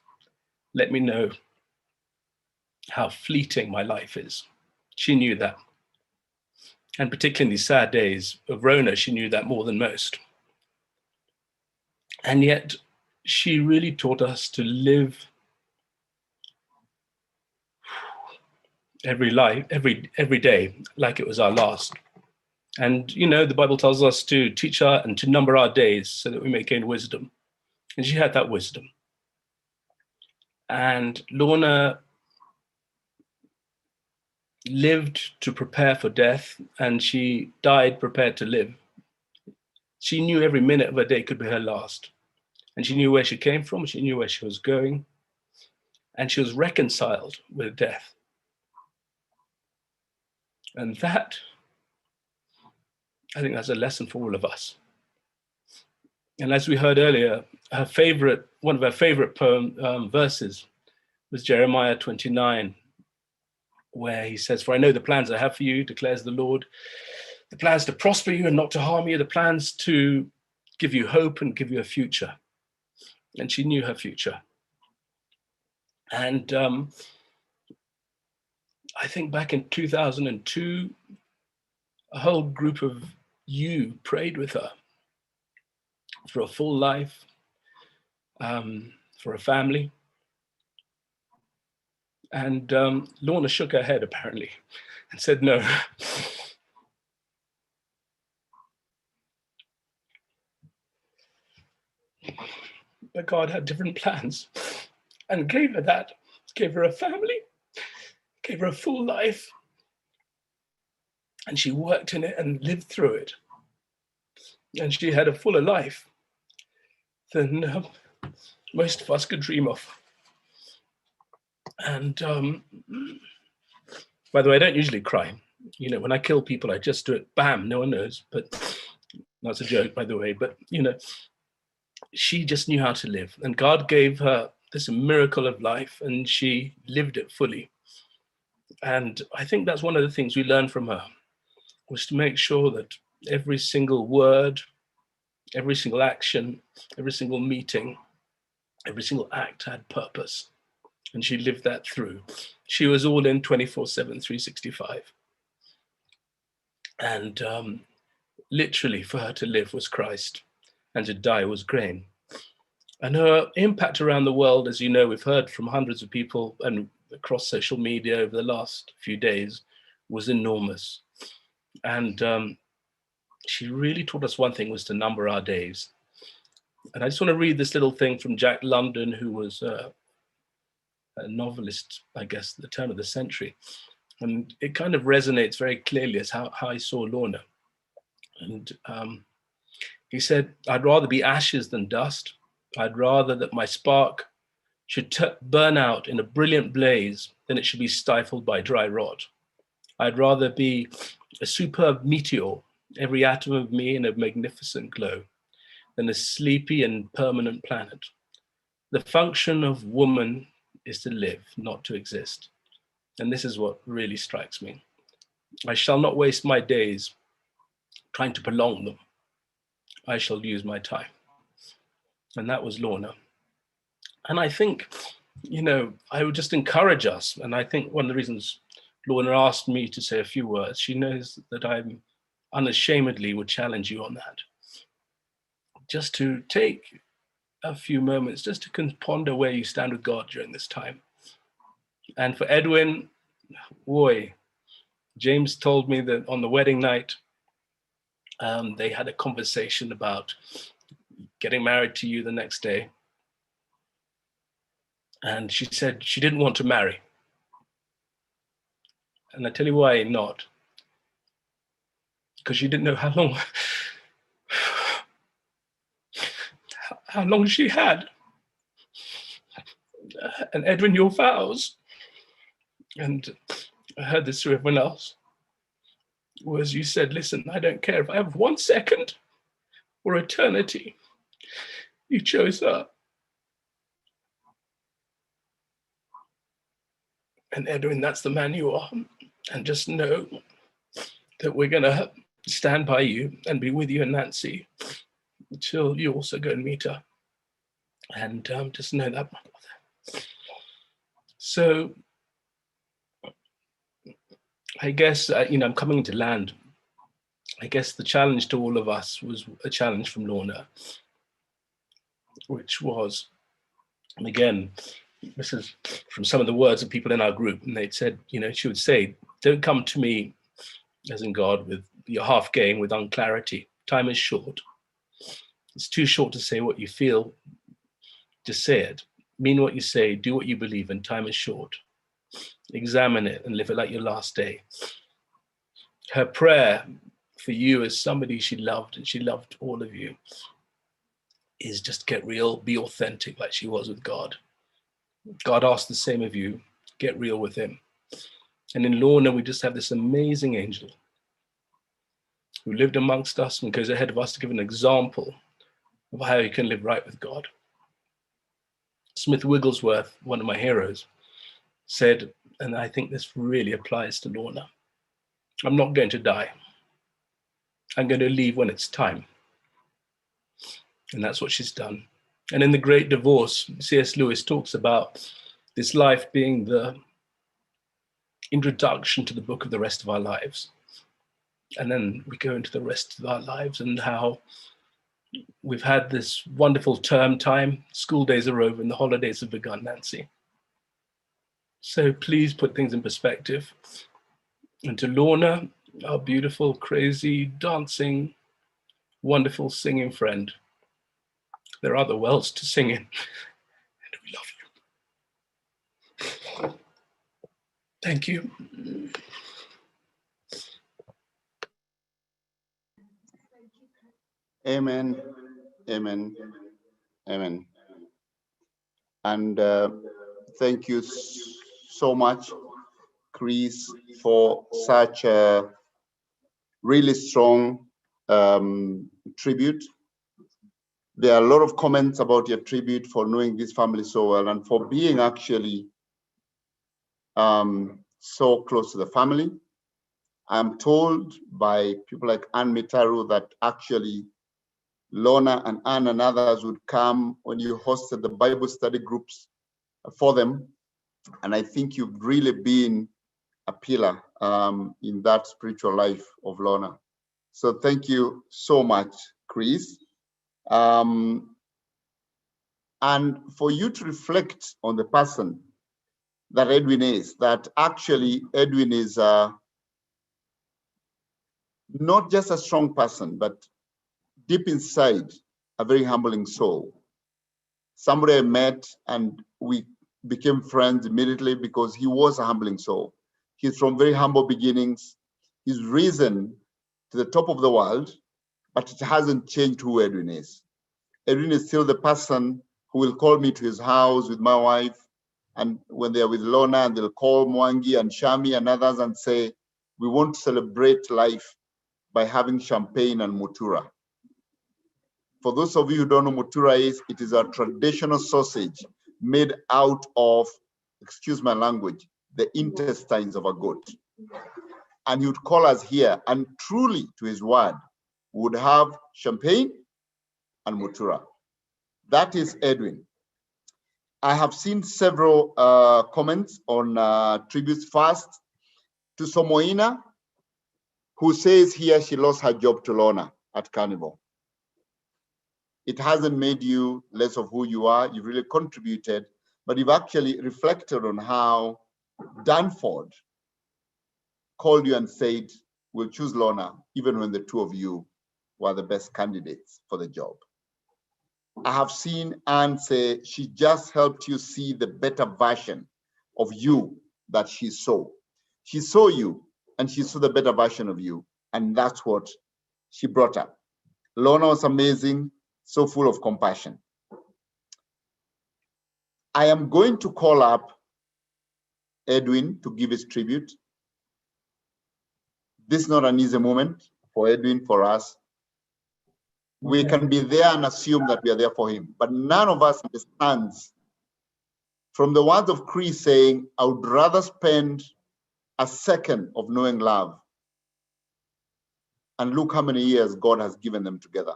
Let me know how fleeting my life is." She knew that. And particularly in these sad days of Rona, she knew that more than most. And yet she really taught us to live every day like it was our last. And, you know, the Bible tells us to teach her and to number our days so that we may gain wisdom. And she had that wisdom. And Lorna lived to prepare for death, and she died prepared to live. She knew every minute of her day could be her last. And she knew where she came from, she knew where she was going, and she was reconciled with death. And that, I think that's a lesson for all of us. And as we heard earlier, one of her favorite verses was Jeremiah 29, where he says, "For I know the plans I have for you, declares the Lord, the plans to prosper you and not to harm you, the plans to give you hope and give you a future." And she knew her future. And I think back in 2002, a whole group of you prayed with her for a full life, for a family. And Lorna shook her head apparently and said no. But God had different plans and gave her that, gave her a family, gave her a full life. And she worked in it and lived through it. And she had a fuller life than most of us could dream of. And by the way, I don't usually cry. You know, when I kill people, I just do it, bam, no one knows. But that's a joke, by the way. But, you know, she just knew how to live. And God gave her this miracle of life, and she lived it fully. And I think that's one of the things we learned from her, was to make sure that every single word, every single action, every single meeting, every single act had purpose. And she lived that through. She was all in 24/7, 365. And literally for her to live was Christ, and to die was gain. And her impact around the world, as you know, we've heard from hundreds of people and across social media over the last few days, was enormous. And she really taught us one thing, was to number our days. And I just want to read this little thing from Jack London, who was a novelist, I guess, at the turn of the century. And it kind of resonates very clearly as how I saw Lorna. And he said, "I'd rather be ashes than dust. I'd rather that my spark should burn out in a brilliant blaze than it should be stifled by dry rot. I'd rather be a superb meteor, every atom of me in a magnificent glow, than a sleepy and permanent planet. The function of woman is to live, not to exist." And this is what really strikes me. "I shall not waste my days trying to prolong them. I shall use my time." And that was Lorna. And I think, you know, I would just encourage us. And I think one of the reasons Lorna asked me to say a few words, she knows that I'm unashamedly would challenge you on that. Just to take a few moments, just to ponder where you stand with God during this time. And for Edwin, boy, James told me that on the wedding night, they had a conversation about getting married to you the next day. And she said she didn't want to marry. And I tell you why not. Because she didn't know how long she had. And Edwin, your vows, and I heard this through everyone else, was you said, "Listen, I don't care if I have 1 second or eternity." You chose her. And Edwin, that's the man you are. And just know that we're going to stand by you and be with you and Nancy until you also go and meet her. And just know that, my brother. So I guess, you know, I'm coming into land. I guess the challenge to all of us was a challenge from Lorna, which was, and again, this is from some of the words of people in our group, and they'd said, you know, she would say, "Don't come to me, as in God, with your half game, with unclarity. Time is short. It's too short to say what you feel. Just say it. Mean what you say, do what you believe, and time is short. Examine it and live it like your last day." Her prayer for you as somebody she loved, and she loved all of you, is just get real, be authentic like she was with God. God asked the same of you, get real with him. And in Lorna, we just have this amazing angel who lived amongst us and goes ahead of us to give an example of how you can live right with God. Smith Wigglesworth, one of my heroes, said, and I think this really applies to Lorna, I'm not going to die. I'm going to leave when it's time. And that's what she's done. And in The Great Divorce, C.S. Lewis talks about this life being the introduction to the book of the rest of our lives. And then we go into the rest of our lives and how we've had this wonderful term time, school days are over and the holidays have begun, Nancy. So please put things in perspective. And to Lorna, our beautiful, crazy, dancing, wonderful singing friend, there are other wells to sing in, and we love you. Thank you. Amen. Amen. Amen. And thank you so much, Chris, for such a really strong tribute. There are a lot of comments about your tribute, for knowing this family so well and for being actually so close to the family. I'm told by people like Anne Mitaru that actually Lorna and Anne and others would come when you hosted the Bible study groups for them. And I think you've really been a pillar in that spiritual life of Lorna. So thank you so much, Chris. And for you to reflect on the person that Edwin is, that actually Edwin is not just a strong person, but deep inside, a very humbling soul. Somebody I met and we became friends immediately because he was a humbling soul. He's from very humble beginnings. He's risen to the top of the world, but it hasn't changed who Edwin is. Edwin is still the person who will call me to his house with my wife, and when they're with Lorna, and they'll call Mwangi and Shami and others and say, we want to celebrate life by having champagne and mutura. For those of you who don't know what mutura is, it is a traditional sausage made out of, excuse my language, the intestines of a goat. And he would call us here, and truly, to his word, would have champagne and mutura. That is Edwin. I have seen several comments on tributes. First, to Somoina, who says here she lost her job to Lorna at Carnival. It hasn't made you less of who you are. You've really contributed, but you've actually reflected on how Danford called you and said, we'll choose Lorna, even when the two of you were the best candidates for the job. I have seen Anne say she just helped you see the better version of you that she saw. She saw you and she saw the better version of you, and that's what she brought up. Lorna was amazing, so full of compassion. I am going to call up Edwin to give his tribute. This is not an easy moment for Edwin, for us. We can be there and assume that we are there for him, but none of us understands from the words of Chris saying, I would rather spend a second of knowing love. And look how many years God has given them together.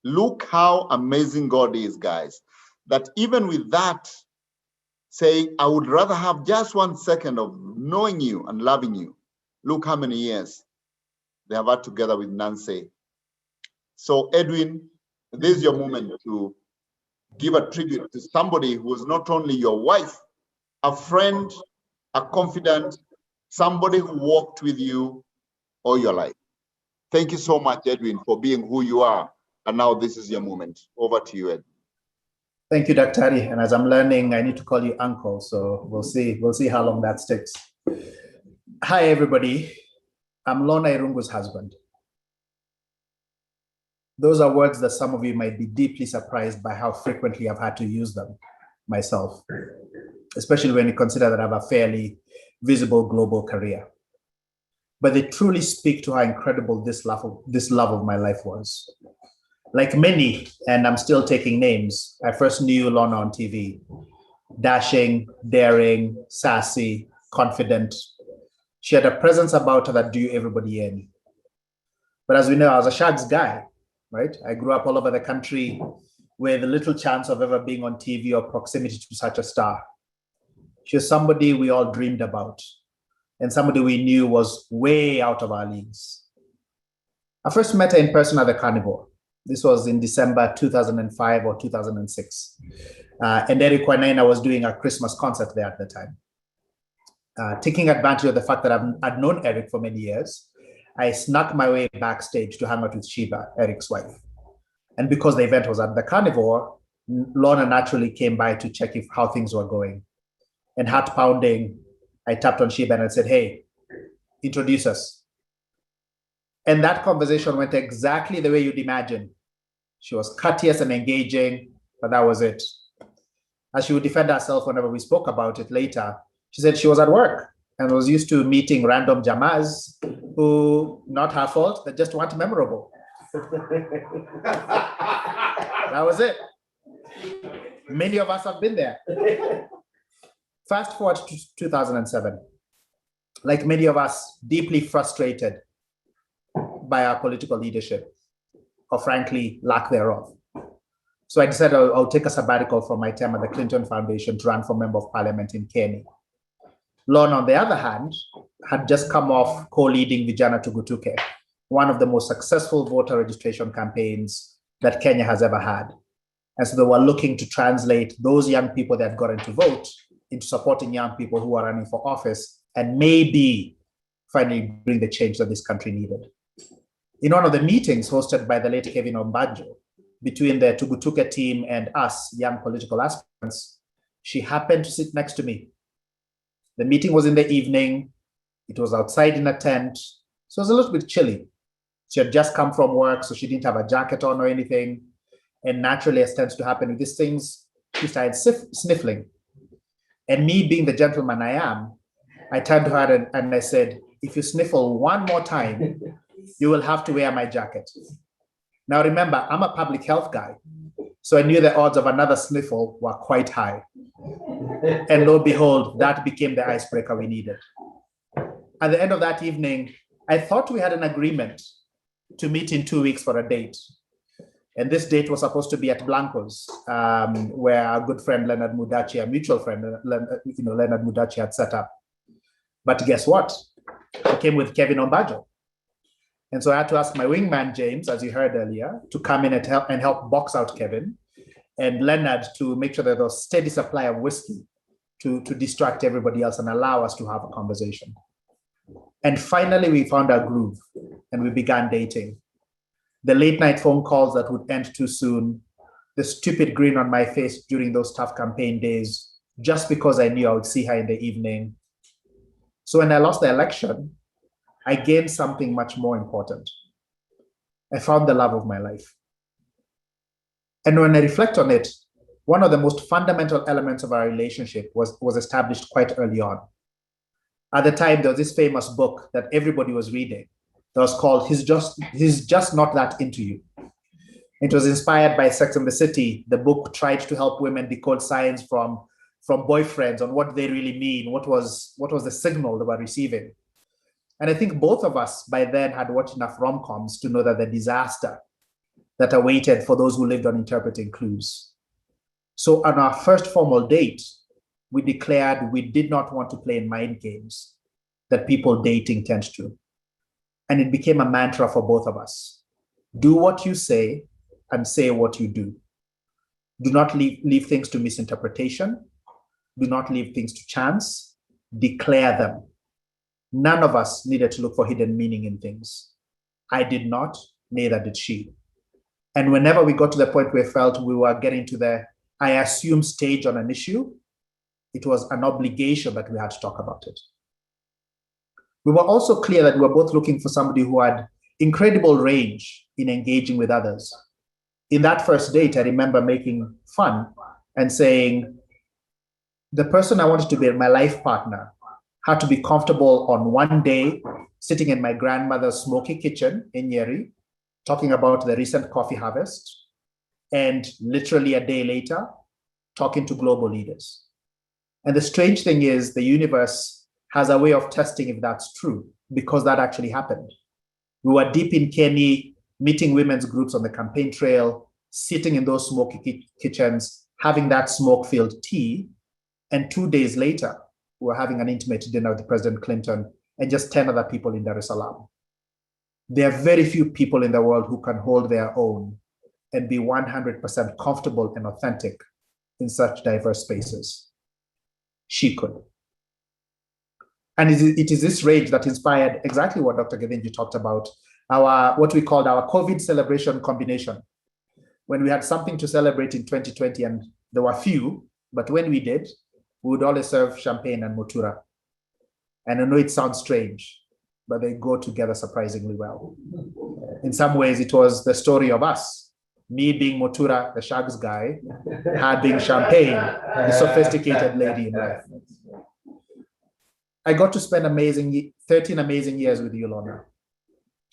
Look how amazing God is, guys, that even with that saying, I would rather have just 1 second of knowing you and loving you. Look how many years they have had together with Nancy. So Edwin, this is your moment to give a tribute to somebody who is not only your wife, a friend, a confidant, somebody who walked with you all your life. Thank you so much, Edwin, for being who you are. And now this is your moment. Over to you, Ed. Thank you, Dr. Tari. And as I'm learning, I need to call you uncle. So we'll see how long that sticks. Hi, everybody. I'm Lorna Irungu's husband. Those are words that some of you might be deeply surprised by how frequently I've had to use them myself, especially when you consider that I have a fairly visible global career. But they truly speak to how incredible this love of my life was. Like many, and I'm still taking names, I first knew Lorna on TV. Dashing, daring, sassy, confident. She had a presence about her that drew everybody in. But as we know, I was a Shags guy, right? I grew up all over the country with little chance of ever being on TV or proximity to such a star. She was somebody we all dreamed about and somebody we knew was way out of our leagues. I first met her in person at the Carnivore. This was in December 2005 or 2006. And Eric Wainaina was doing a Christmas concert there at the time. Taking advantage of the fact that I'd known Eric for many years, I snuck my way backstage to hang out with Sheba, Eric's wife. And because the event was at the Carnivore, Lorna naturally came by to check how things were going. And heart pounding, I tapped on Sheba and I said, hey, introduce us. And that conversation went exactly the way you'd imagine. She was courteous and engaging, but that was it. As she would defend herself whenever we spoke about it later, she said she was at work and was used to meeting random jamas who, not her fault, they just weren't memorable. That was it. Many of us have been there. Fast forward to 2007. Like many of us, deeply frustrated by our political leadership, or frankly, lack thereof. So I decided I'll take a sabbatical from my time at the Clinton Foundation to run for Member of Parliament in Kenya. Lorna, on the other hand, had just come off co-leading Vijana Tugutuke, one of the most successful voter registration campaigns that Kenya has ever had. And so they were looking to translate those young people that got into vote into supporting young people who are running for office and maybe finally bring the change that this country needed. In one of the meetings hosted by the late Kevin Ombajo between the Tugutuke team and us, young political aspirants, she happened to sit next to me. The meeting was in the evening. It was outside in a tent. So it was a little bit chilly. She had just come from work, so she didn't have a jacket on or anything. And naturally, as tends to happen with these things, she started sniffling. And me being the gentleman I am, I turned to her and I said, if you sniffle one more time, you will have to wear my jacket. Now remember, I'm a public health guy, so I knew the odds of another sniffle were quite high. And lo and behold, that became the icebreaker we needed. At the end of that evening, I thought we had an agreement to meet in 2 weeks for a date. And this date was supposed to be at Blanco's, where our good friend Leonard Mudachi, a mutual friend, Leonard Mudachi had set up. But guess what? I came with Kevin Ombajo. And so I had to ask my wingman, James, as you heard earlier, to come in and help box out Kevin, and Leonard to make sure that there was a steady supply of whiskey to distract everybody else and allow us to have a conversation. And finally, we found our groove and we began dating. The late night phone calls that would end too soon, the stupid grin on my face during those tough campaign days, just because I knew I would see her in the evening. So when I lost the election, I gained something much more important. I found the love of my life. And when I reflect on it, one of the most fundamental elements of our relationship was established quite early on. At the time, there was this famous book that everybody was reading that was called He's Just Not That Into You. It was inspired by Sex and the City. The book tried to help women decode signs from boyfriends on what they really mean, what was the signal they were receiving. And I think both of us by then had watched enough rom-coms to know that the disaster that awaited for those who lived on interpreting clues. So on our first formal date, we declared we did not want to play in mind games that people dating tend to. And it became a mantra for both of us. Do what you say and say what you do. Do not leave things to misinterpretation. Do not leave things to chance. Declare them. None of us needed to look for hidden meaning in things. I did not, neither did she. And whenever we got to the point where we felt we were getting to the I assume stage on an issue, it was an obligation that we had to talk about it. We were also clear that we were both looking for somebody who had incredible range in engaging with others. In that first date, I remember making fun and saying, the person I wanted to be my life partner had to be comfortable on one day sitting in my grandmother's smoky kitchen in Nyeri talking about the recent coffee harvest, and literally a day later, talking to global leaders. And the strange thing is the universe has a way of testing if that's true, because that actually happened. We were deep in Kenya, meeting women's groups on the campaign trail, sitting in those smoky kitchens, having that smoke-filled tea. And 2 days later, we were having an intimate dinner with President Clinton and just 10 other people in Dar es Salaam. There are very few people in the world who can hold their own and be 100% comfortable and authentic in such diverse spaces. She could. And it is this rage that inspired exactly what Dr. Gethinji talked about, what we called our COVID celebration combination. When we had something to celebrate in 2020, and there were few, but when we did, we would always serve champagne and motura. And I know it sounds strange, but they go together surprisingly well. In some ways, it was the story of us. Me being motura, the shags guy, her being champagne, the sophisticated lady in life. I got to spend 13 amazing years with you, Lorna.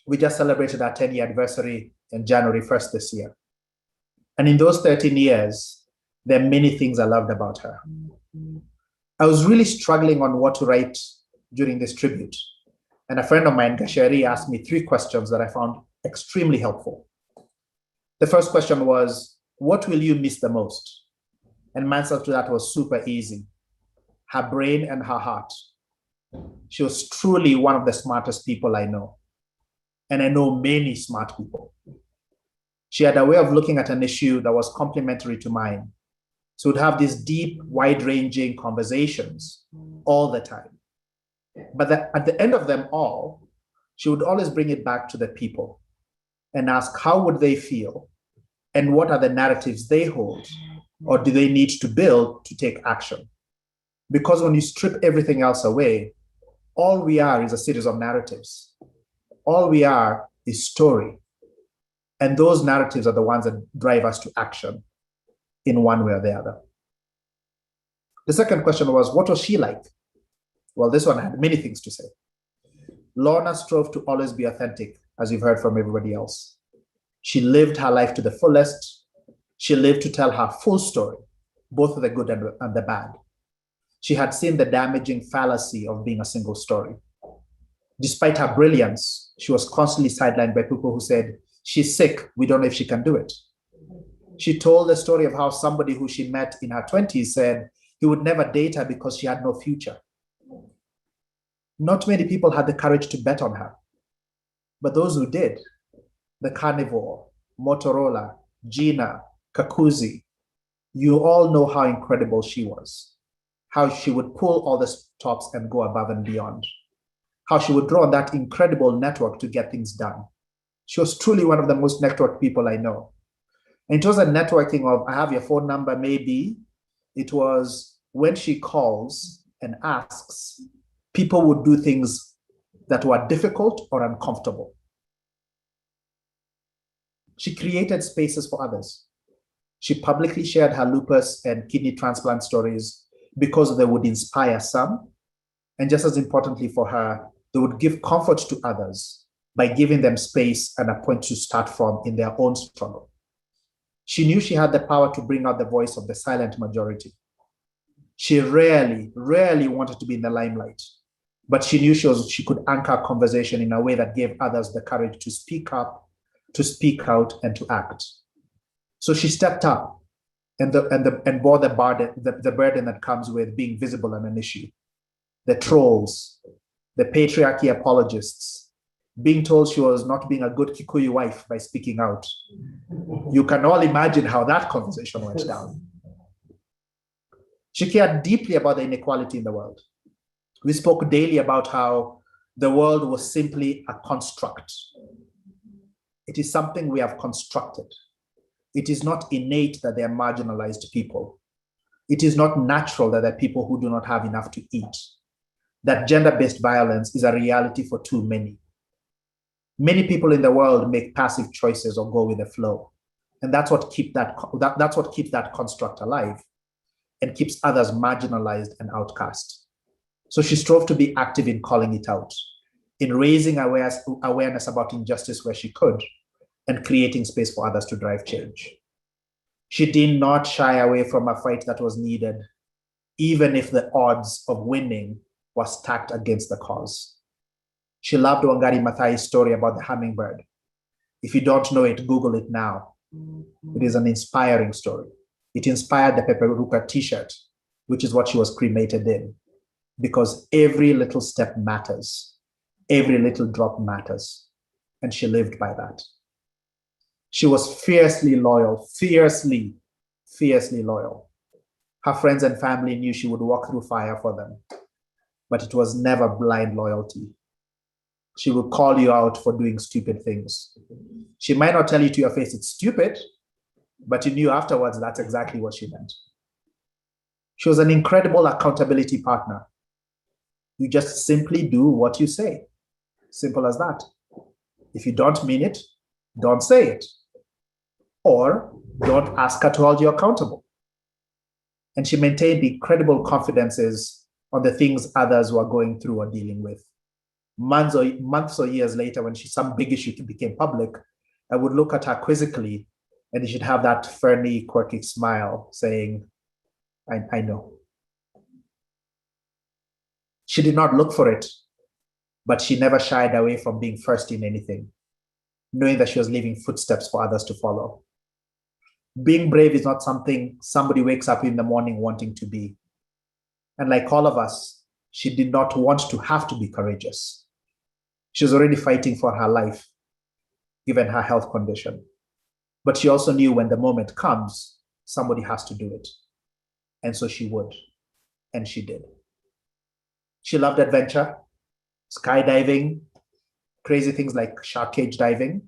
We just celebrated our 10-year anniversary on January 1st this year. And in those 13 years, there are many things I loved about her. I was really struggling on what to write during this tribute. And a friend of mine, Gasheri, asked me 3 questions that I found extremely helpful. The first question was, what will you miss the most? And my answer to that was super easy. Her brain and her heart. She was truly one of the smartest people I know. And I know many smart people. She had a way of looking at an issue that was complementary to mine. So we'd have these deep, wide-ranging conversations all the time. But at the end of them all, she would always bring it back to the people and ask, how would they feel? And what are the narratives they hold? Or do they need to build to take action? Because when you strip everything else away, all we are is a series of narratives. All we are is story. And those narratives are the ones that drive us to action in one way or the other. The second question was, what was she like? Well, this one had many things to say. Lorna strove to always be authentic, as you've heard from everybody else. She lived her life to the fullest. She lived to tell her full story, both the good and the bad. She had seen the damaging fallacy of being a single story. Despite her brilliance, she was constantly sidelined by people who said, she's sick, we don't know if she can do it. She told the story of how somebody who she met in her 20s said he would never date her because she had no future. Not many people had the courage to bet on her, but those who did, the Carnivore, Motorola, Gina, Kakuzi, you all know how incredible she was, how she would pull all the stops and go above and beyond, how she would draw on that incredible network to get things done. She was truly one of the most networked people I know. And it was a networking of, I have your phone number, maybe. It was when she calls and asks, people would do things that were difficult or uncomfortable. She created spaces for others. She publicly shared her lupus and kidney transplant stories because they would inspire some. And just as importantly for her, they would give comfort to others by giving them space and a point to start from in their own struggle. She knew she had the power to bring out the voice of the silent majority. She rarely wanted to be in the limelight, but she knew she could anchor a conversation in a way that gave others the courage to speak up, to speak out, and to act. So she stepped up and bore the burden that comes with being visible on an issue. The trolls, the patriarchy apologists, being told she was not being a good Kikuyu wife by speaking out. You can all imagine how that conversation went down. She cared deeply about the inequality in the world. We spoke daily about how the world was simply a construct. It is something we have constructed. It is not innate that they are marginalized people. It is not natural that there are people who do not have enough to eat. That gender-based violence is a reality for too many. Many people in the world make passive choices or go with the flow. And that's what keeps that construct alive and keeps others marginalized and outcast. So she strove to be active in calling it out, in raising awareness about injustice where she could, and creating space for others to drive change. She did not shy away from a fight that was needed, even if the odds of winning were stacked against the cause. She loved Wangari Maathai's story about the hummingbird. If you don't know it, Google it now. It is an inspiring story. It inspired the Pepe Ruka t-shirt, which is what she was cremated in, because every little step matters. Every little drop matters. And she lived by that. She was fiercely loyal, fiercely loyal. Her friends and family knew she would walk through fire for them, but it was never blind loyalty. She would call you out for doing stupid things. She might not tell you to your face it's stupid, but you knew afterwards that's exactly what she meant. She was an incredible accountability partner. You just simply do what you say. Simple as that. If you don't mean it, don't say it. Or don't ask her to hold you accountable. And she maintained incredible confidences on the things others were going through or dealing with. Months or years later, when some big issue became public, I would look at her quizzically and she'd have that ferny, quirky smile saying, I know. She did not look for it, but she never shied away from being first in anything, knowing that she was leaving footsteps for others to follow. Being brave is not something somebody wakes up in the morning wanting to be. And like all of us, she did not want to have to be courageous. She was already fighting for her life, given her health condition. But she also knew when the moment comes, somebody has to do it. And so she would, and she did. She loved adventure, skydiving, crazy things like shark cage diving,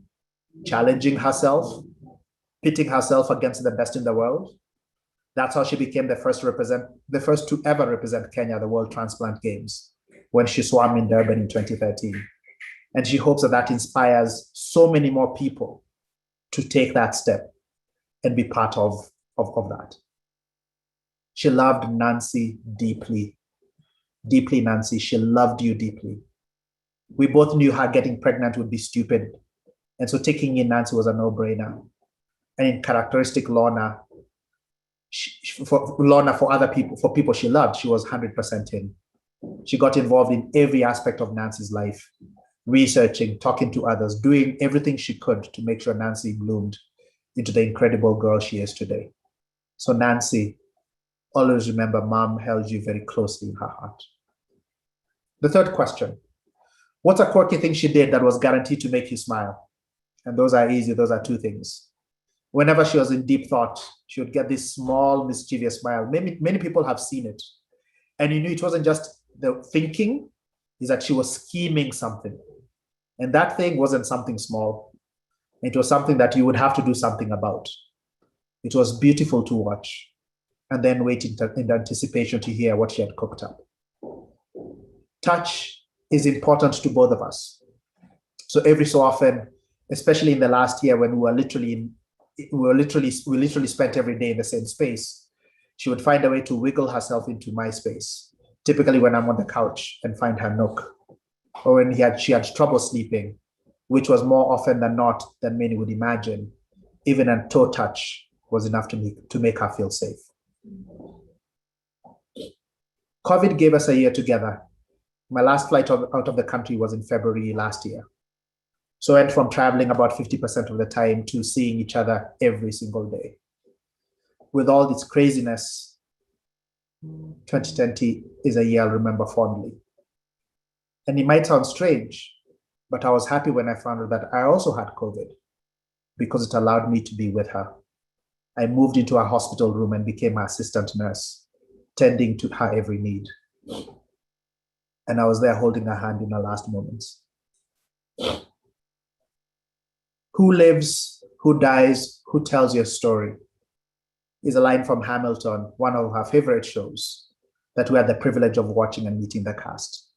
challenging herself, pitting herself against the best in the world. That's how she became the first to ever represent Kenya at the World Transplant Games when she swam in Durban in 2013. And she hopes that inspires so many more people to take that step and be part of that. She loved Nancy deeply. Deeply, Nancy. She loved you deeply. We both knew her getting pregnant would be stupid. And so taking in Nancy was a no-brainer. And in characteristic Lorna, for other people, for people she loved, she was 100% in. She got involved in every aspect of Nancy's life, researching, talking to others, doing everything she could to make sure Nancy bloomed into the incredible girl she is today. So Nancy, always remember Mom held you very closely in her heart. The third question, what's a quirky thing she did that was guaranteed to make you smile? And those are easy, those are two things. Whenever she was in deep thought, she would get this small, mischievous smile. Many people have seen it. And you knew it wasn't just the thinking, is that she was scheming something. And that thing wasn't something small. It was something that you would have to do something about. It was beautiful to watch. And then wait in anticipation to hear what she had cooked up. Touch is important to both of us. So every so often, especially in the last year when we literally spent every day in the same space, she would find a way to wiggle herself into my space, typically when I'm on the couch, and find her nook. Or when she had trouble sleeping, which was more often than not than many would imagine, even a toe touch was enough to make her feel safe. COVID gave us a year together. My last flight out of the country was in February last year. So I went from traveling about 50% of the time to seeing each other every single day. With all this craziness, 2020 is a year I'll remember fondly. And it might sound strange, but I was happy when I found out that I also had COVID because it allowed me to be with her. I moved into a hospital room and became her assistant nurse, tending to her every need. And I was there holding her hand in her last moments. Who lives, who dies, who tells your story is a line from Hamilton, one of her favorite shows that we had the privilege of watching and meeting the cast.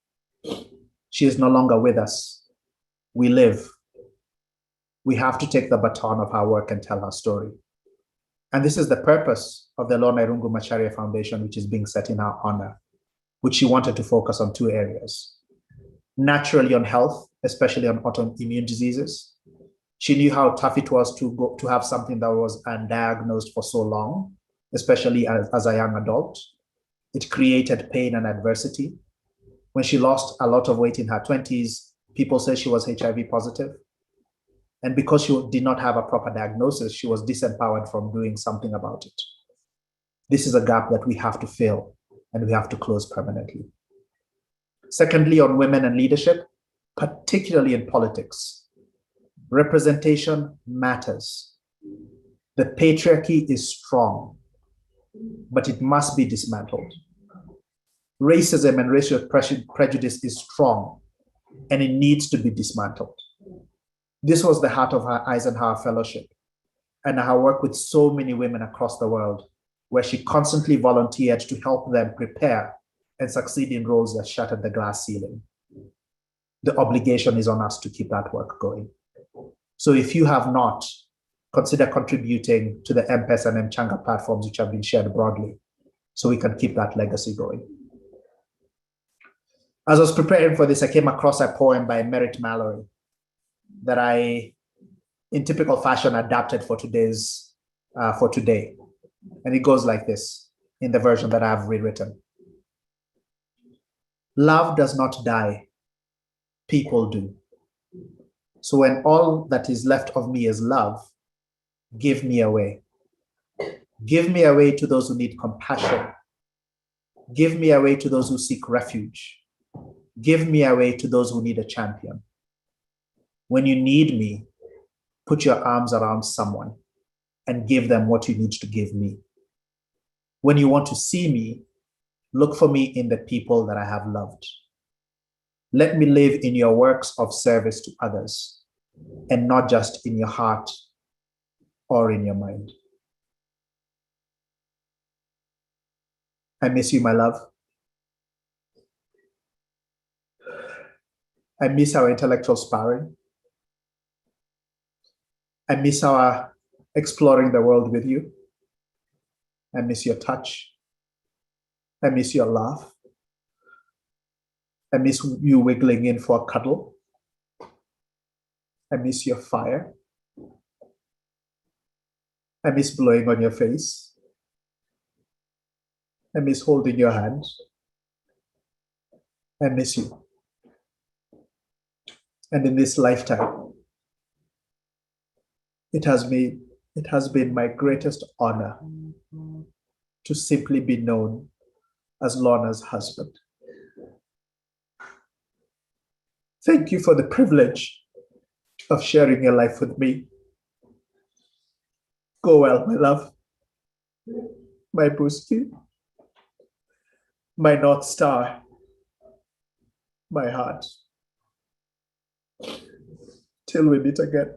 She is no longer with us. We live. We have to take the baton of her work and tell her story. And this is the purpose of the Lorna Irungu-Macharia Foundation, which is being set in her honor, which she wanted to focus on two areas. Naturally on health, especially on autoimmune diseases. She knew how tough it was to have something that was undiagnosed for so long, especially as a young adult. It created pain and adversity. When she lost a lot of weight in her 20s, people said she was HIV positive. And because she did not have a proper diagnosis, she was disempowered from doing something about it. This is a gap that we have to fill and we have to close permanently. Secondly, on women and leadership, particularly in politics, representation matters. The patriarchy is strong, but it must be dismantled. Racism and racial prejudice is strong, and it needs to be dismantled. This was the heart of her Eisenhower Fellowship and her work with so many women across the world, where she constantly volunteered to help them prepare and succeed in roles that shattered the glass ceiling. The obligation is on us to keep that work going. So if you have not, consider contributing to the M-Pesa and M-Changa platforms which have been shared broadly, so we can keep that legacy going. As I was preparing for this, I came across a poem by Merritt Mallory that I, in typical fashion, adapted for today. And it goes like this, in the version that I've rewritten. Love does not die, people do. So when all that is left of me is love, give me away. Give me away to those who need compassion. Give me away to those who seek refuge. Give me away to those who need a champion. When you need me, put your arms around someone and give them what you need to give me. When you want to see me, look for me in the people that I have loved. Let me live in your works of service to others and not just in your heart or in your mind. I miss you, my love. I miss our intellectual sparring. I miss our exploring the world with you. I miss your touch. I miss your laugh. I miss you wiggling in for a cuddle. I miss your fire. I miss blowing on your face. I miss holding your hand. I miss you. And in this lifetime, it has been my greatest honor to simply be known as Lorna's husband. Thank you for the privilege of sharing your life with me. Go well, my love, my Booski, my North Star, my heart. Till we meet again.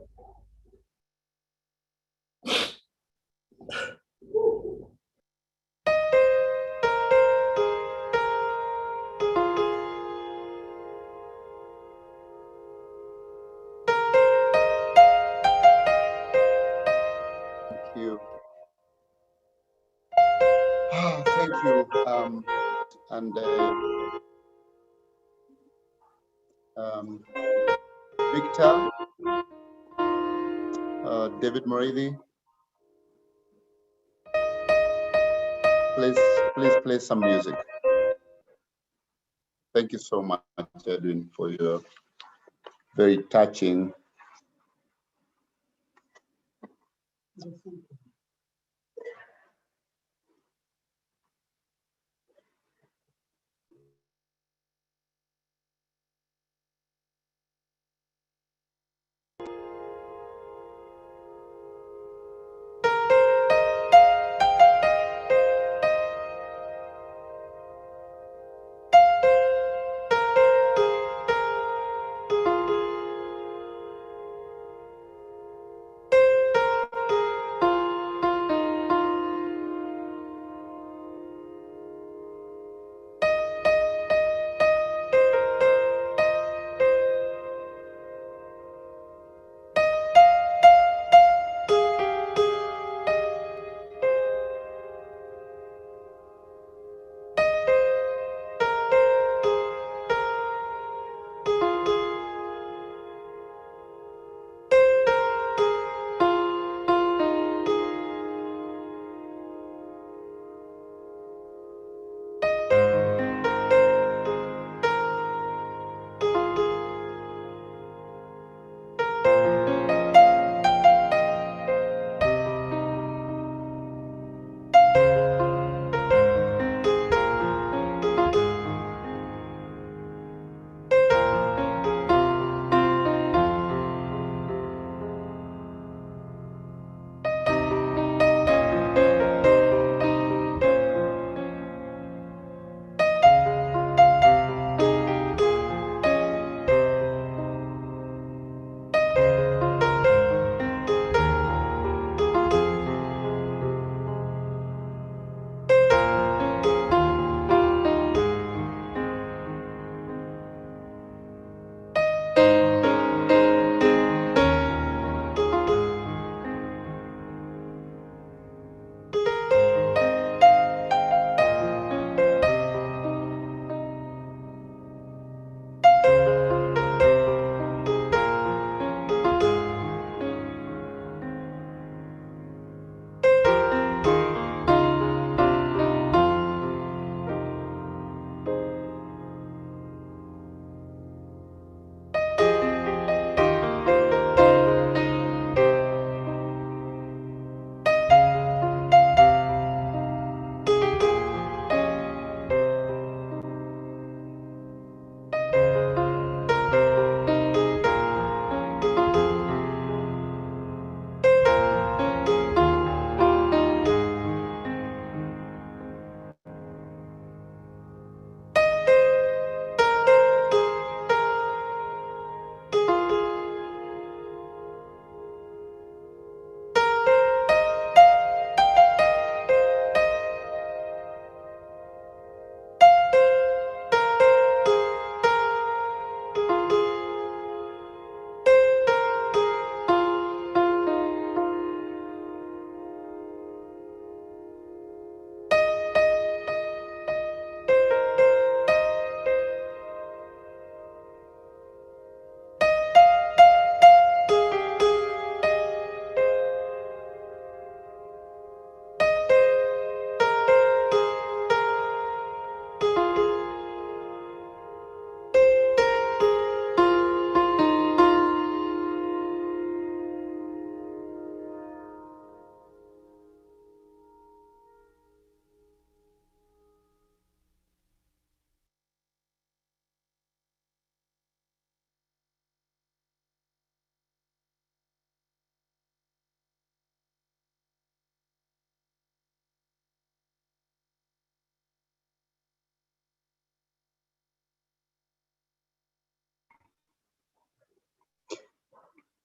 Thank you. Victor, David Moridi, please play some music. Thank you so much, Edwin, for your very touching.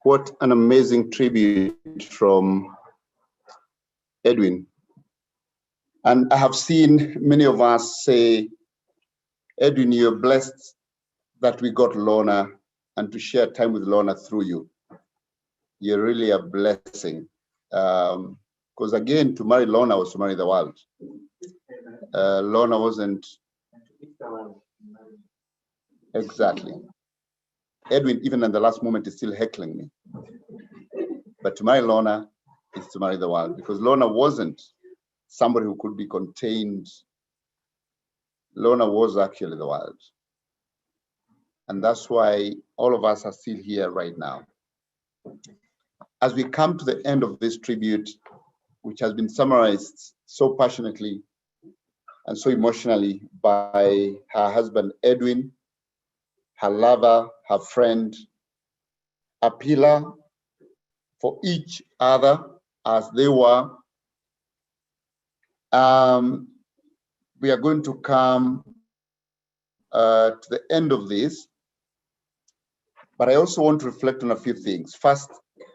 What an amazing tribute from Edwin. And I have seen many of us say, Edwin, you're blessed that we got Lorna and to share time with Lorna through you. You're really a blessing. Because again, to marry Lorna was to marry the world. Lorna wasn't exactly. Edwin, even in the last moment, is still heckling me. But to marry Lorna is to marry the world, because Lorna wasn't somebody who could be contained. Lorna was actually the world. And that's why all of us are still here right now. As we come to the end of this tribute, which has been summarized so passionately and so emotionally by her husband, Edwin, her lover, her friend, a pillar for each other as they were. We are going to come to the end of this, but I also want to reflect on a few things. First,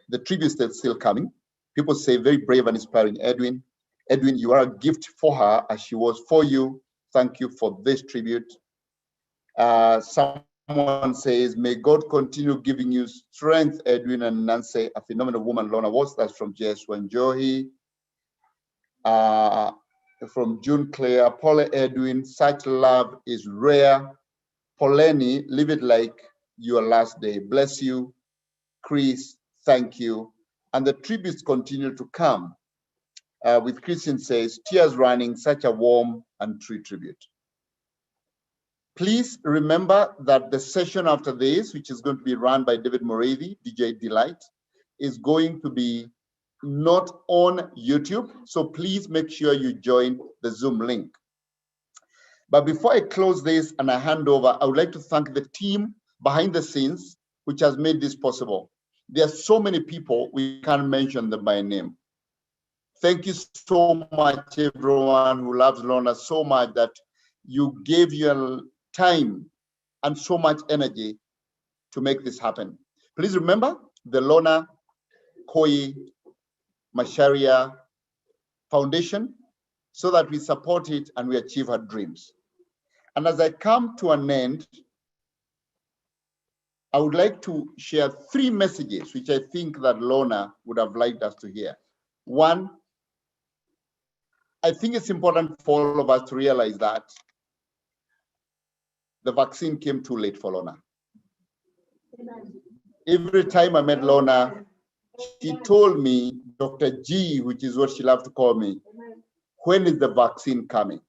the tributes that's still coming. People say very brave and inspiring Edwin. Edwin, you are a gift for her as she was for you. Thank you for this tribute. Someone says, may God continue giving you strength, Edwin and Nancy, a phenomenal woman. Lorna was, that's from Jesua Njohi. From June Claire, Paula Edwin, such love is rare. Poleni, live it like your last day. Bless you. Chris, thank you. And the tributes continue to come. With Christian says, tears running, such a warm and true tribute. Please remember that the session after this, which is going to be run by David Morevi, DJ Delight, is going to be not on YouTube. So please make sure you join the Zoom link. But before I close this and I hand over, I would like to thank the team behind the scenes, which has made this possible. There are so many people, we can't mention them by name. Thank you so much, everyone who loves Lorna so much that you gave your time and so much energy to make this happen. Please remember the Lorna Irungu-Macharia Foundation so that we support it and we achieve her dreams. And as I come to an end, I would like to share 3 messages which I think that Lorna would have liked us to hear. One, I think it's important for all of us to realize that the vaccine came too late for Lorna. Every time I met Lorna, she told me, Dr. G, which is what she loved to call me, when is the vaccine coming?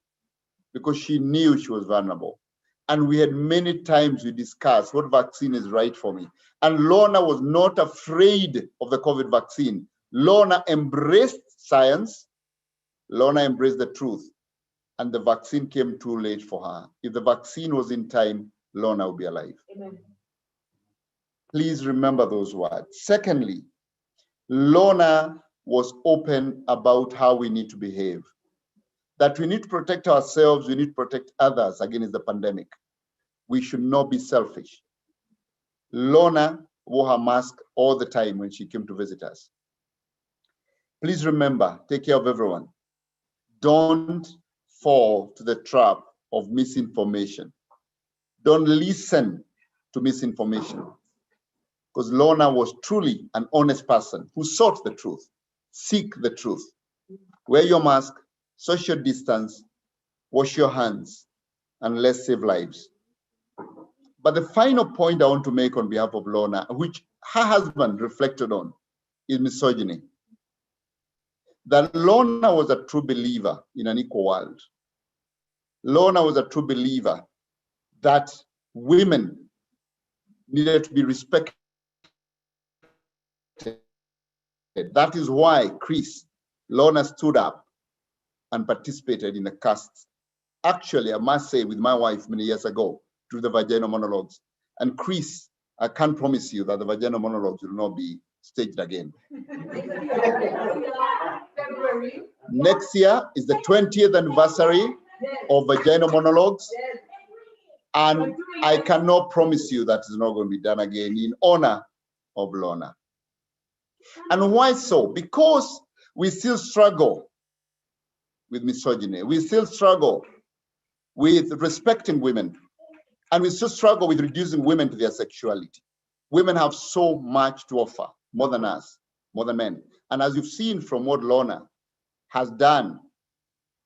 Because she knew she was vulnerable. And we had many times we discussed what vaccine is right for me. And Lorna was not afraid of the COVID vaccine. Lorna embraced science. Lorna embraced the truth. And the vaccine came too late for her. If the vaccine was in time, Lorna would be alive. Amen. Please remember those words. Secondly, Lorna was open about how we need to behave. That we need to protect ourselves, we need to protect others against the pandemic. We should not be selfish. Lorna wore her mask all the time when she came to visit us. Please remember, take care of everyone. Don't fall to the trap of misinformation. Don't listen to misinformation. Because Lorna was truly an honest person who sought the truth. Seek the truth. Wear your mask, social distance, wash your hands, and let's save lives. But the final point I want to make on behalf of Lorna, which her husband reflected on, is misogyny. That Lorna was a true believer in an equal world. Lorna was a true believer that women needed to be respected. That is why Chris, Lorna stood up and participated in the cast. Actually, I must say, with my wife many years ago, through the vaginal monologues. And Chris, I can't promise you that the vaginal monologues will not be staged again. Next year is the 20th anniversary of vaginal monologues. And I cannot promise you that it's not going to be done again in honor of Lorna. And why so? Because we still struggle with misogyny. We still struggle with respecting women. And we still struggle with reducing women to their sexuality. Women have so much to offer, more than us, more than men. And as you've seen from what Lorna has done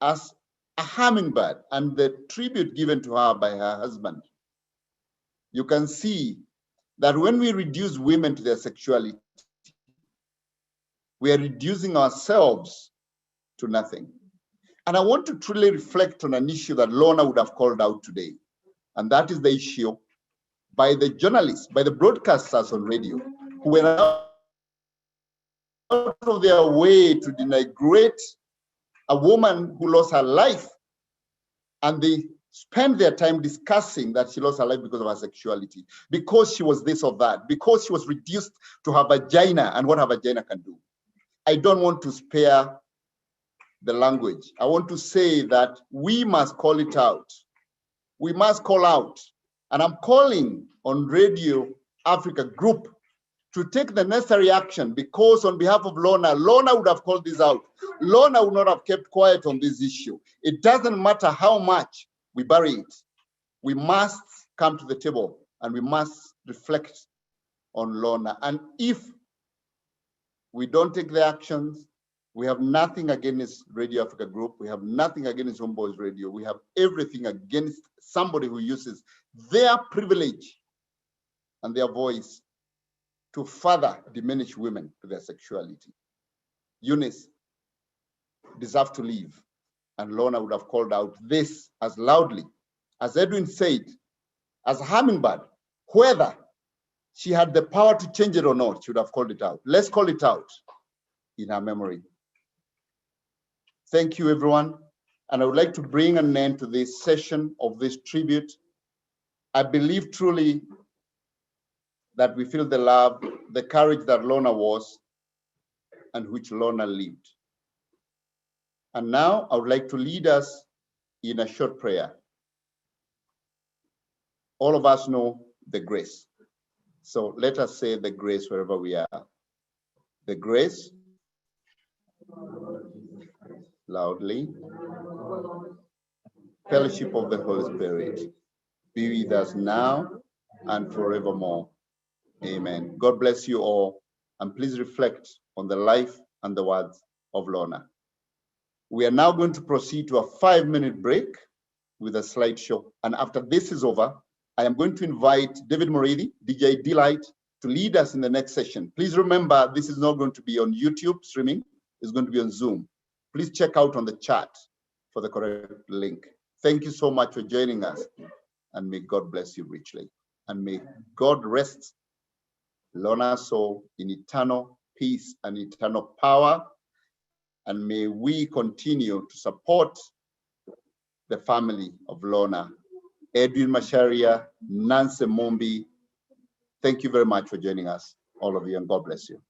as a hummingbird and the tribute given to her by her husband, you can see that when we reduce women to their sexuality, we are reducing ourselves to nothing. And I want to truly reflect on an issue that Lorna would have called out today, and that is the issue by the journalists, by the broadcasters on radio, who went out of their way to denigrate a woman who lost her life, and they spend their time discussing that she lost her life because of her sexuality, because she was this or that, because she was reduced to her vagina and what her vagina can do. I don't want to spare the language. I want to say that we must call it out. We must call out. And I'm calling on Radio Africa Group to take the necessary action, because on behalf of Lorna, Lorna would have called this out. Lorna would not have kept quiet on this issue. It doesn't matter how much we bury it. We must come to the table and we must reflect on Lorna. And if we don't take the actions, we have nothing against Radio Africa Group. We have nothing against Homeboys Radio. We have everything against somebody who uses their privilege and their voice to further diminish women to their sexuality. Eunice deserves to leave. And Lorna would have called out this as loudly. As Edwin said, as a hummingbird, whether she had the power to change it or not, she would have called it out. Let's call it out in her memory. Thank you, everyone. And I would like to bring an end to this session of this tribute. I believe truly that we feel the love, the courage that Lorna was and which Lorna lived. And now I would like to lead us in a short prayer. All of us know the grace. So let us say the grace wherever we are. The grace, loudly, fellowship of the Holy Spirit, be with us now and forevermore. Amen. God bless you all, and please reflect on the life and the words of Lorna. We are now going to proceed to a 5-minute break with a slideshow. And after this is over, I am going to invite David Moridi, DJ Delight, to lead us in the next session. Please remember, this is not going to be on YouTube streaming. It's going to be on Zoom. Please check out on the chat for the correct link. Thank you so much for joining us, and may God bless you richly. And may God rest Lorna's soul in eternal peace and eternal power. And may we continue to support the family of Lorna, Edwin Macharia, Nancy Mombi. Thank you very much for joining us, all of you, and God bless you.